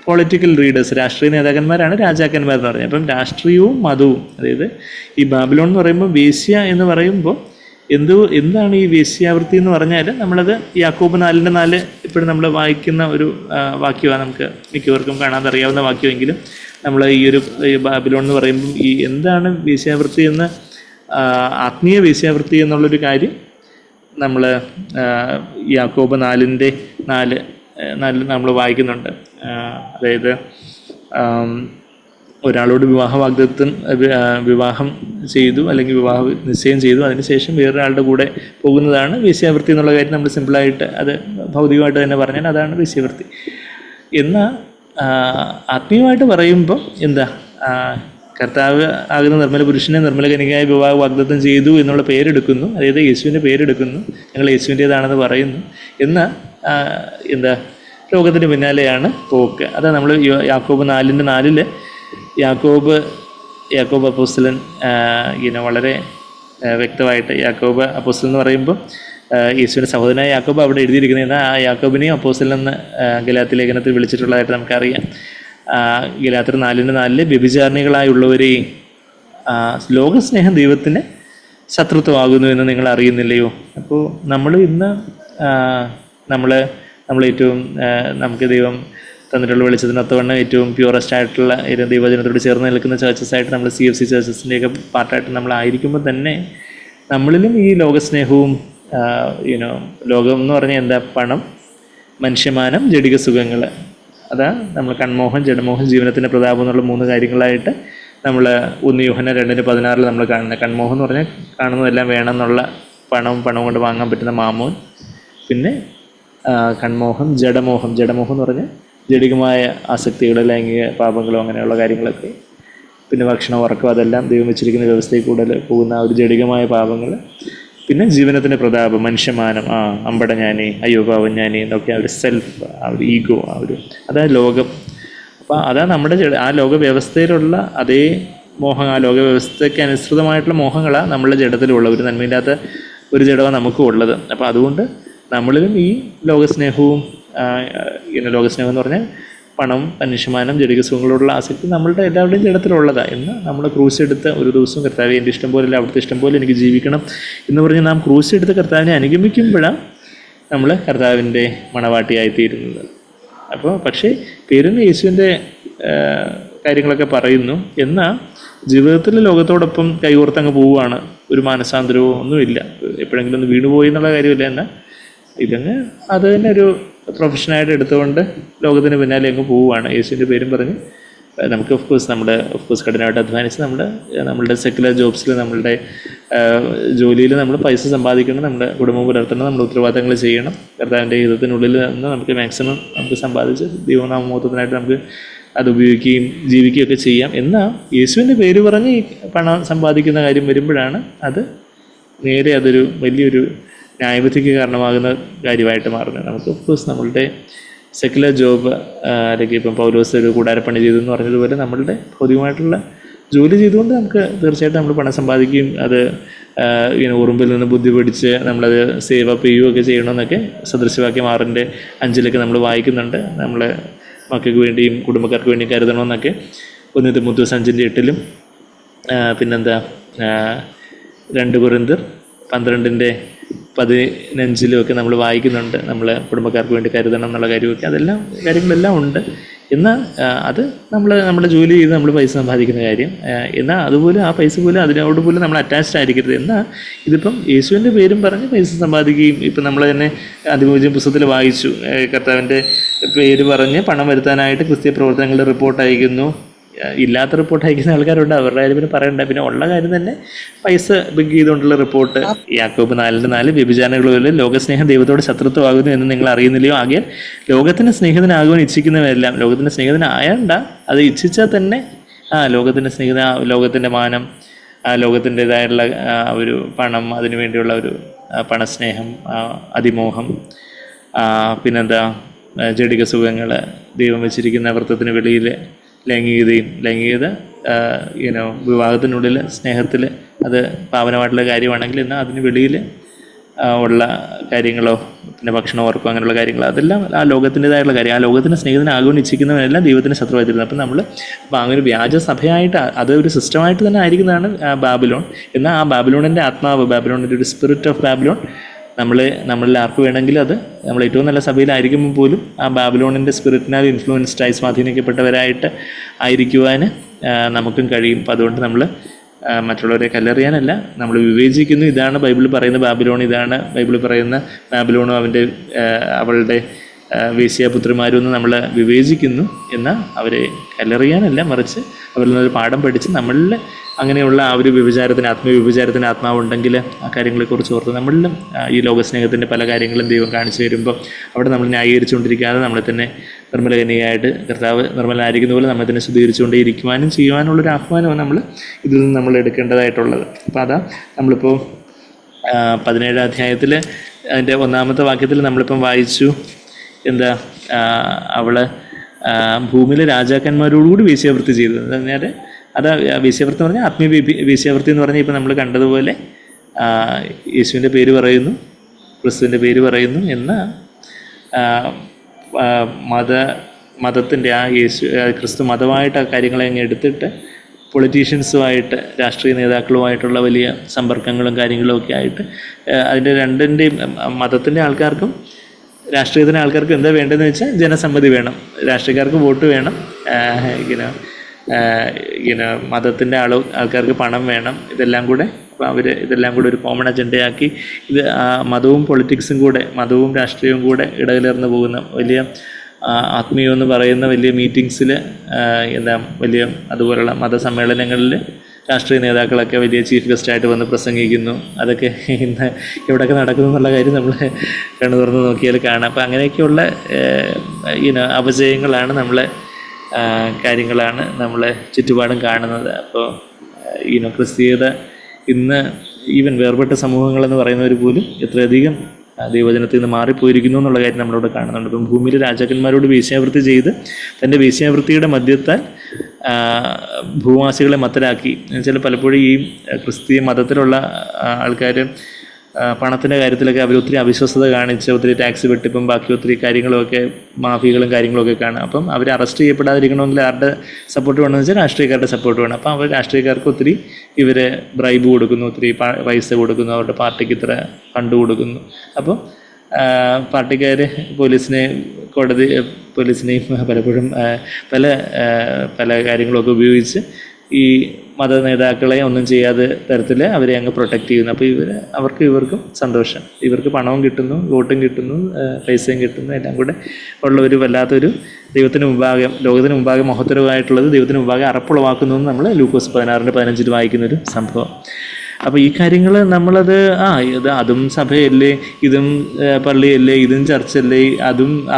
പൊളിറ്റിക്കൽ റീഡേഴ്സ്, രാഷ്ട്രീയ നേതാക്കന്മാരാണ് രാജാക്കന്മാരെന്ന് പറഞ്ഞത്. അപ്പം രാഷ്ട്രീയവും മതവും, അതായത് ഈ ബാബിലോൺ എന്ന് പറയുമ്പോൾ വേശ്യ എന്ന് പറയുമ്പോൾ എന്താണ് ഈ വേശ്യാവൃത്തി എന്ന് പറഞ്ഞാൽ, നമ്മളത് യാക്കോബ് 4:4 ഇപ്പോഴും നമ്മൾ വായിക്കുന്ന ഒരു വാക്യമാണ്, നമുക്ക് മിക്കവർക്കും കാണാതറിയാവുന്ന വാക്യമെങ്കിലും നമ്മൾ ഈ ബാബിലോൺ എന്ന് പറയുമ്പം ഈ എന്താണ് വേശ്യാവൃത്തി എന്ന്, ആത്മീയ വേശ്യാവൃത്തി എന്നുള്ളൊരു കാര്യം നമ്മൾ യാക്കോബ് 4:4 നമ്മൾ വായിക്കുന്നുണ്ട്. അതായത് ഒരാളോട് വിവാഹം ചെയ്തു, അല്ലെങ്കിൽ വിവാഹ നിശ്ചയം ചെയ്തു, അതിനുശേഷം വേറൊരാളുടെ കൂടെ പോകുന്നതാണ് വേശ്യാവൃത്തി എന്നുള്ള കാര്യം നമ്മൾ സിമ്പിളായിട്ട് അത് ഭൗതികമായിട്ട് തന്നെ പറഞ്ഞാൽ അതാണ് വേശ്യാവൃത്തി. എന്നാൽ ആത്മീയമായിട്ട് പറയുമ്പോൾ എന്താ, കർത്താവ് ആകുന്ന നിർമ്മല പുരുഷനെ നിർമ്മല കന്യകയായ വിവാഹ വാഗ്ദത്തം ചെയ്തു എന്നുള്ള പേരെടുക്കുന്നു, അതായത് യേശുവിൻ്റെ പേരെടുക്കുന്നു, ഞങ്ങൾ യേശുവിൻ്റേതാണെന്ന് പറയുന്നു. എന്നാൽ എന്താ, ലോകത്തിന് പിന്നാലെയാണ് പോക്ക്. അത് നമ്മൾ യാക്കോബ് 4:4 യാക്കോബ് അപ്പോസ്തലൻ വളരെ വ്യക്തമായിട്ട്, യാക്കോബ് അപ്പോസ്തലൻ എന്ന് പറയുമ്പോൾ യേശുവിൻ്റെ സഹോദരനായ യാക്കോബ് അവിടെ എഴുതിയിരിക്കുന്നത്. എന്നാൽ ആ യാക്കോബിനെയും അപ്പോസ്തലൻ എന്ന് ഗലാത്യ ലേഖനത്തിൽ വിളിച്ചിട്ടുള്ളതായിട്ട് നമുക്കറിയാം. ഗലാത്യർ 4:4 വ്യഭിചാരിണികളായുള്ളവരെയും ലോകസ്നേഹം ദൈവത്തിന് ശത്രുത്വമാകുന്നു എന്ന് നിങ്ങൾ അറിയുന്നില്ലയോ. അപ്പോൾ നമ്മൾ ഇന്ന് നമ്മൾ ഏറ്റവും നമുക്ക് ദൈവം തന്നിട്ടുള്ള വെളിച്ചത്തിനൊത്തവണ്ണം ഏറ്റവും പ്യൂറസ്റ്റ് ആയിട്ടുള്ള ദൈവജനത്തോട് ചേർന്ന് നിൽക്കുന്ന ചേർച്ചസ് ആയിട്ട് നമ്മൾ CFC ചേർച്ചസിൻ്റെയൊക്കെ പാർട്ടായിട്ട് നമ്മളായിരിക്കുമ്പോൾ തന്നെ നമ്മളിലും ഈ ലോകസ്നേഹവും ലോകം എന്ന് പറഞ്ഞാൽ എന്താ, പണം, മനുഷ്യമാനം, ജഡിക സുഖങ്ങൾ, അതാ നമ്മൾ കൺമോഹം, ജഡമോഹം, ജീവനത്തിൻ്റെ പ്രതാപം എന്നുള്ള 3 കാര്യങ്ങളായിട്ട് നമ്മൾ 1 യോഹന്നാൻ 2:16 നമ്മൾ കാണുന്നത്. കൺമോഹം എന്ന് പറഞ്ഞാൽ കാണുന്നതെല്ലാം വേണമെന്നുള്ള പണം കൊണ്ട് വാങ്ങാൻ പറ്റുന്ന മാമോൻ. പിന്നെ കൺമോഹം, ജഡമോഹം എന്ന് പറഞ്ഞാൽ ജഡികമായ ആസക്തികൾ, ലൈംഗിക പാപങ്ങളോ അങ്ങനെയുള്ള കാര്യങ്ങളൊക്കെ. പിന്നെ ഭക്ഷണം, ഉറക്കം, അതെല്ലാം ദൈവം വെച്ചിരിക്കുന്ന വ്യവസ്ഥയിൽ കൂടുതൽ പോകുന്ന ഒരു ജഡികമായ പാപങ്ങൾ. പിന്നെ ജീവനത്തിൻ്റെ പ്രതാപം, മനുഷ്യമാനം, അമ്പട ഞാനേ, അയ്യോ പാവം ഞാനേ എന്നൊക്കെ ആ ഒരു സെൽഫ്, ആ ഒരു ഈഗോ, അതാണ് ലോകം. അപ്പോൾ അതാണ് നമ്മുടെ ആ ലോകവ്യവസ്ഥയിലുള്ള അതേ മോഹം, ആ ലോകവ്യവസ്ഥയ്ക്ക് അനുസൃതമായിട്ടുള്ള മോഹങ്ങളാണ് നമ്മളുടെ ജഡത്തിലുള്ള ഒരു നന്മയില്ലാത്ത ഒരു ജഡമാണ് നമുക്കും ഉള്ളത്. അപ്പോൾ അതുകൊണ്ട് നമ്മളിലും ഈ ലോകസ്നേഹവും ലോകസ്നേഹം എന്ന് പറഞ്ഞാൽ പണം, മനുഷ്യമാനം, ജഡിക സുഖങ്ങളോടുള്ള ആസക്തി നമ്മളുടെ എല്ലാവരുടെയും ജഡത്തിലുള്ളതാണ്. എന്ന് നമ്മൾ ക്രൂസ് എടുത്ത് ഒരു ദിവസവും കർത്താവെ എൻ്റെ ഇഷ്ടം പോലെ അല്ല, അവിടുത്തെ ഇഷ്ടം പോലെ എനിക്ക് ജീവിക്കണം എന്ന് പറഞ്ഞ് നാം ക്രൂസ് എടുത്ത് കർത്താവിനെ അനുഗമിക്കുമ്പോഴാണ് നമ്മൾ കർത്താവിൻ്റെ മണവാട്ടിയായിത്തീരുന്നത്. അപ്പോൾ പക്ഷേ പേരിന് യേശുവിൻ്റെ കാര്യങ്ങളൊക്കെ പറയുന്നു, എന്നാൽ ജീവിതത്തിൽ ലോകത്തോടൊപ്പം കൈകോർത്തങ്ങ് പോവുകയാണ്, ഒരു മാനസാന്തരവും ഒന്നുമില്ല, എപ്പോഴെങ്കിലും ഒന്ന് വീണുപോയി എന്നുള്ള കാര്യമില്ല. എന്നാൽ അത് തന്നെ ഒരു പ്രൊഫഷനായിട്ട് എടുത്തുകൊണ്ട് ലോകത്തിന് പിന്നാലെ അങ്ങ് പോവുകയാണ്. യേശുവിൻ്റെ പേരും പറഞ്ഞ് നമുക്ക് ഓഫ് കോഴ്സ് കഠിനമായിട്ട് അധ്വാനിച്ച് നമ്മളുടെ സെക്കുലർ ജോബ്സിൽ, നമ്മളുടെ ജോലിയിൽ നമ്മൾ പൈസ സമ്പാദിക്കണം, നമ്മുടെ കുടുംബം പുലർത്തണം, നമ്മുടെ ഉത്തരവാദിത്തങ്ങൾ ചെയ്യണം, കർത്താവിൻ്റെ ഹിതത്തിനുള്ളിൽ നിന്ന് നമുക്ക് മാക്സിമം നമുക്ക് സമ്പാദിച്ച് ദൈവനാമമഹത്വത്തിനായിട്ട് നമുക്ക് അത് ഉപയോഗിക്കുകയും ജീവിക്കുകയൊക്കെ ചെയ്യാം. എന്നാൽ യേശുവിൻ്റെ പേര് പറഞ്ഞ് ഈ പണം സമ്പാദിക്കുന്ന കാര്യം വരുമ്പോഴാണ് അത് നേരെ അതൊരു വലിയൊരു ന്യായവിധിക്ക് കാരണമാകുന്ന കാര്യമായിട്ട് മാറുന്നത്. നമുക്ക് ഓഫ്കോഴ്സ് നമ്മളുടെ സെക്കുലർ ജോബ്, അല്ലെങ്കിൽ ഇപ്പം പൗലോസ് ഒരു കൂടാരപ്പണി ചെയ്തു എന്ന് പറഞ്ഞതുപോലെ നമ്മളുടെ ഭൗതികമായിട്ടുള്ള ജോലി ചെയ്തുകൊണ്ട് നമുക്ക് തീർച്ചയായിട്ടും നമ്മൾ പണം സമ്പാദിക്കുകയും അത് ഉറുമ്പിൽ നിന്ന് ബുദ്ധി പിടിച്ച് നമ്മളത് സേവ് അപ്പ് ചെയ്യുകയൊക്കെ ചെയ്യണമെന്നൊക്കെ സദൃശവാക്യം 6:5 നമ്മൾ വായിക്കുന്നുണ്ട്. നമ്മൾ മക്കൾക്ക് വേണ്ടിയും കുടുംബക്കാർക്ക് വേണ്ടിയും കരുതണമെന്നൊക്കെ 1 തിമോഥെയോസ് 5:8 പിന്നെന്താ 2 കൊരിന്ത്യർ 12:15 നമ്മൾ വായിക്കുന്നുണ്ട്. നമ്മൾ കുടുംബക്കാർക്ക് വേണ്ടി കരുതണം എന്നുള്ള കാര്യമൊക്കെ, കാര്യങ്ങളെല്ലാം ഉണ്ട്. എന്നാൽ അത് നമ്മുടെ ജോലി ചെയ്ത് നമ്മൾ പൈസ സമ്പാദിക്കുന്ന കാര്യം. എന്നാൽ അതുപോലെ ആ പൈസ പോലും അതിനോട് പോലും നമ്മൾ അറ്റാച്ച്ഡ് ആയിരിക്കരുത്. എന്നാൽ ഇതിപ്പം യേശുവിൻ്റെ പേരും പറഞ്ഞ് പൈസ സമ്പാദിക്കുകയും, ഇപ്പം നമ്മൾ തന്നെ അതിപൂജ്യം പുസ്തകത്തിൽ വായിച്ചു, കർത്താവിൻ്റെ പേര് പറഞ്ഞ് പണം വരുത്താനായിട്ട് ക്രിസ്തീയ പ്രവർത്തനങ്ങളുടെ റിപ്പോർട്ട് അയക്കുന്നു. ഇല്ലാത്ത റിപ്പോർട്ട് അയക്കുന്ന ആൾക്കാരുണ്ട്, അവരുടെ കാര്യം പിന്നെ പറയണ്ട. പിന്നെ ഉള്ള കാര്യം തന്നെ പൈസ ബിഗ് ചെയ്തുകൊണ്ടുള്ള റിപ്പോർട്ട്. യാക്കോബ് 4:4 വ്യഭിചാരികളുടെ ലോകസ്നേഹം ദൈവത്തോട് ശത്രുത്വമാകുന്നു എന്ന് നിങ്ങൾ അറിയുന്നില്ലയോ. ആകെ ലോകത്തിന് സ്നേഹിതനാകുവാൻ ഇച്ഛിക്കുന്നവരെല്ലാം ലോകത്തിന് സ്നേഹിതനായണ്ട, അത് ഇച്ഛിച്ചാൽ തന്നെ ലോകത്തിൻ്റെ സ്നേഹിത, ലോകത്തിൻ്റെ മാനം, ലോകത്തിൻ്റെതായുള്ള ഒരു പണം, അതിനു വേണ്ടിയുള്ള ഒരു പണസ്നേഹം, അതിമോഹം, പിന്നെന്താ ജഡിക സുഖങ്ങൾ, ദൈവം വെച്ചിരിക്കുന്ന വൃത്തത്തിന് വെളിയിൽ ലൈംഗികത വിവാഹത്തിനുള്ളിൽ സ്നേഹത്തിൽ അത് പാവനമായിട്ടുള്ള കാര്യമാണെങ്കിൽ, എന്നാൽ അതിന് വെളിയിൽ ഉള്ള കാര്യങ്ങളോ പിന്നെ ഭക്ഷണം ഉറക്കം അങ്ങനെയുള്ള കാര്യങ്ങളോ അതെല്ലാം ആ ലോകത്തിൻ്റെതായിട്ടുള്ള കാര്യം. ആ ലോകത്തിൻ്റെ സ്നേഹത്തിന് ആഗോണിച്ചിരിക്കുന്നവരെല്ലാം ദൈവത്തിന് ശത്രുവായിത്തീരുന്നു. അപ്പം നമ്മൾ അപ്പോൾ അങ്ങനെ ഒരു വ്യാജ സഭയായിട്ട് അതൊരു സിസ്റ്റമായിട്ട് തന്നെ ആയിരിക്കുന്നതാണ് ബാബിലോൺ. എന്നാൽ ആ ബാബിലോണിൻ്റെ ആത്മാവ്, ബാബിലോണിൻ്റെ ഒരു സ്പിരിറ്റ് ഓഫ് ബാബിലോൺ നമ്മളിൽ ആർക്ക് വേണമെങ്കിലും അത് നമ്മൾ ഏറ്റവും നല്ല സഭയിലായിരിക്കുമ്പോൾ പോലും ആ ബാബിലോണിൻ്റെ സ്പിരിറ്റിനാൽ ഇൻഫ്ലുവൻസ്ഡായി സ്വാധീനിക്കപ്പെട്ടവരായിട്ട് ആയിരിക്കുവാൻ നമുക്കും കഴിയും. അപ്പോൾ അതുകൊണ്ട് നമ്മൾ മറ്റുള്ളവരെ കല്ലെറിയാനല്ല, നമ്മൾ വിവേചിക്കുന്നു. ഇതാണ് ബൈബിൾ പറയുന്ന ബാബിലോൺ, ഇതാണ് ബൈബിൾ പറയുന്ന ബാബിലോണും അവളുടെ വേശ്യാപുത്രിമാരും എന്ന് നമ്മൾ വിവേചിക്കുന്നു. എന്നാൽ അവരെ കല്ലെറിയാനല്ല, മറിച്ച് അവരിൽ നിന്നൊരു പാഠം പഠിച്ച് നമ്മളിൽ അങ്ങനെയുള്ള ആ ഒരു ആത്മീയ ആത്മാവുണ്ടെങ്കിൽ ആ കാര്യങ്ങളെക്കുറിച്ച് ഓർത്ത് നമ്മളിലും ഈ ലോകസ്നേഹത്തിൻ്റെ പല കാര്യങ്ങളും ദൈവം കാണിച്ചു തരുമ്പോൾ അവിടെ നമ്മൾ ന്യായീകരിച്ചുകൊണ്ടിരിക്കാതെ നമ്മളെ തന്നെ നിർമ്മലകന്യയായിട്ട് കർത്താവ് നിർമ്മലനായിരിക്കുന്ന പോലെ നമ്മളെ തന്നെ ശുദ്ധീകരിച്ചുകൊണ്ടേ ഇരിക്കുവാനും ചെയ്യുവാനുള്ളൊരു ആഹ്വാനമാണ് നമ്മൾ ഇതിൽ നിന്ന് നമ്മൾ എടുക്കേണ്ടതായിട്ടുള്ളത്. അപ്പോൾ അതാ നമ്മളിപ്പോൾ 17 അധ്യായത്തിൽ അതിൻ്റെ 1-ാമത്തെ വാക്യത്തിൽ നമ്മളിപ്പം വായിച്ചു. എന്താ, അവൾ ഭൂമിയിലെ രാജാക്കന്മാരോടുകൂടി വേശ്യാവൃത്തി ചെയ്തത്. എന്ന് പറഞ്ഞാൽ അത് വേശ്യാവൃത്തി എന്ന് പറഞ്ഞാൽ ആത്മീയ വേശ്യാവൃത്തി എന്ന് പറഞ്ഞാൽ ഇപ്പോൾ നമ്മൾ കണ്ടതുപോലെ യേശുവിൻ്റെ പേര് പറയുന്നു, ക്രിസ്തുവിൻ്റെ പേര് പറയുന്നു എന്ന മതത്തിൻ്റെ ക്രിസ്തു മതമായിട്ട് ആ കാര്യങ്ങളെ അങ്ങ് എടുത്തിട്ട് പൊളിറ്റീഷ്യൻസുമായിട്ട് രാഷ്ട്രീയ നേതാക്കളുമായിട്ടുള്ള വലിയ സമ്പർക്കങ്ങളും കാര്യങ്ങളും ഒക്കെ ആയിട്ട് അതിൻ്റെ രണ്ടിൻ്റെയും മതത്തിൻ്റെ ആൾക്കാർക്കും രാഷ്ട്രീയത്തിൻ്റെ ആൾക്കാർക്കും എന്താ വേണ്ടതെന്ന് വെച്ചാൽ ജനസമ്മതി വേണം, രാഷ്ട്രീയക്കാർക്ക് വോട്ട് വേണം, ഇങ്ങനെ മതത്തിൻ്റെ ആൾക്കാർക്ക് പണം വേണം. ഇതെല്ലാം കൂടെ ഇതെല്ലാം കൂടെ ഒരു കോമൺ അജണ്ടയാക്കി ഇത് മതവും പൊളിറ്റിക്സും കൂടെ, മതവും രാഷ്ട്രീയവും കൂടെ ഇടകലർന്ന് പോകുന്ന വലിയ ആത്മീയം എന്ന് പറയുന്ന വലിയ മീറ്റിങ്സിൽ വലിയ അതുപോലുള്ള മതസമ്മേളനങ്ങളിൽ രാഷ്ട്രീയ നേതാക്കളൊക്കെ വലിയ ചീഫ് ഗസ്റ്റായിട്ട് വന്ന് പ്രസംഗിക്കുന്നു. അതൊക്കെ ഇന്ന് എവിടെയൊക്കെ നടക്കുന്നു എന്നുള്ള കാര്യം നമ്മൾ കണ്ണു തുറന്ന് നോക്കിയാൽ കാണാം. അപ്പോൾ അങ്ങനെയൊക്കെയുള്ള അപജയങ്ങളാണ് കാര്യങ്ങളാണ് നമ്മളെ ചുറ്റുപാടും കാണുന്നത്. അപ്പോൾ ക്രിസ്തീയത ഇന്ന് ഈവൻ വേർപെട്ട സമൂഹങ്ങളെന്ന് പറയുന്നവർ പോലും എത്രയധികം ദൈവജനത്തിൽ നിന്ന് മാറിപ്പോയിരിക്കുന്നു എന്നുള്ള കാര്യം നമ്മളിവിടെ കാണുന്നുണ്ട്. ഇപ്പം ഭൂമിയിലെ രാജാക്കന്മാരോട് വേശ്യാവൃത്തി ചെയ്ത് തൻ്റെ വേശ്യാവൃത്തിയുടെ മധ്യത്താൽ ഭൂവാസികളെ മത്തരാക്കി. എന്നുവെച്ചാൽ പലപ്പോഴും ഈ ക്രിസ്തീയ മതത്തിലുള്ള ആൾക്കാർ പണത്തിൻ്റെ കാര്യത്തിലൊക്കെ അവർ ഒത്തിരി അവിശ്വസത കാണിച്ച് ഒത്തിരി ടാക്സ് വെട്ടിപ്പും ബാക്കി ഒത്തിരി കാര്യങ്ങളുമൊക്കെ മാഫിയകളും കാര്യങ്ങളൊക്കെ കാണും. അപ്പം അവർ അറസ്റ്റ് ചെയ്യപ്പെടാതിരിക്കണമെങ്കിൽ ആരുടെ സപ്പോർട്ട് വേണമെന്ന് വെച്ചാൽ രാഷ്ട്രീയക്കാരുടെ സപ്പോർട്ട് വേണം. അപ്പം അവർ രാഷ്ട്രീയക്കാർക്ക് ഒത്തിരി ഇവരെ ബ്രൈബ് കൊടുക്കുന്നു, ഒത്തിരി പൈസ കൊടുക്കുന്നു, അവരുടെ പാർട്ടിക്ക് ഇത്ര ഫണ്ട് കൊടുക്കുന്നു. അപ്പം പാർട്ടിക്കാർ പോലീസിനെയും പലപ്പോഴും പല കാര്യങ്ങളൊക്കെ ഉപയോഗിച്ച് ഈ മത നേതാക്കളെ ഒന്നും ചെയ്യാതെ തരത്തിൽ അവരെ അങ്ങ് പ്രൊട്ടക്റ്റ് ചെയ്യുന്നു. അപ്പോൾ ഇവർക്കും സന്തോഷം, ഇവർക്ക് പണവും കിട്ടുന്നു, വോട്ടും കിട്ടുന്നു, പൈസയും കിട്ടുന്നു, എല്ലാം കൂടെ ഉള്ള ഒരു വല്ലാത്തൊരു ദൈവത്തിന് മുമ്പാകെ, ലോകത്തിന് മുമ്പാകെ മഹത്തരമായിട്ടുള്ളത് ദൈവത്തിന് മുമ്പാകെ അറപ്പുളവാക്കുന്നു എന്ന് നമ്മൾ ലൂക്കോസ് 16:15 വായിക്കുന്നൊരു സംഭവം. അപ്പോൾ ഈ കാര്യങ്ങൾ നമ്മളത് അതും സഭയല്ലേ, ഇതും പള്ളിയല്ലേ, ഇതും ചർച്ചല്ലേ,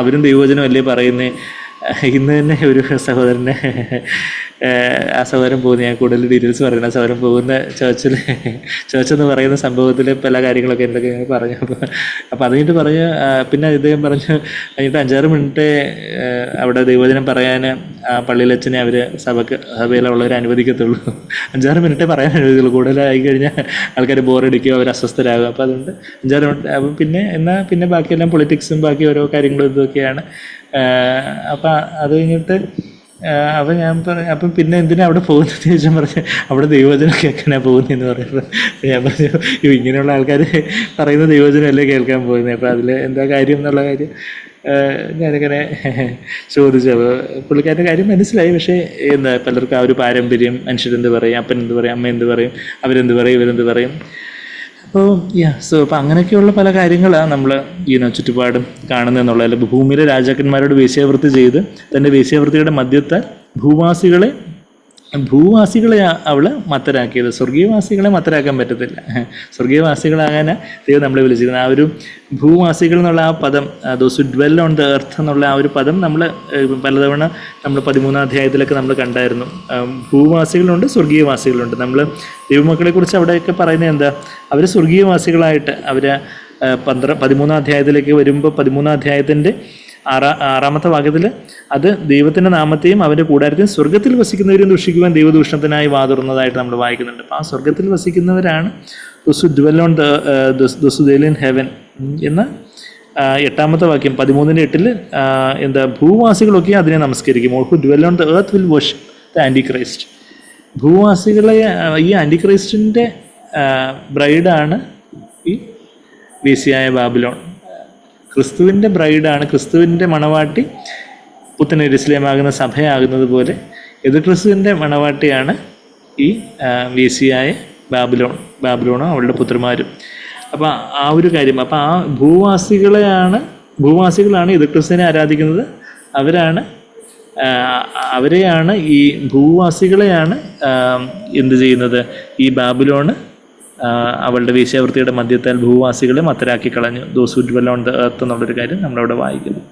അവരും ദൈവവചനമല്ലേ പറയുന്നേ. ഇന്ന് തന്നെ ഒരു സഹോദരനെ, ആ സഹോദരൻ പോകുന്ന, ഞാൻ കൂടുതൽ ഡീറ്റെയിൽസ് പറയുന്നത്, സഹോദരൻ പോകുന്ന ചേർച്ചെന്ന് പറയുന്ന സംഭവത്തിൽ പല കാര്യങ്ങളൊക്കെ എന്തൊക്കെ പറഞ്ഞു. അപ്പോൾ അതിനിട്ട് പറഞ്ഞ് പിന്നെ ഇദ്ദേഹം പറഞ്ഞു കഴിഞ്ഞിട്ട് 5-6 മിനിറ്റ് അവിടെ ദൈവവചനം പറയാൻ പള്ളിയിലച്ഛനെ അവർ സഭയിലുള്ളവരെ അനുവദിക്കത്തുള്ളൂ. 5-6 മിനിറ്റേ പറയാൻ അനുവദിക്കുള്ളൂ. കൂടുതലായി കഴിഞ്ഞാൽ ആൾക്കാർ ബോറടിക്കും, അവർ അസ്വസ്ഥരാകും. അപ്പോൾ അതുകൊണ്ട് 5-6 മിനിറ്റ്. അപ്പം പിന്നെ ബാക്കിയെല്ലാം പൊളിറ്റിക്സും ബാക്കി ഓരോ കാര്യങ്ങളും ഇതൊക്കെയാണ്. അപ്പം അത് കഴിഞ്ഞിട്ട് അപ്പം പിന്നെ എന്തിനാ അവിടെ പോകുന്നത് ചോദിച്ചാൽ പറഞ്ഞു അവിടെ ദൈവവചനം കേൾക്കാനാണ് പോകുന്നതെന്ന് പറയുന്നത്. ഞാൻ പറഞ്ഞു ഇങ്ങനെയുള്ള ആൾക്കാർ പറയുന്ന ദൈവവചനമല്ലേ കേൾക്കാൻ പോകുന്നത്, അപ്പോൾ അതിൽ എന്താ കാര്യം എന്നുള്ള കാര്യം ഞാനിങ്ങനെ ചോദിച്ചു. അപ്പോൾ പുള്ളിക്കാരൻ്റെ കാര്യം മനസ്സിലായി. പക്ഷേ പലർക്കും ആ ഒരു പാരമ്പര്യം, മനുഷ്യരെന്ത് പറയും, അപ്പൻ എന്ത് പറയും, അമ്മ എന്ത് പറയും, അവരെന്ത് പറയും, ഇവരെന്ത് പറയും. അപ്പോൾ അപ്പോൾ അങ്ങനെയൊക്കെയുള്ള പല കാര്യങ്ങളാണ് നമ്മൾ ചുറ്റുപാടും കാണുന്നതെന്നുള്ളത്. ഭൂമിയിലെ രാജാക്കന്മാരോട് വേശ്യാവൃത്തി ചെയ്ത് തൻ്റെ വേശ്യാവൃത്തിയുടെ മധ്യത്താൽ ഭൂവാസികളെ അവൾ മത്തരാക്കിയത്. സ്വർഗീയവാസികളെ മത്തരാക്കാൻ പറ്റത്തില്ല. സ്വർഗീയവാസികളാകാൻ ദൈവം നമ്മളെ വിളിച്ചിരുന്നത്. ആ ഒരു ഭൂവാസികൾ എന്നുള്ള ആ പദം, those who dwell on the earth എന്നുള്ള ആ ഒരു പദം നമ്മൾ പലതവണ നമ്മൾ 13-ാം അധ്യായത്തിലൊക്കെ നമ്മൾ കണ്ടായിരുന്നു. ഭൂവാസികളുണ്ട്, സ്വർഗീയവാസികളുണ്ട്. നമ്മൾ ദൈവമക്കളെക്കുറിച്ച് അവിടെയൊക്കെ പറയുന്നത് എന്താ, അവർ സ്വർഗീയവാസികളായിട്ട് അവർ 13-ാം അധ്യായത്തിലേക്ക് വരുമ്പോൾ 13-ാം അധ്യായത്തിൻ്റെ ആറാമത്തെ വാക്യത്തിൽ അത് ദൈവത്തിൻ്റെ നാമത്തെയും അവൻ്റെ കൂടാരത്തെയും സ്വർഗത്തിൽ വസിക്കുന്നവരെയും ദുഷിക്കുവാൻ ദൈവദൂഷണത്തിനായി വാതുറന്നതായിട്ട് നമ്മൾ വായിക്കുന്നുണ്ട്. അപ്പോൾ ആ സ്വർഗത്തിൽ വസിക്കുന്നവരാണ് those who dwell on those who dwell in heaven എന്ന 8-ാമത്തെ വാക്യം 13:8 എന്താ ഭൂവാസികളൊക്കെ അതിനെ നമസ്കരിക്കും. All who dwell on the earth will worship the antichrist. ഭൂവാസികളെ ഈ ആൻറ്റി ക്രൈസ്റ്റിൻ്റെ ബ്രൈഡാണ് ഈ വേശ്യയായ ബാബിലോൺ. ക്രിസ്തുവിൻ്റെ ബ്രൈഡാണ്, ക്രിസ്തുവിൻ്റെ മണവാട്ടി പുത്തൻ യെരൂശലേമാകുന്ന സഭയാകുന്നത് പോലെ എതിർ ക്രിസ്തുവിൻ്റെ മണവാട്ടിയാണ് ഈ വേശ്യയായ ബാബിലോണും അവളുടെ പുത്രന്മാരും. അപ്പോൾ ആ ഒരു കാര്യം, അപ്പോൾ ആ ഭൂവാസികളാണ് എതിർ ക്രിസ്തുവിനെ ആരാധിക്കുന്നത്. അവരെയാണ് ഈ ഭൂവാസികളെയാണ് എന്ത് ചെയ്യുന്നത്, ഈ ബാബിലോണ് അവളുടെ വേശ്യാവൃത്തിയുടെ മധ്യത്താൽ ഭൂവാസികളെ മത്തരാക്കി കളഞ്ഞു. Those who dwell on the earth എന്നുള്ളൊരു കാര്യം നമ്മളവിടെ വായിക്കുന്നു.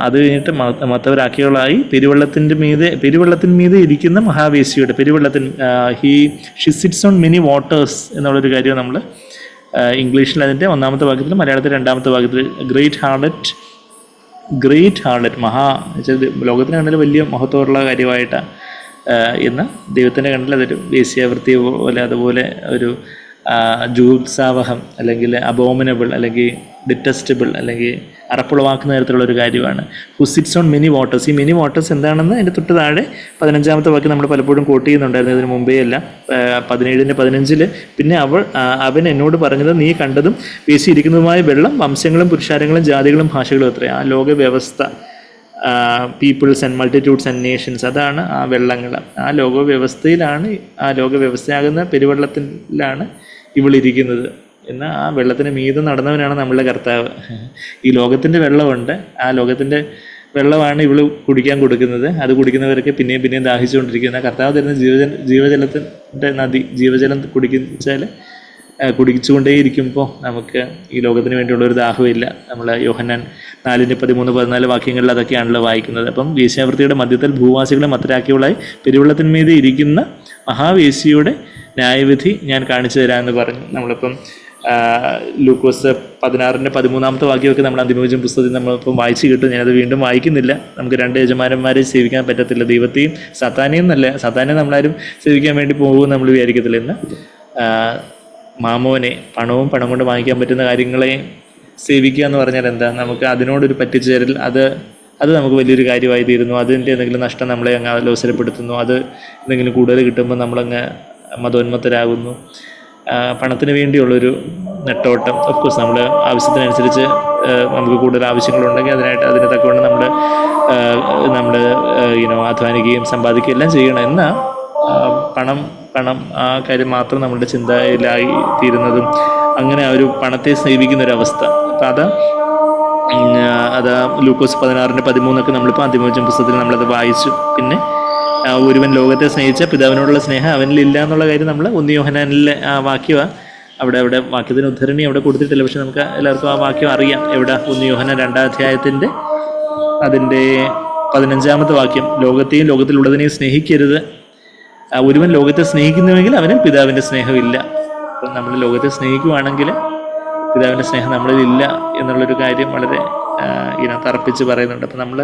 അത് കഴിഞ്ഞിട്ട് മത്തവരാക്കികളായി പെരുവെള്ളത്തിന് മീതെ ഇരിക്കുന്ന മഹാവേശ്യയുടെ she sits on many waters എന്നുള്ളൊരു കാര്യം നമ്മൾ ഇംഗ്ലീഷിൽ അതിൻ്റെ 1-ാമത്തെ വാക്യത്തിൽ, മലയാളത്തിൽ 2-ാമത്തെ വാക്യത്തിൽ ഗ്രേറ്റ് ഹാർലറ്റ് ലോകത്തിന് കണ്ടിൽ വലിയ മഹത്വമുള്ള കാര്യമായിട്ടാണ് എന്ന് ദൈവത്തിൻ്റെ കണ്ടിൽ അതൊരു വേശ്യാവൃത്തി പോലെ, അതുപോലെ ഒരു ജൂത്സാവഹം അല്ലെങ്കിൽ അബോമിനബിൾ അല്ലെങ്കിൽ ഡിറ്റസ്റ്റബിൾ അല്ലെങ്കിൽ അറപ്പുളവാക്കുന്ന തരത്തിലുള്ള ഒരു കാര്യമാണ്. Who sits on many waters. ഈ മെനി വാട്ടേഴ്സ് എന്താണെന്ന് അതിൻ്റെ തൊട്ട് താഴെ 15-ാമത്തെ വാക്യം നമ്മൾ പലപ്പോഴും കോട്ട് ചെയ്യുന്നുണ്ടായിരുന്നു ഇതിന് മുമ്പേ അല്ല. 17:15 പിന്നെ അവൻ എന്നോട് പറഞ്ഞത് നീ കണ്ടതും വീശിയിരിക്കുന്നതുമായ വെള്ളം വംശങ്ങളും പുരുഷാരങ്ങളും ജാതികളും ഭാഷകളും അത്രേ. ആ ലോക വ്യവസ്ഥ, peoples and multitudes and nations, അതാണ് ആ വെള്ളങ്ങൾ. ആ ലോകവ്യവസ്ഥയിലാണ്, ആ ലോകവ്യവസ്ഥയാകുന്ന പെരുവെള്ളത്തിലാണ് ഇവളിരിക്കുന്നത്. എന്നാൽ ആ വെള്ളത്തിന് മീതെ നടന്നവനാണ് നമ്മളുടെ കർത്താവ്. ഈ ലോകത്തിൻ്റെ വെള്ളമുണ്ട്, ആ ലോകത്തിൻ്റെ വെള്ളമാണ് ഇവൾ കുടിക്കാൻ കൊടുക്കുന്നത്. അത് കുടിക്കുന്നവരൊക്കെ പിന്നെയും പിന്നെയും ദാഹിച്ചുകൊണ്ടിരിക്കുന്ന കർത്താവ് തരുന്ന ജീവജലത്തിൻ്റെ നദി, ജീവജലം കുടിച്ചുകൊണ്ടേയിരിക്കുമ്പോൾ നമുക്ക് ഈ ലോകത്തിന് വേണ്ടിയുള്ള ഒരു ദാഹമില്ല. നമ്മൾ യോഹന്നാൻ 4:13-14 വാക്യങ്ങളിൽ അതൊക്കെയാണല്ലോ വായിക്കുന്നത്. അപ്പം വേശ്യാവൃത്തിയുടെ മധ്യത്തിൽ ഭൂവാസികളെ മത്തരാക്കിയവളായി പെരുവെള്ളത്തിന്മീതെ ഇരിക്കുന്ന മഹാവേശ്യയുടെ ന്യായവിധി ഞാൻ കാണിച്ചു തരാമെന്ന് പറഞ്ഞു. നമ്മളിപ്പം ലൂക്കോസ് 16:13 വാക്യമൊക്കെ നമ്മൾ അന്തിമോചന പുസ്തകത്തിൽ നമ്മളിപ്പം വായിച്ചു കിട്ടും. ഞാനത് വീണ്ടും വായിക്കുന്നില്ല. നമുക്ക് 2 യജമാനന്മാരെ സേവിക്കാൻ പറ്റത്തില്ല. ദൈവത്തെയും സത്താനെയും സത്താനെ നമ്മളാരും സേവിക്കാൻ വേണ്ടി പോകുമെന്ന് നമ്മൾ വിചാരിക്കത്തില്ല. എന്ന് മാമോനെ, പണം കൊണ്ട് വാങ്ങിക്കാൻ പറ്റുന്ന കാര്യങ്ങളെ സേവിക്കുക എന്ന് പറഞ്ഞാൽ എന്താ, നമുക്ക് അതിനോടൊരു പറ്റിച്ചേരൽ, അത് നമുക്ക് വലിയൊരു കാര്യമായി തീരുന്നു. അതിൻ്റെ എന്തെങ്കിലും നഷ്ടം നമ്മളെ അങ്ങ് അലോസരപ്പെടുത്തുന്നു. അത് എന്തെങ്കിലും കൂടുതൽ കിട്ടുമ്പോൾ നമ്മളങ്ങ് മതോന്മത്തരാകുന്നു. പണത്തിന് വേണ്ടിയുള്ളൊരു നെട്ടോട്ടം. ഓഫ്കോഴ്സ് നമ്മൾ ആവശ്യത്തിനനുസരിച്ച് നമുക്ക് കൂടുതൽ ആവശ്യങ്ങളുണ്ടെങ്കിൽ അതിന് തക്കവണ്ണം നമ്മൾ അധ്വാനിക്കുകയും സമ്പാദിക്കുകയും എല്ലാം ചെയ്യണം. എന്നാൽ പണം ആ കാര്യം മാത്രം നമ്മുടെ ചിന്തയിലായി തീരുന്നതും, അങ്ങനെ ആ ഒരു പണത്തെ സേവിക്കുന്നൊരവസ്ഥ. അപ്പം അത് ലൂക്കോസ് 16:13 നമ്മളിപ്പോൾ അന്തിമോചന പുസ്തകത്തിൽ നമ്മളത് വായിച്ചു. പിന്നെ ഒരുവൻ ലോകത്തെ സ്നേഹിച്ച പിതാവിനോടുള്ള സ്നേഹം അവനിലില്ല എന്നുള്ള കാര്യം നമ്മൾ 1 യോഹന്നാനിലെ ആ വാക്യമാണ്. അവിടെ വാക്യത്തിന് ഉദ്ധരണി അവിടെ കൊടുത്തിട്ടില്ല, പക്ഷെ നമുക്ക് എല്ലാവർക്കും ആ വാക്യം അറിയാം. എവിടെ? 1 യോഹന്നാൻ 2-ാം അധ്യായത്തിൻ്റെ അതിൻ്റെ 15-ാമത്തെ വാക്യം, ലോകത്തെയും ലോകത്തിലുള്ളതിനെയും സ്നേഹിക്കരുത്. ഒരുവൻ ലോകത്തെ സ്നേഹിക്കുന്നുവെങ്കിൽ അവന് പിതാവിൻ്റെ സ്നേഹമില്ല. അപ്പം നമ്മൾ ലോകത്തെ സ്നേഹിക്കുവാണെങ്കിൽ പിതാവിൻ്റെ സ്നേഹം നമ്മളിലില്ല എന്നുള്ളൊരു കാര്യം വളരെ തറപ്പിച്ച് പറയുന്നുണ്ട്. അപ്പം നമ്മൾ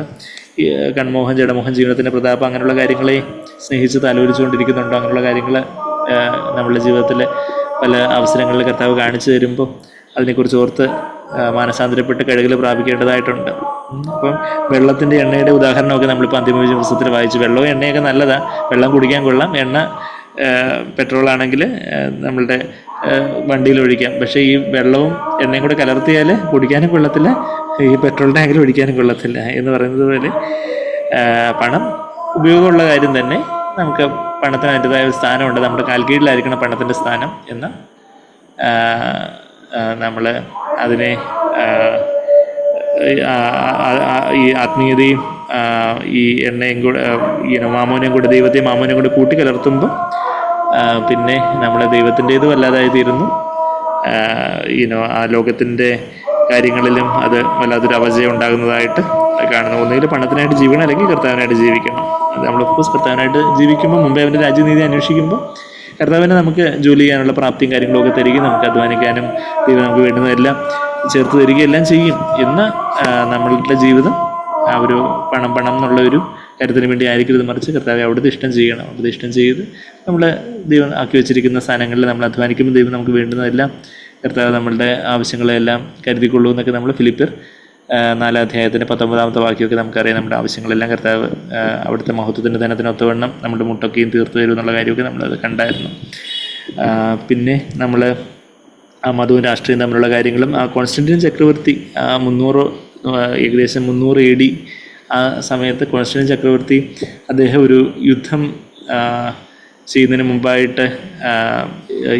ഈ കൺമോഹൻ, ജഡമോഹൻ, ജീവിതത്തിൻ്റെ പ്രതാപം, അങ്ങനെയുള്ള കാര്യങ്ങളെ സ്നേഹിച്ച് താലോലിച്ചുകൊണ്ടിരിക്കുന്നുണ്ടോ? അങ്ങനെയുള്ള കാര്യങ്ങൾ നമ്മളുടെ ജീവിതത്തിൽ പല അവസരങ്ങളിൽ കർത്താവ് കാണിച്ചു തരുമ്പോൾ അതിനെക്കുറിച്ച് ഓർത്ത് മാനസാന്തരപ്പെട്ട് കഴുകൽ പ്രാപിക്കേണ്ടതായിട്ടുണ്ട്. അപ്പം വെള്ളത്തിൻ്റെ എണ്ണയുടെ ഉദാഹരണമൊക്കെ നമ്മളിപ്പോൾ അന്തിമോചന പുസ്തകത്തിൽ വായിച്ചു. വെള്ളവും എണ്ണയൊക്കെ നല്ലതാണ്, വെള്ളം കുടിക്കാൻ കൊള്ളാം. എണ്ണ പെട്രോളാണെങ്കിൽ നമ്മളുടെ വണ്ടിയിൽ ഒഴിക്കാം. പക്ഷേ ഈ വെള്ളവും എണ്ണയും കൂടെ കലർത്തിയാൽ കുടിക്കാനും കൊള്ളത്തില്ല, ഈ പെട്രോൾ ടാങ്കിൽ ഒഴിക്കാനും കൊള്ളത്തില്ല എന്ന് പറയുന്നത് പോലെ പണം ഉപയോഗമുള്ള കാര്യം തന്നെ. നമുക്ക് പണത്തിന് അതിൻ്റെതായ ഒരു സ്ഥാനമുണ്ട്. നമ്മുടെ കാൽക്കീഴിലായിരിക്കണം പണത്തിൻ്റെ സ്ഥാനം എന്ന് നമ്മൾ അതിനെ ഈ ആത്മീയതയും ഈ എണ്ണയും കൂടെ മാമോനെയും കൂടെ ദൈവത്തെയും മാമോനെയും കൂടെ കൂട്ടിക്കലർത്തുമ്പോൾ പിന്നെ നമ്മൾ ദൈവത്തിൻ്റേതും അല്ലാതായി തീരുന്നു. ആ ലോകത്തിൻ്റെ കാര്യങ്ങളിലും അത് വല്ലാത്തൊരു അപജയം ഉണ്ടാകുന്നതായിട്ട് കാണുന്നു. ഒന്നുകിൽ പണത്തിനായിട്ട് ജീവിക്കണം, അല്ലെങ്കിൽ കർത്താവിനായിട്ട് ജീവിക്കണം. അത് നമ്മൾ ഓഫ്കോഴ്സ് കർത്താവിനായിട്ട് ജീവിക്കുമ്പോൾ മുമ്പേ അവൻ്റെ രാജ്യനീതി അന്വേഷിക്കുമ്പോൾ കർത്താവിനെ നമുക്ക് ജോലി ചെയ്യാനുള്ള പ്രാപ്തിയും കാര്യങ്ങളൊക്കെ തരികയും നമുക്ക് അധ്വാനിക്കാനും ദൈവം നമുക്ക് വേണ്ടുന്നതെല്ലാം ചേർത്ത് തരികയെല്ലാം ചെയ്യും. എന്ന് നമ്മളുടെ ജീവിതം ആ ഒരു പണം എന്നുള്ള ഒരു കാര്യത്തിന് വേണ്ടി ആയിരിക്കരുത്, മറിച്ച് കർത്താവെ അവിടുത്തെ ഇഷ്ടം ചെയ്യണം. അവിടുത്തെ ഇഷ്ടം ചെയ്ത് നമ്മൾ ദൈവം ആക്കി വെച്ചിരിക്കുന്ന സ്ഥാനങ്ങളിൽ നമ്മൾ അധ്വാനിക്കുമ്പോൾ ദൈവം നമുക്ക് വേണ്ടുന്നതെല്ലാം കർത്താവ് നമ്മളുടെ ആവശ്യങ്ങളെല്ലാം കരുതിക്കൊള്ളൂ എന്നൊക്കെ നമ്മൾ ഫിലിപ്പിയർ 4 അധ്യായത്തിൻ്റെ 19-ാമത്തെ വാക്യമൊക്കെ നമുക്കറിയാം. നമ്മുടെ ആവശ്യങ്ങളെല്ലാം കർത്താവ് അവിടുത്തെ മഹത്വത്തിൻ്റെ ധനത്തിനൊത്തവണ്ണം നമ്മുടെ മുട്ടൊക്കെയും തീർത്ത് തരും എന്നുള്ള കാര്യമൊക്കെ നമ്മളത് കണ്ടായിരുന്നു. പിന്നെ നമ്മൾ ആ മതവും രാഷ്ട്രീയം തമ്മിലുള്ള കാര്യങ്ങളും ആ കോൺസ്റ്റന്റീൻ ചക്രവർത്തി 300 ഏകദേശം 300 AD ആ സമയത്ത് കോൺസ്റ്റന്റീൻ ചക്രവർത്തി അദ്ദേഹം ഒരു യുദ്ധം ചെയ്യുന്നതിന് മുമ്പായിട്ട്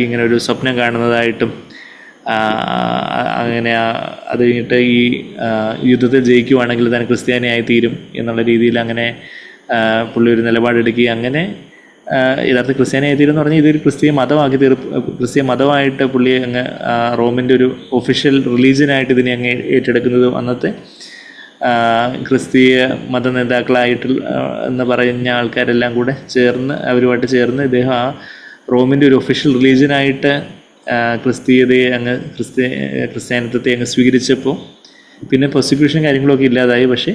ഇങ്ങനെ ഒരു സ്വപ്നം കാണുന്നതായിട്ടും അങ്ങനെ അത് കഴിഞ്ഞിട്ട് ഈ യുദ്ധത്തിൽ ജയിക്കുവാണെങ്കിൽ താൻ ക്രിസ്ത്യാനിയായി തീരും എന്നുള്ള രീതിയിൽ അങ്ങനെ പുള്ളി ഒരു നിലപാടെടുക്കുകയും അങ്ങനെ യഥാർത്ഥ ക്രിസ്ത്യാനിയായി തീരും എന്ന് പറഞ്ഞാൽ ഇതൊരു ക്രിസ്തീയ മതമായിട്ട് പുള്ളി അങ്ങ് റോമിൻ്റെ ഒരു ഒഫീഷ്യൽ റിലീജിയനായിട്ട് ഇതിനെ അങ്ങ് ഏറ്റെടുക്കുന്നതും അന്നത്തെ ക്രിസ്തീയ മത നേതാക്കളായിട്ട് എന്ന് പറയുന്ന ആൾക്കാരെല്ലാം കൂടെ ചേർന്ന് അവരുമായിട്ട് ചേർന്ന് ഇദ്ദേഹം ആ റോമിൻ്റെ ഒരു ഒഫീഷ്യൽ റിലീജിയനായിട്ട് ക്രിസ്തീയതയെ അങ്ങ് ക്രിസ്ത്യാനിത്വത്തെ അങ്ങ് സ്വീകരിച്ചപ്പോൾ പിന്നെ പ്രോസിക്യൂഷൻ കാര്യങ്ങളൊക്കെ ഇല്ലാതായി. പക്ഷേ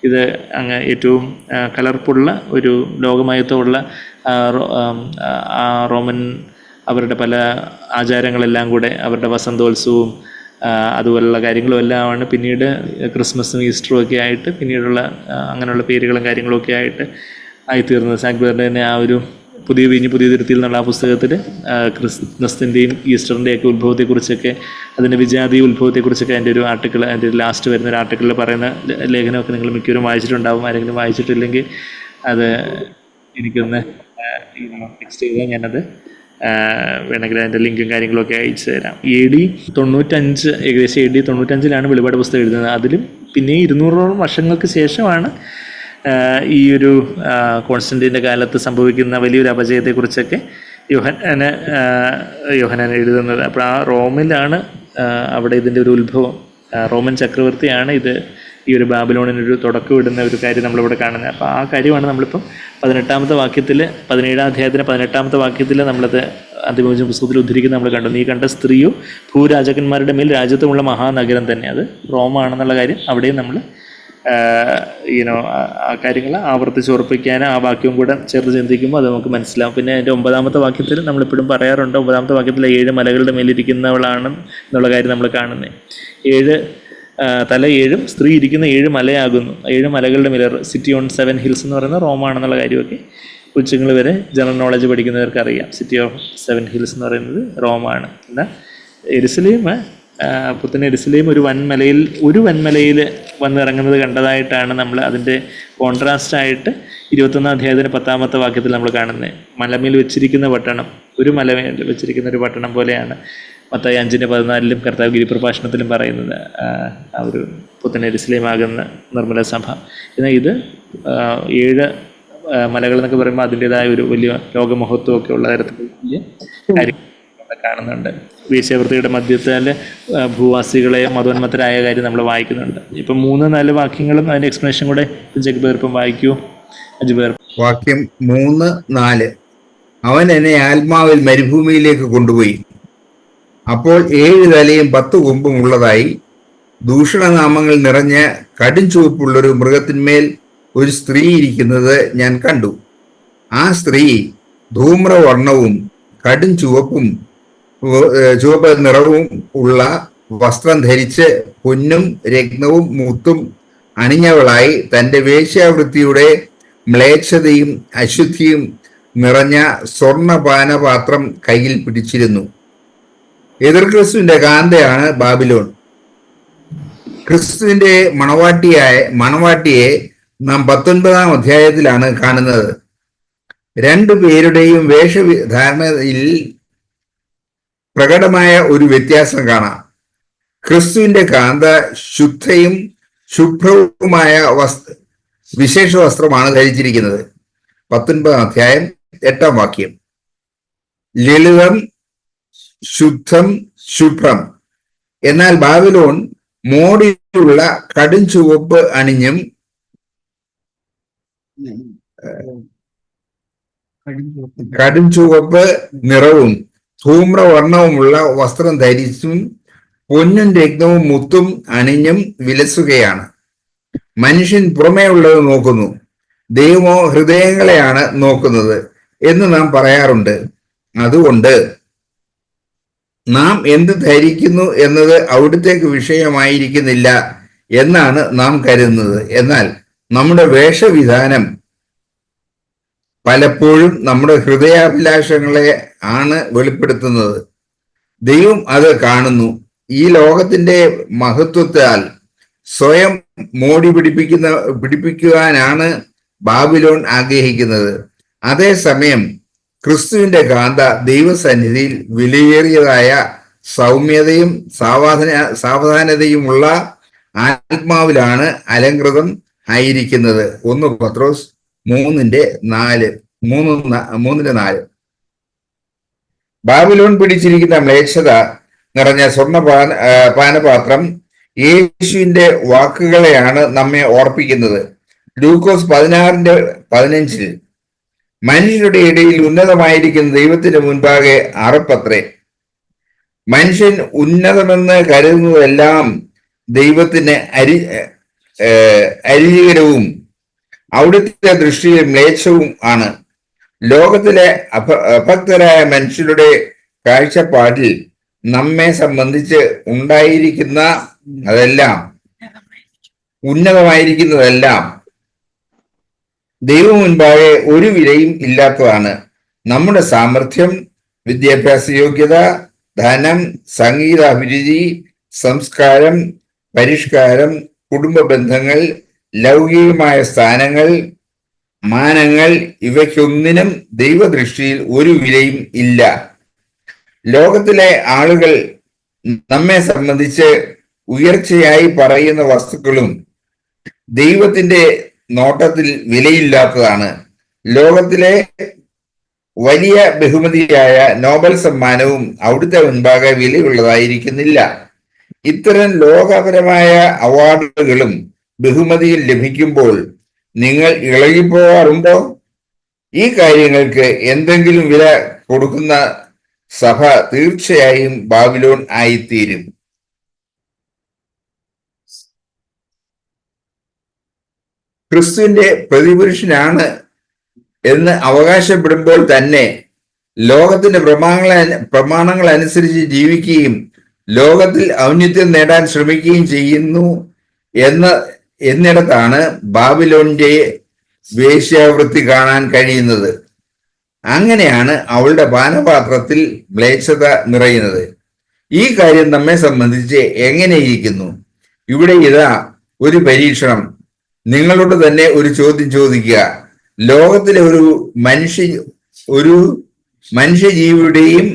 ഇത് അങ്ങ് ഏറ്റവും കലർപ്പുള്ള ഒരു ലോകമയത്വമുള്ള റോമൻ അവരുടെ പല ആചാരങ്ങളെല്ലാം കൂടെ അവരുടെ വസന്തോത്സവവും അതുപോലുള്ള കാര്യങ്ങളും എല്ലാമാണ് പിന്നീട് ക്രിസ്മസും ഈസ്റ്ററും ഒക്കെ ആയിട്ട് പിന്നീടുള്ള അങ്ങനെയുള്ള പേരുകളും കാര്യങ്ങളൊക്കെ ആയിട്ട് ആയിത്തീർന്നത്. സാഗ്ബറിൻ്റെ ആ ഒരു പുതിയ വീഞ്ഞ് പുതിയ തിരുത്തിയിൽ എന്നുള്ള ആ പുസ്തകത്തിൽ ക്രിസ്മസിൻ്റെയും ഈസ്റ്ററിൻ്റെയൊക്കെ ഉത്ഭവത്തെക്കുറിച്ചൊക്കെ അതിൻ്റെ വിജാതീയ ഉത്ഭവത്തെക്കുറിച്ചൊക്കെ അതിൻ്റെ ഒരു ആർട്ടിക്കിൾ, അതിൻ്റെ ലാസ്റ്റ് വരുന്ന ഒരു ആർട്ടിക്കിളിൽ പറയുന്ന ലേഖനമൊക്കെ നിങ്ങൾ മിക്കവരും വായിച്ചിട്ടുണ്ടാവും. ആരെങ്കിലും വായിച്ചിട്ടില്ലെങ്കിൽ അത് എനിക്കൊന്ന് ടെക്സ്റ്റ് ചെയ്താൽ ഞാനത് വേണമെങ്കിൽ അതിൻ്റെ ലിങ്കും കാര്യങ്ങളൊക്കെ അയച്ചു തരാം. AD 95 ഏകദേശം AD 95 വെളിപാട് പുസ്തകം എഴുതുന്നത്. അതിലും പിന്നെ 200ഓളം വർഷങ്ങൾക്ക് ശേഷമാണ് ഈ ഒരു കോൺസ്റ്റന്റീൻ്റെ കാലത്ത് സംഭവിക്കുന്ന വലിയൊരു അപജയത്തെക്കുറിച്ചൊക്കെ യോഹന്നാൻ എഴുതുന്നത്. അപ്പോൾ ആ റോമിലാണ് അവിടെ ഇതിൻ്റെ ഒരു ഉത്ഭവം. റോമൻ ചക്രവർത്തിയാണ് ഇത് ഈ ഒരു ബാബിലോണിനൊരു തുടക്കം ഇടുന്ന ഒരു കാര്യം നമ്മളിവിടെ കാണുന്നത്. അപ്പോൾ ആ കാര്യമാണ് നമ്മളിപ്പം 18-ാമത്തെ വാക്യത്തിൽ 17-ാം അധ്യായത്തിൻ്റെ 18-ാമത്തെ വാക്യത്തിൽ നമ്മളത് അതിമോചന പുസ്തകത്തിൽ ഉദ്ധരിക്കുന്നത് നമ്മൾ കണ്ടു. നീ കണ്ട സ്ത്രീയോ ഭൂരാജാക്കന്മാരുടെ മേൽ രാജ്യത്വമുള്ള മഹാനഗരം തന്നെ, അത് റോമാണെന്നുള്ള കാര്യം അവിടെയും നമ്മൾ ആ കാര്യങ്ങൾ ആവർത്തിച്ച് ഉറപ്പിക്കാൻ ആ വാക്യവും കൂടെ ചേർത്ത് ചിന്തിക്കുമ്പോൾ അത് നമുക്ക് മനസ്സിലാവും. പിന്നെ അതിൻ്റെ 9-ാമത്തെ വാക്യത്തിൽ നമ്മളിപ്പോഴും പറയാറുണ്ട്, 9-ാമത്തെ വാക്യത്തിൽ 7 മലകളുടെ മേലിരിക്കുന്നവളാണ് എന്നുള്ള കാര്യം നമ്മൾ കാണുന്നത്. 7 തല 7 സ്ത്രീ ഇരിക്കുന്ന 7 മലയാകുന്നു. 7 മലകളുടെ മേലെ സിറ്റി ഓൺ 7 ഹിൽസ് എന്ന് പറയുന്നത് റോമാണെന്നുള്ള കാര്യമൊക്കെ കൊച്ചുങ്ങൾ വരെ ജനറൽ നോളജ് പഠിക്കുന്നവർക്ക് അറിയാം. സിറ്റി ഓഫ് 7 ഹിൽസ് എന്ന് പറയുന്നത് റോമാണ്. എന്നാൽ യെരുശലേം പുത്തൻ യെരുശലേം ഒരു വൻമലയിൽ വന്നിറങ്ങുന്നത് കണ്ടതായിട്ടാണ് നമ്മൾ അതിൻ്റെ കോൺട്രാസ്റ്റായിട്ട് 21-ാം അധ്യായത്തിന് 10-ാമത്തെ വാക്യത്തിൽ നമ്മൾ കാണുന്നത്. മലമേൽ വെച്ചിരിക്കുന്ന പട്ടണം, ഒരു മലമേൽ വെച്ചിരിക്കുന്ന ഒരു പട്ടണം പോലെയാണ് മത്തായി 5:14 കർത്താവ് ഗിരിപ്രഭാഷണത്തിലും പറയുന്നത് ആ ഒരു പുത്തൻ യെരുശലേം ആകുന്ന നിർമ്മല സഭ. എന്നാൽ ഇത് 7 മലകൾ എന്നൊക്കെ പറയുമ്പോൾ അതിൻ്റെതായ ഒരു വലിയ ലോകമഹത്വമൊക്കെ ഉള്ള തരത്തിൽ വലിയ കാര്യം കാണുന്നുണ്ട്. വേശ്യാവൃത്തിയുടെ മധ്യത്തിൽ ഭൂവാസികളെ മതോന്മത്തരായ കാര്യം നമ്മൾ വായിക്കുന്നുണ്ട്. ഇപ്പം 3-4 വാക്യങ്ങളും അതിൻ്റെ എക്സ്പ്ലനേഷൻ കൂടെ ജഗ്ബേർ ഇപ്പം വായിക്കൂ. അജ്ബേർ വാക്യം 3-4. അവൻ എന്നെ ആത്മാവിൽ മരുഭൂമിയിലേക്ക് കൊണ്ടുപോയി. അപ്പോൾ 7 തലയും 10 കൊമ്പും ഉള്ളതായി ദൂഷണനാമങ്ങൾ നിറഞ്ഞ കടും ചുവപ്പുള്ളൊരു മൃഗത്തിന്മേൽ ഒരു സ്ത്രീ ഇരിക്കുന്നത് ഞാൻ കണ്ടു. ആ സ്ത്രീ ധൂമ്രവർണ്ണവും കടും ചുവപ്പ് നിറവും ഉള്ള വസ്ത്രം ധരിച്ച് പൊന്നും രത്നവും മുത്തും അണിഞ്ഞവളായി തൻ്റെ വേശ്യാവൃത്തിയുടെ മ്ലേച്ഛതയും അശുദ്ധിയും നിറഞ്ഞ സ്വർണപാനപാത്രം കയ്യിൽ പിടിച്ചിരുന്നു. എതിർ ക്രിസ്തുവിന്റെ കാന്തയാണ് ബാബിലോൺ. ക്രിസ്തുവിന്റെ മണവാട്ടിയെ നാം 19-ാം അധ്യായത്തിലാണ് കാണുന്നത്. 2 പേരുടെയും വേഷധാരണയിൽ പ്രകടമായ ഒരു വ്യത്യാസം കാണാം. ക്രിസ്തുവിന്റെ കാന്ത ശുദ്ധയും ശുഭ്രവുമായ വിശേഷ വസ്ത്രമാണ് ധരിച്ചിരിക്കുന്നത്. 19-ാം അധ്യായം 8-ാം വാക്യം. ലളിതം, ശുദ്ധം, ശുഭ്രം. എന്നാൽ ബാബിലോൺ മോടിയുള്ള കടും ചുവപ്പ് അണിഞ്ഞും കടും ചുവപ്പ് നിറവും ധൂമ്രവർണ്ണവുമുള്ള വസ്ത്രം ധരിച്ചും പൊന്നും രത്നവും മുത്തും അണിഞ്ഞും വിലസുകയാണ്. മനുഷ്യൻ പുറമേ ഉള്ളത് നോക്കുന്നു, ദൈവമോ ഹൃദയങ്ങളെയാണ് നോക്കുന്നത് എന്ന് നാം പറയാറുണ്ട്. അതുകൊണ്ട് നാം എന്ത് ധരിക്കുന്നു എന്നത് അവിടുത്തേക്ക് വിഷയമായിരിക്കുന്നില്ല എന്നാണ് നാം കരുതുന്നത്. എന്നാൽ നമ്മുടെ വേഷവിധാനം പലപ്പോഴും നമ്മുടെ ഹൃദയാഭിലാഷങ്ങളെ ആണ് വെളിപ്പെടുത്തുന്നത്. ദൈവം അത് കാണുന്നു. ഈ ലോകത്തിന്റെ മഹത്വത്താൽ സ്വയം മോടി പിടിപ്പിക്കുവാനാണ് ബാബിലോൺ ആഗ്രഹിക്കുന്നത്. അതേസമയം ക്രിസ്തുവിന്റെ കാന്ത ദൈവസന്നിധിയിൽ വിലയേറിയതായ സൗമ്യതയും സാവധാനതയുമുള്ള ആത്മാവിലാണ് അലങ്കൃതം ആയിരിക്കുന്നത്. 1 പത്രോസ് 3:4. ബാബിലോൺ പിടിച്ചിരിക്കുന്ന മ്ലേച്ഛത നിറഞ്ഞ സ്വർണ്ണ പാനപാത്രം യേശുവിന്റെ വാക്കുകളെയാണ് നമ്മെ ഓർപ്പിക്കുന്നത്. ലൂക്കോസ് 16:15 മനുഷ്യരുടെ ഇടയിൽ ഉന്നതമായിരിക്കുന്ന ദൈവത്തിന്റെ മുൻപാകെ അറപ്പത്രേ. മനുഷ്യൻ ഉന്നതമെന്ന് കരുതുന്നതെല്ലാം ദൈവത്തിന് അരുചികരവും അവിടുത്തെ ദൃഷ്ടിയിൽ മ്ലേച്ഛവും ആണ്. ലോകത്തിലെ അഭക്തരായ മനുഷ്യരുടെ കാഴ്ചപ്പാടിൽ നമ്മെ സംബന്ധിച്ച് ഉണ്ടായിരിക്കുന്ന അതെല്ലാം ഉന്നതമായിരിക്കുന്നതെല്ലാം ദൈവം മുൻപാകെ ഒരു വിലയും ഇല്ലാത്തതാണ്. നമ്മുടെ സാമർഥ്യം, വിദ്യാഭ്യാസ യോഗ്യത, ധനം, സംഗീത അഭിരുചി, സംസ്കാരം, പരിഷ്കാരം, കുടുംബ ബന്ധങ്ങൾ, ലൗകികമായ സ്ഥാനങ്ങൾ, മാനങ്ങൾ ഇവയ്ക്കൊന്നിനും ദൈവദൃഷ്ടിയിൽ ഒരു വിലയും ഇല്ല. ലോകത്തിലെ ആളുകൾ നമ്മെ സംബന്ധിച്ച് ഉയർച്ചയായി പറയുന്ന വസ്തുക്കളും ദൈവത്തിന്റെ നോട്ടത്തിൽ വിലയില്ലാത്തതാണ്. ലോകത്തിലെ വലിയ ബഹുമതിയായ നോബൽ സമ്മാനവും അവിടുത്തെ മുൻപാകെ വിലയുള്ളതായിരിക്കുന്നില്ല. ഇത്തരം ലോകപരമായ അവാർഡുകളും ബഹുമതിയും ലഭിക്കുമ്പോൾ നിങ്ങൾ ഇളകിപ്പോകാറുണ്ടോ? ഈ കാര്യങ്ങൾക്ക് എന്തെങ്കിലും വില കൊടുക്കുന്ന സഭ തീർച്ചയായും ബാബിലോൺ ആയിത്തീരും. ക്രിസ്തുവിന്റെ പ്രതിപുരുഷനാണ് എന്ന് അവകാശപ്പെടുമ്പോൾ തന്നെ ലോകത്തിന്റെ പ്രമാണങ്ങൾ അനുസരിച്ച് ജീവിക്കുകയും ലോകത്തിൽ ഔന്നത്യം നേടാൻ ശ്രമിക്കുകയും ചെയ്യുന്നു എന്നിടത്താണ് ബാബിലോണിന്റെ വേശ്യാവൃത്തി കാണാൻ കഴിയുന്നത്. അങ്ങനെയാണ് അവളുടെ പാനപാത്രത്തിൽ മ്ലേച്ഛത നിറയുന്നത്. ഈ കാര്യം നമ്മെ സംബന്ധിച്ച് എങ്ങനെയിരിക്കുന്നു? ഇവിടെ ഇതാ ഒരു പരീക്ഷണം. നിങ്ങളോട് തന്നെ ഒരു ചോദ്യം ചോദിക്കുക. ലോകത്തിലെ ഒരു മനുഷ്യജീവിയുടെയും,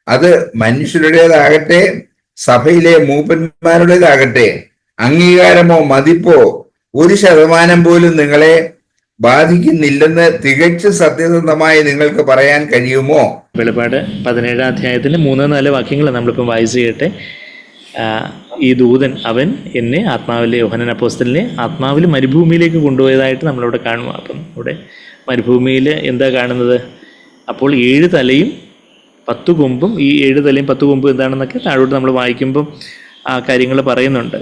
അത് മനുഷ്യരുടേതാകട്ടെ സഭയിലെ മൂപ്പന്മാരുടേതാകട്ടെ, അംഗീകാരമോ മതിപ്പോ 1% പോലും നിങ്ങളെ ബാധിക്കുന്നില്ലെന്ന് തികച്ചും സത്യസന്ധമായി നിങ്ങൾക്ക് പറയാൻ കഴിയുമോ? വെളിപ്പാട് 17 അധ്യായത്തിന്റെ 3-4 വാക്യങ്ങൾ നമ്മളിപ്പം വായിച്ചു കേട്ടെ. ഈ ദൂതൻ അവൻ എന്നെ ആത്മാവിലെ യോഹന്നാൻ അപ്പോസ്തലനെ ആത്മാവിൽ മരുഭൂമിയിലേക്ക് കൊണ്ടുപോയതായിട്ട് നമ്മളിവിടെ കാണുക. അപ്പം ഇവിടെ മരുഭൂമിയിൽ എന്താ കാണുന്നത്? അപ്പോൾ 7 തലയും 10 കൊമ്പും, ഈ 7 തലയും 10 കൊമ്പും എന്താണെന്നൊക്കെ താഴോട്ട് നമ്മൾ വായിക്കുമ്പം ആ കാര്യങ്ങൾ പറയുന്നുണ്ട്.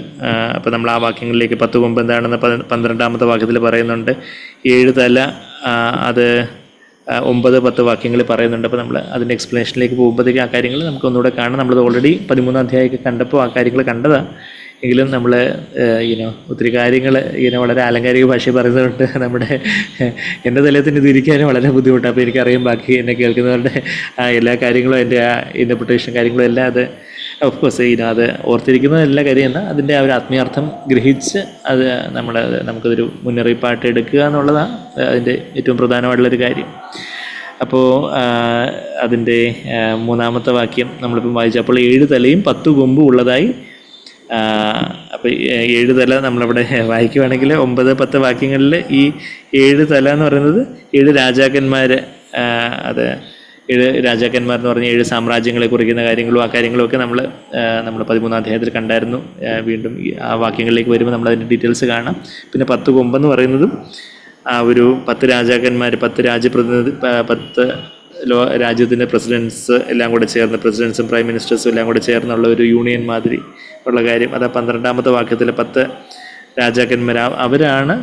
അപ്പോൾ നമ്മൾ ആ വാക്യങ്ങളിലേക്ക് 10 കൊമ്പ് എന്താണെന്ന് 12-ാമത്തെ വാക്യത്തിൽ പറയുന്നുണ്ട്. 7 തല അത് 9-10 വാക്യങ്ങളിൽ പറയുന്നുണ്ട്. അപ്പോൾ നമ്മൾ അതിൻ്റെ എക്സ്പ്ലനേഷനിലേക്ക് പോകുമ്പോഴത്തേക്ക് ആ കാര്യങ്ങൾ നമുക്ക് ഒന്നുകൂടെ കാണാം. നമ്മളത് ഓൾറെഡി 13-ാം അധ്യായമൊക്കെ കണ്ടപ്പോൾ ആ കാര്യങ്ങൾ കണ്ടതാണ്. എങ്കിലും നമ്മൾ ഒത്തിരി കാര്യങ്ങൾ വളരെ ആലങ്കാരിക ഭാഷയിൽ പറയുന്നതുകൊണ്ട് എൻ്റെ തലത്തിന് ഇതിരിക്കാനും വളരെ ബുദ്ധിമുട്ടാണ്. അപ്പോൾ എനിക്കറിയാം ബാക്കി എന്നെ കേൾക്കുന്നവരുടെ എല്ലാ കാര്യങ്ങളും എൻ്റെ ആ ഇൻ്റർപ്രിട്ടേഷൻ കാര്യങ്ങളും എല്ലാം അത് ഓഫ് കോഴ്സ് അത് ഓർത്തിരിക്കുന്നത് എല്ലാ കാര്യമല്ല, അതിൻ്റെ ആ ഒരു ആത്മീയാർത്ഥം ഗ്രഹിച്ച് അത് നമുക്കതൊരു മുന്നറിയിപ്പായിട്ട് എടുക്കുക എന്നുള്ളതാണ് അതിൻ്റെ ഏറ്റവും പ്രധാനമായിട്ടുള്ളൊരു കാര്യം. അപ്പോൾ അതിൻ്റെ 3-ാമത്തെ വാക്യം നമ്മളിപ്പം വായിച്ചപ്പോൾ 7 തലയും 10 കൊമ്പും ഉള്ളതായി. അപ്പോൾ 7 തല നമ്മളിവിടെ വായിക്കുവാണെങ്കിൽ 9-10 വാക്യങ്ങളിൽ ഈ 7 തല എന്ന് പറയുന്നത് 7 രാജാക്കന്മാർ, അത് 7 രാജാക്കന്മാർ എന്ന് പറഞ്ഞ 7 സാമ്രാജ്യങ്ങളെ കുറിക്കുന്ന കാര്യങ്ങളും ആ കാര്യങ്ങളും ഒക്കെ നമ്മൾ 13-ാം അധ്യായത്തിൽ കണ്ടായിരുന്നു. വീണ്ടും ആ വാക്യങ്ങളിലേക്ക് വരുമ്പോൾ നമ്മളതിൻ്റെ ഡീറ്റെയിൽസ് കാണാം. പിന്നെ 10 കൊമ്പെന്ന് പറയുന്നതും ആ ഒരു 10 രാജാക്കന്മാർ, 10 രാജ്യപ്രതിനിധി, 10 രാജ്യത്തിൻ്റെ പ്രസിഡൻസ് എല്ലാം കൂടെ ചേർന്ന്, പ്രസിഡൻസും പ്രൈം മിനിസ്റ്റേഴ്സും എല്ലാം കൂടെ ചേർന്നുള്ള ഒരു യൂണിയൻ മാതിരി ഉള്ള കാര്യം. അത് 12-ാമത്തെ വാക്യത്തിൽ 10 രാജാക്കന്മാർ അവരാണ്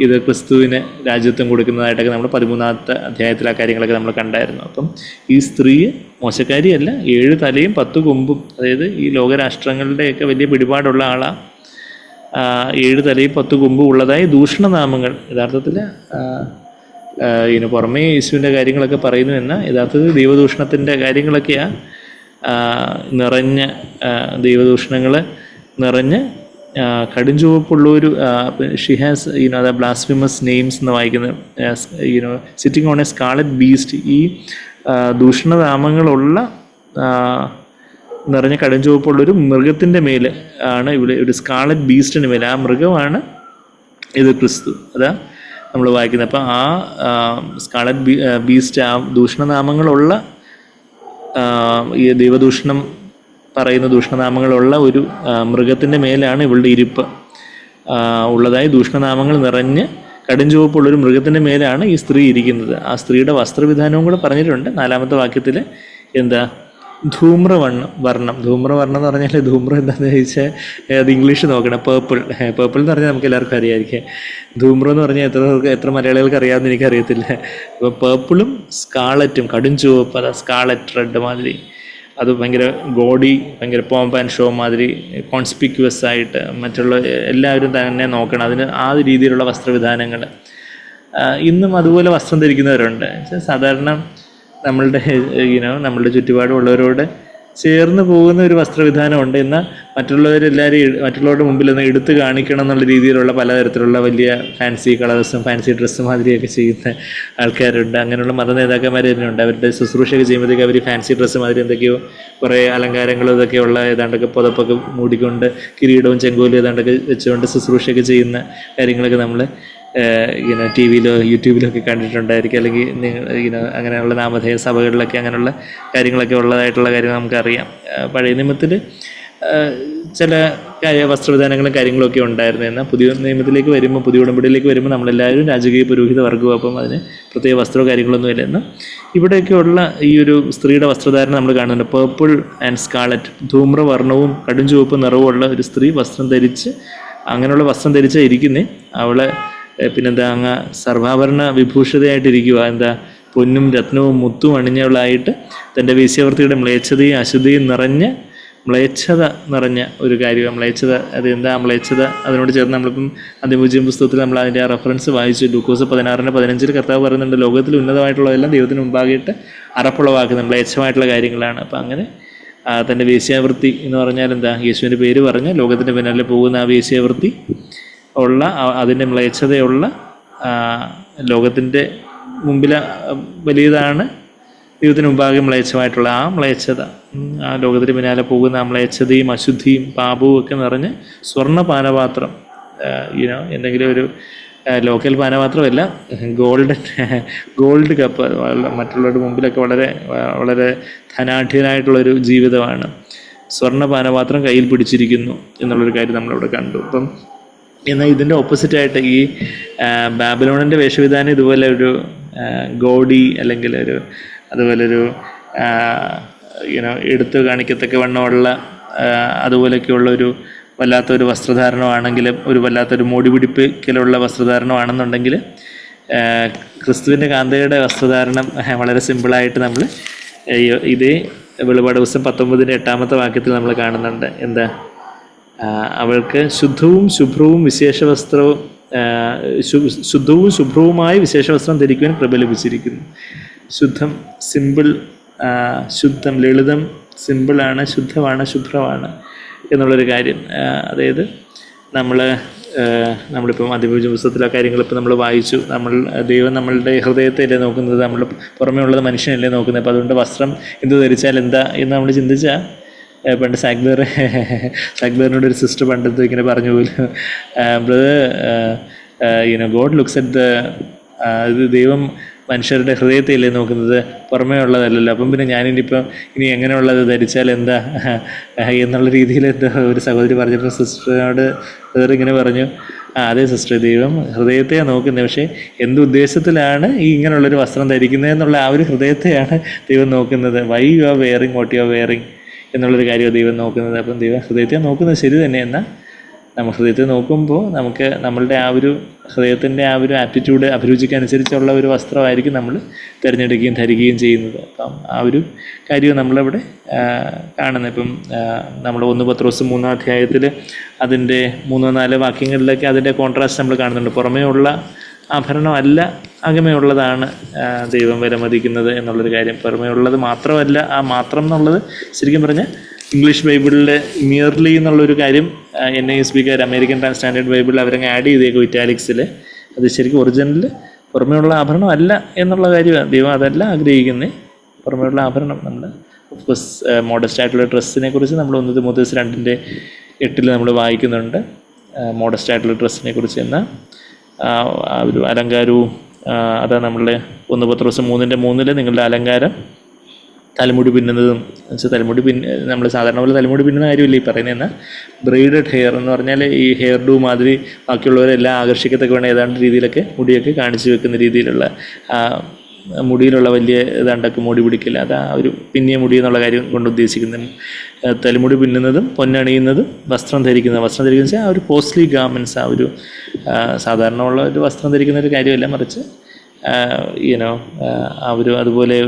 ഇത് ക്രിസ്തുവിന് രാജ്യത്വം കൊടുക്കുന്നതായിട്ടൊക്കെ നമ്മൾ 13-ാമത്തെ അധ്യായത്തിൽ ആ കാര്യങ്ങളൊക്കെ നമ്മൾ കണ്ടായിരുന്നു. അപ്പം ഈ സ്ത്രീ മോശക്കാരിയല്ല, 7 തലയും 10 കൊമ്പും, അതായത് ഈ ലോകരാഷ്ട്രങ്ങളുടെയൊക്കെ വലിയ പിടിപാടുള്ള ആളാണ്. 7 തലയും 10 കൊമ്പും ഉള്ളതായി ദൂഷണനാമങ്ങൾ, യഥാർത്ഥത്തിൽ പുറമേ യേശുവിൻ്റെ കാര്യങ്ങളൊക്കെ പറയുന്നു എന്നാൽ യഥാർത്ഥത്തിൽ ദൈവദൂഷണത്തിൻ്റെ കാര്യങ്ങളൊക്കെയാണ് നിറഞ്ഞ, ദൈവദൂഷണങ്ങൾ നിറഞ്ഞ് കടും ചുവപ്പുള്ളൊരു ഷി ഹാസ് ദ ബ്ലാസ്ഫിമസ് നെയിംസ് എന്ന് വായിക്കുന്നത് സിറ്റിംഗ് ഓൺ എ സ്കാളറ്റ് ബീസ്റ്റ്. ഈ ദൂഷണനാമങ്ങളുള്ള നിറഞ്ഞ കടും ചുവപ്പുള്ളൊരു മൃഗത്തിൻ്റെ മേൽ ആണ് ഇവിടെ, ഒരു സ്കാളറ്റ് ബീസ്റ്റിന് മേലെ. ആ മൃഗമാണ് ഇത് ക്രിസ്തു. അതാ നമ്മൾ വായിക്കുന്നത്. അപ്പം ആ സ്കാളറ്റ് ബീസ്റ്റ്, ആ ദൂഷണനാമങ്ങളുള്ള, ഈ ദൈവദൂഷണം പറയുന്ന ദൂഷണനാമങ്ങളുള്ള ഒരു മൃഗത്തിൻ്റെ മേലാണ് ഇവളുടെ ഇരിപ്പ് ഉള്ളതായി ദൂഷണനാമങ്ങൾ നിറഞ്ഞ് കടും ചുവപ്പുള്ളൊരു മൃഗത്തിൻ്റെ മേലാണ് ഈ സ്ത്രീ ഇരിക്കുന്നത്. ആ സ്ത്രീയുടെ വസ്ത്രവിധാനവും കൂടെ പറഞ്ഞിട്ടുണ്ട് 4-ാമത്തെ വാക്യത്തിൽ. എന്താ? ധൂമ്രവർണ്ണം. ധൂമ്രവർണ്ണം എന്ന് പറഞ്ഞാൽ ധൂമ്രം എന്താണെന്ന് ചോദിച്ചാൽ അത് ഇംഗ്ലീഷ് നോക്കണം. പേർപ്പിൾ എന്ന് പറഞ്ഞാൽ നമുക്ക് എല്ലാവർക്കും അറിയാമായിരിക്കും. ധൂമ്രം എന്ന് പറഞ്ഞാൽ എത്ര മലയാളികൾക്ക് അറിയാമെന്ന് എനിക്കറിയത്തില്ല. അപ്പോൾ പേർപ്പിളും സ്കാളറ്റും, കടും ചുവപ്പ്, അതാ സ്കാളറ്റ് റെഡ് മാതിരി, അത് ഭയങ്കര ഗോഡി, ഭയങ്കര പോംപ് ആൻഡ് ഷോ മാതിരി കോൺസ്പിക്യുവസ് ആയിട്ട് മറ്റുള്ള എല്ലാവരും തന്നെ നോക്കണം. അതിന് ആ രീതിയിലുള്ള വസ്ത്രവിധാനങ്ങൾ. ഇന്നും അതുപോലെ വസ്ത്രം ധരിക്കുന്നവരുണ്ട്. സാധാരണ നമ്മളുടെ ചുറ്റുപാടുമുള്ളവരോട് ചേർന്ന് പോകുന്ന ഒരു വസ്ത്രവിധാനമുണ്ട്. എന്നാൽ മറ്റുള്ളവരുടെ മുമ്പിൽ ഒന്ന് എടുത്തു കാണിക്കണം എന്നുള്ള രീതിയിലുള്ള പലതരത്തിലുള്ള വലിയ ഫാൻസി കളേഴ്സും ഫാൻസി ഡ്രസ്സും മാതിരിയൊക്കെ ചെയ്യുന്ന ആൾക്കാരുണ്ട്. അങ്ങനെയുള്ള മത നേതാക്കന്മാർ തന്നെ ഉണ്ട്. അവരുടെ ശുശ്രൂഷയൊക്കെ ചെയ്യുമ്പോഴത്തേക്ക് അവർ ഫാൻസി ഡ്രസ്സ് മാതിരി എന്തൊക്കെയോ കുറേ അലങ്കാരങ്ങളും ഇതൊക്കെയുള്ള ഏതാണ്ടൊക്കെ പുതപ്പൊക്കെ മൂടിക്കൊണ്ട് കിരീടവും ചെങ്കോലും ഏതാണ്ടൊക്കെ വെച്ചുകൊണ്ട് ശുശ്രൂഷയൊക്കെ ചെയ്യുന്ന കാര്യങ്ങളൊക്കെ നമ്മൾ ടി വിയിലോ യൂട്യൂബിലോ ഒക്കെ കണ്ടിട്ടുണ്ടായിരിക്കും. അല്ലെങ്കിൽ അങ്ങനെയുള്ള നാമധേയ സഭകളിലൊക്കെ അങ്ങനെയുള്ള കാര്യങ്ങളൊക്കെ ഉള്ളതായിട്ടുള്ള കാര്യം നമുക്കറിയാം. പഴയ നിയമത്തിൽ ചില വസ്ത്രവിധാനങ്ങളും കാര്യങ്ങളൊക്കെ ഉണ്ടായിരുന്നു. എന്നാൽ പുതിയ നിയമത്തിലേക്ക് വരുമ്പോൾ, പുതിയ ഉടമ്പടിയിലേക്ക് വരുമ്പോൾ നമ്മളെല്ലാവരും രാജകീയ പുരോഹിത വർഗവും. അപ്പം അതിന് പ്രത്യേക വസ്ത്രമോ കാര്യങ്ങളൊന്നും ഇല്ല. എന്നാൽ ഇവിടെയൊക്കെയുള്ള ഈ ഒരു സ്ത്രീയുടെ വസ്ത്രധാരണം നമ്മൾ കാണുന്നുണ്ട്. പേർപ്പിൾ ആൻഡ് സ്കാളറ്റ്, ധൂമ്രവർണ്ണവും കടും ചുവപ്പ് നിറവുമുള്ള ഒരു സ്ത്രീ വസ്ത്രം ധരിച്ച്, അങ്ങനെയുള്ള വസ്ത്രം ധരിച്ചാൽ ഇരിക്കുന്നേ. അവളെ പിന്നെന്താ, അങ്ങ് സർവാഭരണ വിഭൂഷിതയായിട്ടിരിക്കുക. എന്താ, പൊന്നും രത്നവും മുത്തും അണിഞ്ഞവളായിട്ട് തൻ്റെ വേശ്യാവൃത്തിയുടെ മ്ലേച്ഛതയും അശുദ്ധിയും മ്ലേച്ഛത നിറഞ്ഞ ഒരു കാര്യമാണ്. മ്ലേച്ഛത, അത് എന്താ മ്ലേച്ഛത? അതിനോട് ചേർന്ന് നമ്മളിപ്പം അതിപൂജ്യം പുസ്തകത്തിൽ നമ്മൾ അതിൻ്റെ ആ റെഫറൻസ് വായിച്ചു. ലൂക്കോസ് 16:15 കർത്താവ് പറയുന്നുണ്ട്, ലോകത്തിൽ ഉന്നതമായിട്ടുള്ളതെല്ലാം ദൈവത്തിന് മുമ്പാകിയിട്ട് അറപ്പുളവാക്കുന്ന മ്ലേച്ഛമായിട്ടുള്ള കാര്യങ്ങളാണ്. അപ്പം അങ്ങനെ തൻ്റെ വേശ്യാവൃത്തി എന്ന് പറഞ്ഞാൽ എന്താ, യേശുവിൻ്റെ പേര് പറഞ്ഞ് ലോകത്തിൻ്റെ പിന്നാലെ പോകുന്ന ആ വേശ്യാവൃത്തി ഉള്ള, അതിൻ്റെ മ്ലേച്ഛതയുള്ള, ലോകത്തിൻ്റെ മുമ്പിൽ വലിയതാണ്, ദൈവത്തിന് മുമ്പാകെ മ്ലേച്ഛമായിട്ടുള്ള ആ മ്ലേച്ഛത, ആ ലോകത്തിന് പിന്നാലെ പോകുന്ന ആ മ്ലേച്ഛതയും അശുദ്ധിയും പാപവും ഒക്കെ നിറഞ്ഞ് സ്വർണ്ണ പാനപാത്രം, എന്തെങ്കിലും ഒരു ലോക്കൽ പാനപാത്രമല്ല, ഗോൾഡ് കപ്പ്, മറ്റുള്ളവരുടെ മുമ്പിലൊക്കെ വളരെ വളരെ ധനാഢ്യനായിട്ടുള്ളൊരു ജീവിതമാണ്. സ്വർണ്ണ പാനപാത്രം കയ്യിൽ പിടിച്ചിരിക്കുന്നു എന്നുള്ളൊരു കാര്യം നമ്മളിവിടെ കണ്ടു. അപ്പം എന്നാൽ ഇതിൻ്റെ ഓപ്പോസിറ്റായിട്ട് ഈ ബാബിലോണിൻ്റെ വേഷവിധാനം ഇതുപോലെ ഒരു ഗോഡി അല്ലെങ്കിൽ അതുപോലൊരു എടുത്തു കാണിക്കത്തക്ക വണ്ണമുള്ള അതുപോലെയൊക്കെയുള്ള ഒരു വല്ലാത്തൊരു വസ്ത്രധാരണമാണെങ്കിലും, ഒരു വല്ലാത്തൊരു മോടി പിടിപ്പിക്കലുള്ള വസ്ത്രധാരണമാണെന്നുണ്ടെങ്കിൽ, ക്രിസ്തുവിൻ്റെ കാന്തയുടെ വസ്ത്രധാരണം വളരെ സിമ്പിളായിട്ട് നമ്മൾ ഇതേ വെളിപാട് പുസ്തകം 19-8 വാക്യത്തിൽ നമ്മൾ കാണുന്നുണ്ട്. എന്താ, അവൾക്ക് ശുദ്ധവും ശുഭ്രവും ശുഭ്രവുമായി വിശേഷവസ്ത്രം ധരിക്കുവാൻ കൃപ ലഭിച്ചിരിക്കുന്നു. ശുദ്ധം, സിമ്പിൾ, ശുദ്ധം, ലളിതം, സിമ്പിളാണ്, ശുദ്ധമാണ്, ശുഭ്രമാണ് എന്നുള്ളൊരു കാര്യം. അതായത് നമ്മളിപ്പം അതിപൂജ്യ പുസ്തകത്തിലെ കാര്യങ്ങളിപ്പോൾ നമ്മൾ വായിച്ചു. ദൈവം നമ്മളുടെ ഹൃദയത്തെയല്ലേ നോക്കുന്നത്, നമ്മൾ പുറമേ ഉള്ളത് മനുഷ്യനല്ലേ നോക്കുന്നത്. അപ്പോൾ അതുകൊണ്ട് വസ്ത്രം എന്ത് ധരിച്ചാൽ എന്താ എന്ന് നമ്മൾ ചിന്തിച്ചാൽ, പണ്ട് സാഗ്ബേറിനോട് ഒരു സിസ്റ്റർ പണ്ടത്തെ ഇങ്ങനെ പറഞ്ഞു പോലും, ബ്രദർ ഗോഡ് ലുക്സ് അറ്റ് ദൈവം മനുഷ്യരുടെ ഹൃദയത്തെയല്ലേ നോക്കുന്നത്, പുറമേ ഉള്ളതല്ലല്ലോ. അപ്പം പിന്നെ ഇനി എങ്ങനെയുള്ളത് ധരിച്ചാൽ എന്താ എന്നുള്ള രീതിയിൽ എന്താ ഒരു സഹോദരി പറഞ്ഞിട്ട് സിസ്റ്ററിനോട് ബ്രദർ ഇങ്ങനെ പറഞ്ഞു, അതെ സിസ്റ്റർ, ദൈവം ഹൃദയത്തെയാണ് നോക്കുന്നത്. പക്ഷേ എന്തുദ്ദേശത്തിലാണ് ഈ ഇങ്ങനെയുള്ളൊരു വസ്ത്രം ധരിക്കുന്നത് എന്നുള്ള ആ ഒരു ഹൃദയത്തെയാണ് ദൈവം നോക്കുന്നത്. Why you are wearing what you are wearing എന്നുള്ളൊരു കാര്യമാണ് ദൈവം നോക്കുന്നത്. അപ്പം ദൈവം ഹൃദയത്തെ നോക്കുന്നത് ശരി തന്നെ. എന്നാൽ നമ്മൾ ഹൃദയത്തെ നോക്കുമ്പോൾ നമുക്ക് നമ്മളുടെ ആ ഒരു ഹൃദയത്തിൻ്റെ ആ ഒരു ആറ്റിറ്റ്യൂഡ്, അഭിരുചിക്കനുസരിച്ചുള്ള ഒരു വസ്ത്രമായിരിക്കും നമ്മൾ തിരഞ്ഞെടുക്കുകയും ധരിക്കുകയും ചെയ്യുന്നത്. അപ്പം ആ ഒരു കാര്യവും നമ്മളിവിടെ കാണുന്നത്. ഇപ്പം നമ്മൾ 1 പത്രോസ് 3-ാം അധ്യായത്തിൽ അതിൻ്റെ 3-4 വാക്യങ്ങളിലൊക്കെ അതിൻ്റെ കോൺട്രാസ്റ്റ് നമ്മൾ കാണുന്നുണ്ട്. പുറമേ ഉള്ള ആഭരണമല്ല, അകമേ ഉള്ളതാണ് ദൈവം വിലമതിക്കുന്നത് എന്നുള്ളൊരു കാര്യം. പുറമേ ഉള്ളത് മാത്രമല്ല, ആ മാത്രം എന്നുള്ളത് ശരിക്കും പറഞ്ഞാൽ ഇംഗ്ലീഷ് ബൈബിളിൽ മിയർലി എന്നുള്ളൊരു കാര്യം NASBക്കാർ, അമേരിക്കൻ സ്റ്റാൻഡേർഡ് ബൈബിളിൽ അവരങ്ങ് ആഡ് ചെയ്തേക്കും ഇറ്റാലിക്സിൽ. അത് ശരിക്കും ഒറിജിനൽ പുറമേ ഉള്ള ആഭരണം അല്ല എന്നുള്ള കാര്യമാണ്. ദൈവം അതല്ല ആഗ്രഹിക്കുന്നത്. പുറമേ ഉള്ള ആഭരണം നമ്മൾ ഓഫ്കോഴ്സ് മോഡസ്റ്റ് ആയിട്ടുള്ള ഡ്രസ്സിനെ കുറിച്ച് നമ്മൾ 1 തിമോഥെയോസ് 2:8 നമ്മൾ വായിക്കുന്നുണ്ട്. മോഡസ്റ്റ് ആയിട്ടുള്ള ഡ്രസ്സിനെ കുറിച്ച്. എന്നാൽ ആ ഒരു അലങ്കാരവും അതാ നമ്മളുടെ 1 പത്രോസ് 3:3 നിങ്ങളുടെ അലങ്കാരം തലമുടി പിന്നുന്നതും വെച്ചാൽ തലമുടി നമ്മൾ സാധാരണ പോലെ തലമുടി പിന്നുന്ന കാര്യമില്ല ഈ പറയുന്നത്. എന്നാൽ ബ്രെയ്ഡഡ് ഹെയർ എന്ന് പറഞ്ഞാൽ ഈ ഹെയർ ഡൂ മാതിരി ബാക്കിയുള്ളവരെല്ലാം ആകർഷിക്കത്തൊക്കെ വേണം ഏതാണ്ട് രീതിയിലൊക്കെ മുടിയൊക്കെ കാണിച്ചു വെക്കുന്ന രീതിയിലുള്ള മുടിയിലുള്ള വലിയ ഏതാണ്ടൊക്കെ മുടി പിടിക്കില്ല. അത് ആ ഒരു പിന്നിയ മുടി എന്നുള്ള കാര്യം കൊണ്ട് ഉദ്ദേശിക്കുന്നത്. തലമുടി പിന്നുന്നതും പൊന്നണിയുന്നതും വസ്ത്രം ധരിക്കുന്നത് ആ ഒരു കോസ്റ്റ്ലി ഗാർമെൻറ്റ്സ്, ആ ഒരു സാധാരണ ഉള്ള ഒരു വസ്ത്രം ധരിക്കുന്ന ഒരു കാര്യമല്ല, മറിച്ച് ആ ഒരു അതുപോലെ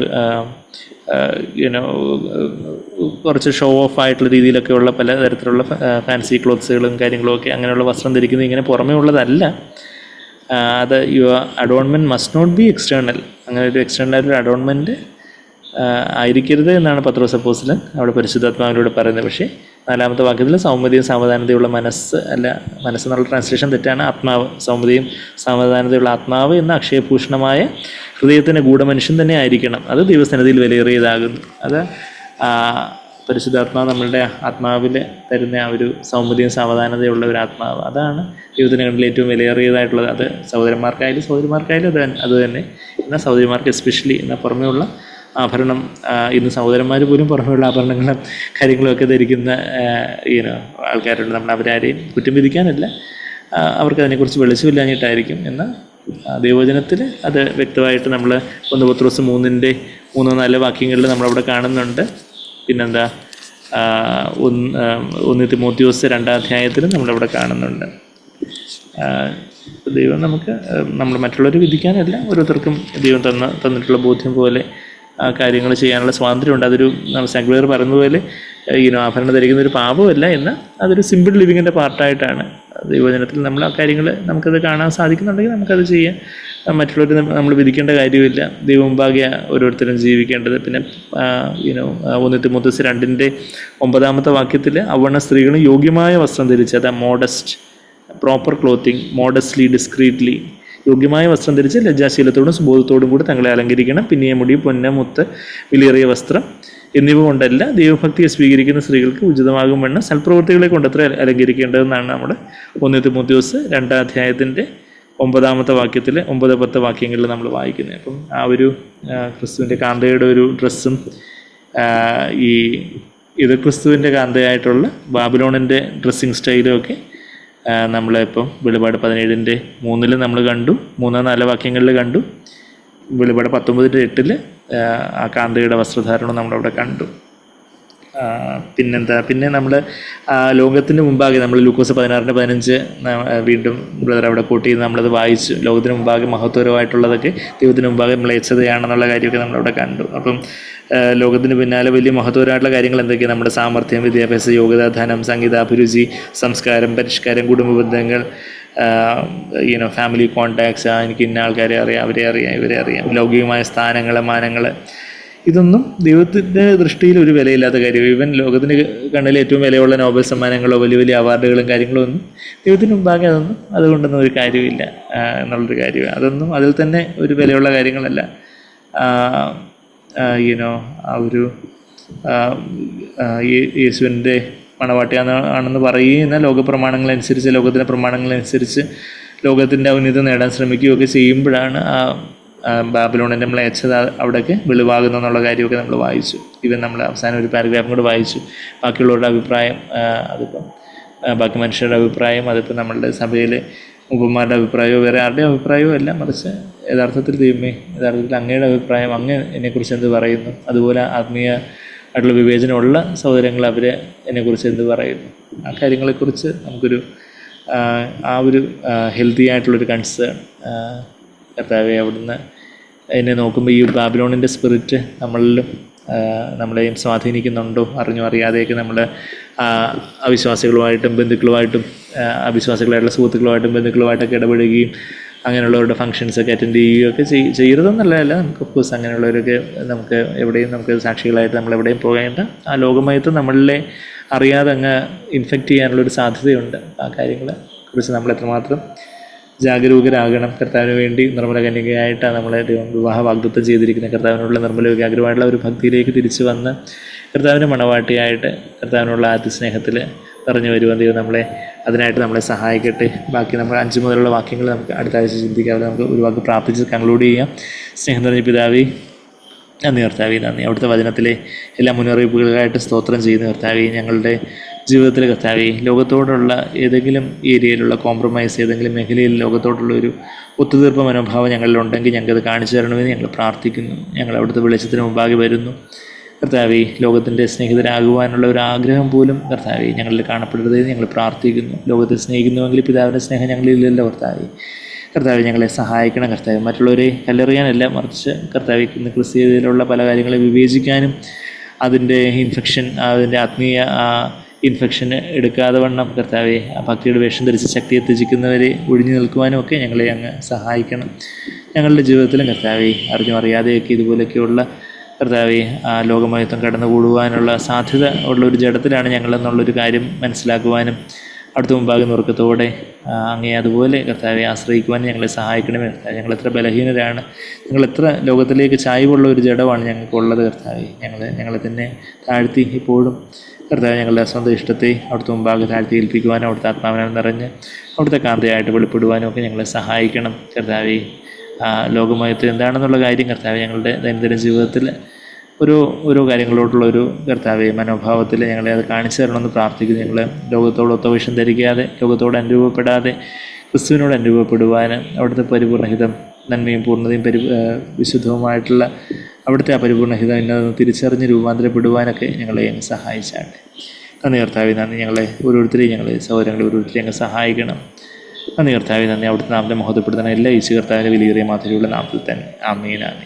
കുറച്ച് ഷോ ഓഫ് ആയിട്ടുള്ള രീതിയിലൊക്കെയുള്ള പല തരത്തിലുള്ള ഫാൻസി ക്ലോത്ത്സുകളും കാര്യങ്ങളും ഒക്കെ അങ്ങനെയുള്ള വസ്ത്രം ധരിക്കുന്നത് ഇങ്ങനെ പുറമേ ഉള്ളതല്ല. അത് your adornment must not be external. അങ്ങനെ ഒരു എക്സ്റ്റേണൽ ആയിട്ടൊരു അഡോൺമെൻറ്റ് ആയിരിക്കരുത് എന്നാണ് പത്രോസ് അപ്പോസ്തലൻ അവിടെ പരിശുദ്ധാത്മാവിലൂടെ പറയുന്നത്. പക്ഷേ 4-ാമത്തെ വാക്യത്തിൽ സൗമ്യതയും സാവധാനതയുള്ള മനസ്സെന്നുള്ള ട്രാൻസ്ലേഷൻ തെറ്റാണ്. ആത്മാവ്, സൗമ്യതയും സാവധാനതയുള്ള ആത്മാവ് എന്ന അക്ഷയഭൂഷണമായ ഹൃദയത്തിൻ്റെ ഗൂഢമനുഷ്യൻ തന്നെ ആയിരിക്കണം. അത് ദൈവസന്നിധിയിൽ വിലയേറിയതാകുന്നു. അത് പരിശുദ്ധാത്മാവ് നമ്മളുടെ ആത്മാവിൽ തരുന്ന ആ ഒരു സൗമ്യതയും സാവധാനതയുള്ള ഒരു ആത്മാവ്, അതാണ് ദൈവത്തിന് കണ്ടിൽ ഏറ്റവും വിലയേറിയതായിട്ടുള്ളത്. അത് സഹോദരന്മാർക്കായാലും അത് തന്നെ. എന്നാൽ സഹോദരിമാർക്ക് എസ്പെഷ്യലി. എന്നാൽ പുറമേ ഉള്ള ആഭരണം, ഇന്ന് സഹോദരന്മാർ പോലും പുറമെയുള്ള ആഭരണങ്ങളും കാര്യങ്ങളുമൊക്കെ ധരിക്കുന്ന ആൾക്കാരുണ്ട്. നമ്മൾ അവരാരെയും കുറ്റം വിധിക്കാനല്ല, അവർക്ക് അതിനെക്കുറിച്ച് വെളിച്ചമില്ലാഞ്ഞിട്ടായിരിക്കും. എന്നാൽ ദൈവവചനത്തിൽ അത് വ്യക്തമായിട്ട് നമ്മൾ 1 പത്രോസ് 3-4 വാക്യങ്ങളിൽ നമ്മളവിടെ കാണുന്നുണ്ട്. പിന്നെന്താ 1 തിമോഥെയോസ് 2-ാം അധ്യായത്തിൽ നമ്മളവിടെ കാണുന്നുണ്ട്. ദൈവം നമ്മൾ മറ്റുള്ളവർ വിധിക്കാനല്ല, ഓരോരുത്തർക്കും ദൈവം തന്നിട്ടുള്ള ബോധ്യം പോലെ കാര്യങ്ങൾ ചെയ്യാനുള്ള സ്വാതന്ത്ര്യമുണ്ട്. അതൊരു സെക്യുലർ പറയുന്നതുപോലെ ആഭരണം ധരിക്കുന്ന ഒരു പാപമല്ല, എന്നാൽ അതൊരു സിമ്പിൾ ലിവിങ്ങിൻ്റെ പാർട്ടായിട്ടാണ്. ദൈവവചനത്തിൽ നമ്മൾ ആ കാര്യങ്ങൾ നമുക്കത് കാണാൻ സാധിക്കുന്നുണ്ടെങ്കിൽ നമുക്കത് ചെയ്യാം. മറ്റുള്ളവർ നമ്മൾ വിധിക്കേണ്ട കാര്യമില്ല. ദൈവം മുമ്പാകെ ഓരോരുത്തരും ജീവിക്കേണ്ടത്. പിന്നെ 1 തിമോഥെയോസ് 2:9 വാക്യത്തിൽ അവണ്ണ സ്ത്രീകളും യോഗ്യമായ വസ്ത്രം ധരിച്ച്, അതാ മോഡസ്റ്റ്, പ്രോപ്പർ ക്ലോത്തിങ്, മോഡസ്റ്റ്ലി, ഡിസ്ക്രീറ്റ്ലി, യോഗ്യമായ വസ്ത്രം ധരിച്ച് ലജ്ജാശീലത്തോടും സുബോധത്തോടും കൂടി തങ്ങളെ അലങ്കരിക്കണം. പിന്നിയ മുടി, പൊന്ന, മുത്ത്, വിലയേറിയ വസ്ത്രം എന്നിവ കൊണ്ടല്ല ദൈവഭക്തിയെ സ്വീകരിക്കുന്ന സ്ത്രീകൾക്ക് ഉചിതമാകും വണ്ണം സൽപ്രവൃത്തികളെ കൊണ്ടത്ര അലങ്കരിക്കേണ്ടതെന്നാണ് നമ്മുടെ 1 തിമോഥെയോസ് 2-ാം അധ്യായത്തിൻ്റെ 9-ാമത്തെ വാക്യത്തിൽ 9-10 വാക്യങ്ങളിൽ നമ്മൾ വായിക്കുന്നത്. അപ്പം ആ ഒരു ക്രിസ്തുവിൻ്റെ കാന്തയുടെ ഒരു ഡ്രസ്സും ഇത് ക്രിസ്തുവിൻ്റെ കാന്തയായിട്ടുള്ള ബാബിലോണിൻ്റെ ഡ്രസ്സിങ് സ്റ്റൈലും ഒക്കെ നമ്മളിപ്പം വെളിപാട് 17:3 നമ്മൾ കണ്ടു, 3-4 വാക്യങ്ങളിൽ കണ്ടു. വെളിപാട് 19:8 ആ കാന്തയുടെ വസ്ത്രധാരണം നമ്മളവിടെ കണ്ടു. പിന്നെ നമ്മൾ ലോകത്തിന് മുമ്പാകെ നമ്മൾ ലൂക്കോസ് 16:15 വീണ്ടും ബ്രദർ അവിടെ കോട്ട് ചെയ്ത് നമ്മളത് വായിച്ചു. ലോകത്തിന് മുമ്പാകെ മഹത്വപരമായിട്ടുള്ളതൊക്കെ ദൈവത്തിന് മുമ്പാകെ മ്ലേച്ഛതയാണെന്നുള്ള കാര്യമൊക്കെ നമ്മളവിടെ കണ്ടു. അപ്പം ലോകത്തിന് പിന്നാലെ വലിയ മഹത്വപരമായിട്ടുള്ള കാര്യങ്ങൾ എന്തൊക്കെയാണ്? നമ്മുടെ സാമർഥ്യം, വിദ്യാഭ്യാസ യോഗ്യത, ധനം, സംഗീതാഭിരുചി, സംസ്കാരം, പരിഷ്കാരം, കുടുംബ ബന്ധങ്ങൾ, ഫാമിലി കോണ്ടാക്ട്സ്, എനിക്ക് ഇന്ന ആൾക്കാരെ അറിയാം, അവരെ അറിയാം, ഇവരെ അറിയാം, ലൗകികമായ സ്ഥാനങ്ങൾ, മാനങ്ങൾ, ഇതൊന്നും ദൈവത്തിൻ്റെ ദൃഷ്ടിയിൽ ഒരു വിലയില്ലാത്ത കാര്യം. ഈവൻ ലോകത്തിന് കണ്ണിൽ ഏറ്റവും വിലയുള്ള നോബൽ സമ്മാനങ്ങളോ വലിയ വലിയ അവാർഡുകളും കാര്യങ്ങളോ ഒന്നും ദൈവത്തിന് മുമ്പാകെ അതുകൊണ്ടൊന്നും ഒരു കാര്യമില്ല എന്നുള്ളൊരു കാര്യമാണ്. അതൊന്നും അതിൽ തന്നെ ഒരു വിലയുള്ള കാര്യങ്ങളല്ല. ആ ഒരു യേശുവിൻ്റെ മണവാട്ടിയാണെന്ന് പറയുന്ന ലോകപ്രമാണങ്ങളനുസരിച്ച്, ലോകത്തിൻ്റെ പ്രമാണങ്ങളനുസരിച്ച് ലോകത്തിൻ്റെ ഔന്നത്യം നേടാൻ ശ്രമിക്കുകയൊക്കെ ചെയ്യുമ്പോഴാണ് ബാബിലോണിൻ്റെ മ്ലേച്ഛത അവിടെയൊക്കെ വെളിവാകുന്നു എന്നുള്ള കാര്യമൊക്കെ നമ്മൾ വായിച്ചു. ഇവൻ നമ്മൾ അവസാനം ഒരു പാരഗ്രാഫും കൂടെ വായിച്ചു. ബാക്കിയുള്ളവരുടെ അഭിപ്രായം, അതിപ്പം ബാക്കി മനുഷ്യരുടെ അഭിപ്രായം, അതിപ്പോൾ നമ്മളുടെ സഭയിൽ ഉപന്മാരുടെ അഭിപ്രായമോ വേറെ ആരുടെയും അഭിപ്രായമോ അല്ല, മറിച്ച് യഥാർത്ഥത്തിൽ ദൈവമേ, യഥാർത്ഥത്തിൽ അങ്ങയുടെ അഭിപ്രായം, അങ്ങ് എന്നെക്കുറിച്ച് എന്ത് പറയുന്നു, അതുപോലെ ആത്മീയ ആയിട്ടുള്ള വിവേചനമുള്ള സഹോദരങ്ങൾ അവർ എന്നെക്കുറിച്ച് എന്ത് പറയുന്നു, ആ കാര്യങ്ങളെക്കുറിച്ച് നമുക്കൊരു ആ ഒരു ഹെൽത്തി ആയിട്ടുള്ളൊരു കൺസേൺ കർത്താവെ അവിടുന്ന് എന്നെ നോക്കുമ്പോൾ ഈ ബാബിലോണിൻ്റെ സ്പിരിറ്റ് നമ്മളിലും നമ്മളെയും സ്വാധീനിക്കുന്നുണ്ടോ, അറിഞ്ഞോ അറിയാതെയൊക്കെ നമ്മൾ അവിശ്വാസികളുമായിട്ടും ബന്ധുക്കളുമായിട്ടും അവിശ്വാസികളായിട്ടുള്ള സുഹൃത്തുക്കളുമായിട്ടും ബന്ധുക്കളുമായിട്ടൊക്കെ ഇടപെടുകയും അങ്ങനെയുള്ളവരുടെ ഫംഗ്ഷൻസൊക്കെ അറ്റൻഡ് ചെയ്യുകയും ഒക്കെ ചെയ്യരുതെന്നല്ല, നമുക്ക് ഓഫ്കോഴ്സ് അങ്ങനെയുള്ളവരൊക്കെ നമുക്ക് എവിടെയും നമുക്ക് സാക്ഷികളായിട്ട് നമ്മളെവിടെയും പോകേണ്ട ആ ലോകമയത്ത് നമ്മളിലെ അറിയാതെ അങ്ങ് ഇൻഫെക്റ്റ് ചെയ്യാനുള്ളൊരു സാധ്യതയുണ്ട്. ആ കാര്യങ്ങളെ കുറിച്ച് നമ്മൾ എത്രമാത്രം ജാഗരൂകരാകണം. കർത്താവിന് വേണ്ടി നിർമ്മല കന്യകയായിട്ടാണ് നമ്മളെ വിവാഹ വാഗ്ദത്തം ചെയ്തിരിക്കുന്ന കർത്താവിനുള്ള നിർമ്മല ഏകാഗ്രമായിട്ടുള്ള ഒരു ഭക്തിയിലേക്ക് തിരിച്ചു വന്ന് കർത്താവിൻ്റെ മണവാട്ടിയായിട്ട് കർത്താവിനുള്ള ആദ്യ സ്നേഹത്തിൽ നിറഞ്ഞു വരുവാൻ ദൈവം അതിനായിട്ട് നമ്മളെ സഹായിക്കട്ടെ. ബാക്കി നമ്മൾ 5 മുതലുള്ള വാക്യങ്ങൾ നമുക്ക് അടുത്ത ആഴ്ച ചിന്തിക്കാതെ നമുക്ക് ഒരു വാക്ക് പ്രാർത്ഥിച്ച് കൺക്ലൂഡ് ചെയ്യാം. സ്നേഹം നിറഞ്ഞ പിതാവേ, നന്ദി കർത്താവേ, നന്ദി. അവിടുത്തെ വചനത്തിലെ എല്ലാ മുന്നറിയിപ്പുകൾക്കായിട്ട് സ്തോത്രം ചെയ്യുന്ന കർത്താവേ, ഞങ്ങളുടെ ജീവിതത്തിൽ കർത്താവേ ലോകത്തോടുള്ള ഏതെങ്കിലും ഏരിയയിലുള്ള കോംപ്രമൈസ്, ഏതെങ്കിലും മേഖലയിൽ ലോകത്തോടുള്ള ഒരു ഒത്തുതീർപ്പ് മനോഭാവം ഞങ്ങളിലുണ്ടെങ്കിൽ ഞങ്ങൾക്കത് കാണിച്ചു തരണമെന്ന് ഞങ്ങൾ പ്രാർത്ഥിക്കുന്നു. ഞങ്ങൾ അവിടുത്തെ വെളിച്ചത്തിന് മുമ്പാകെ വരുന്നു കർത്താവേ. ലോകത്തിൻ്റെ സ്നേഹിതരാകുവാനുള്ള ഒരു ആഗ്രഹം പോലും കർത്താവേ ഞങ്ങളിൽ കാണപ്പെടരുതെന്ന് ഞങ്ങൾ പ്രാർത്ഥിക്കുന്നു. ലോകത്തെ സ്നേഹിക്കുന്നുവെങ്കിൽ പിതാവിൻ്റെ സ്നേഹം ഞങ്ങളില്ലല്ലോ കർത്താവേ. കർത്താവെ ഞങ്ങളെ സഹായിക്കണം കർത്താവെ. മറ്റുള്ളവരെ കല്ലെറിയാനല്ല, മറിച്ച് കർത്താവെ ഇന്ന് ക്രിസ്തീയതയിലുള്ള പല കാര്യങ്ങളെ വിവേചിക്കാനും അതിൻ്റെ അതിൻ്റെ ആത്മീയ ഇൻഫെക്ഷൻ എടുക്കാതെ വണ്ണം കർത്താവെ ആ ഭക്തിയുടെ വേഷം ധരിച്ച് ശക്തിയെ ത്യജിക്കുന്നവരെ ഒഴിഞ്ഞു നിൽക്കുവാനും ഒക്കെ ഞങ്ങളെ അങ്ങ് സഹായിക്കണം. ഞങ്ങളുടെ ജീവിതത്തിലും കർത്താവെ അറിഞ്ഞോ അറിയാതെയൊക്കെ ഇതുപോലെയൊക്കെയുള്ള കർത്താവെ ലോകമയത്വം കടന്നുകൂടുവാനുള്ള സാധ്യത ഉള്ള ഒരു ജഡത്തിലാണ് ഞങ്ങളെന്നുള്ളൊരു കാര്യം മനസ്സിലാക്കുവാനും അടുത്ത മുമ്പാകെ നുറുക്കത്തോടെ അങ്ങേ അതുപോലെ കർത്താവെ ആശ്രയിക്കുവാൻ ഞങ്ങളെ സഹായിക്കണമേ കർത്താവെ. ഞങ്ങളെത്ര ബലഹീനരാണ്, ഞങ്ങളെത്ര ലോകത്തിലേക്ക് ചായ്വുള്ള ഒരു ജഡമാണ് ഞങ്ങൾക്കുള്ളത് കർത്താവെ. ഞങ്ങളെ തന്നെ താഴ്ത്തി ഇപ്പോഴും കർത്താവെ ഞങ്ങളുടെ സ്വന്തം ഇഷ്ടത്തെ അവിടുത്തെ മുമ്പാകെ താഴ്ത്തി ഏൽപ്പിക്കുവാനും അവിടുത്തെ ആത്മാവിനാൽ നിറഞ്ഞ് അവിടുത്തെ കാന്തയായിട്ട് വെളിപ്പെടുവാനും ഒക്കെ ഞങ്ങളെ സഹായിക്കണം കർത്താവെ. ലോകമയത്തിൽ എന്താണെന്നുള്ള കാര്യം കർത്താവെ ഞങ്ങളുടെ ദൈനംദിന ജീവിതത്തിൽ ഓരോ കാര്യങ്ങളോടുള്ള ഒരു കർത്താവെ മനോഭാവത്തിൽ ഞങ്ങളെ അത് കാണിച്ചു തരണമെന്ന് പ്രാർത്ഥിക്കുന്നു. ഞങ്ങൾ ലോകത്തോട് ഒത്തവേഷം ധരിക്കാതെ, ലോകത്തോട് അനുരൂപപ്പെടാതെ ക്രിസ്തുവിനോട് അനുരൂപപ്പെടുവാൻ അവിടുത്തെ പരിപൂർണഹിതം, നന്മയും പൂർണ്ണതയും വിശുദ്ധവുമായിട്ടുള്ള അവിടുത്തെ ആ പരിപൂർണഹിതം ഇന്നത് തിരിച്ചറിഞ്ഞ് രൂപാന്തരപ്പെടുവാനൊക്കെ ഞങ്ങളെ അങ്ങ് സഹായിച്ചാട്ടെ. നന്ദി കർത്താവെ, നന്ദി. ഞങ്ങളെ ഓരോരുത്തരെയും ഞങ്ങളെ സഹോദരങ്ങളെ ഓരോരുത്തരെയും അങ്ങ് സഹായിക്കണം. നന്ദി കർത്താവെ, നന്ദി. അവിടുത്തെ നാമത്തെ മഹത്വപ്പെടുത്തുന്ന എല്ലാ ഈശോ കർത്താവിൻ്റെ വിലയേറിയ മാതിരിയുള്ള നാമത്തിൽ തന്നെ. ആമേൻ, ആമേൻ.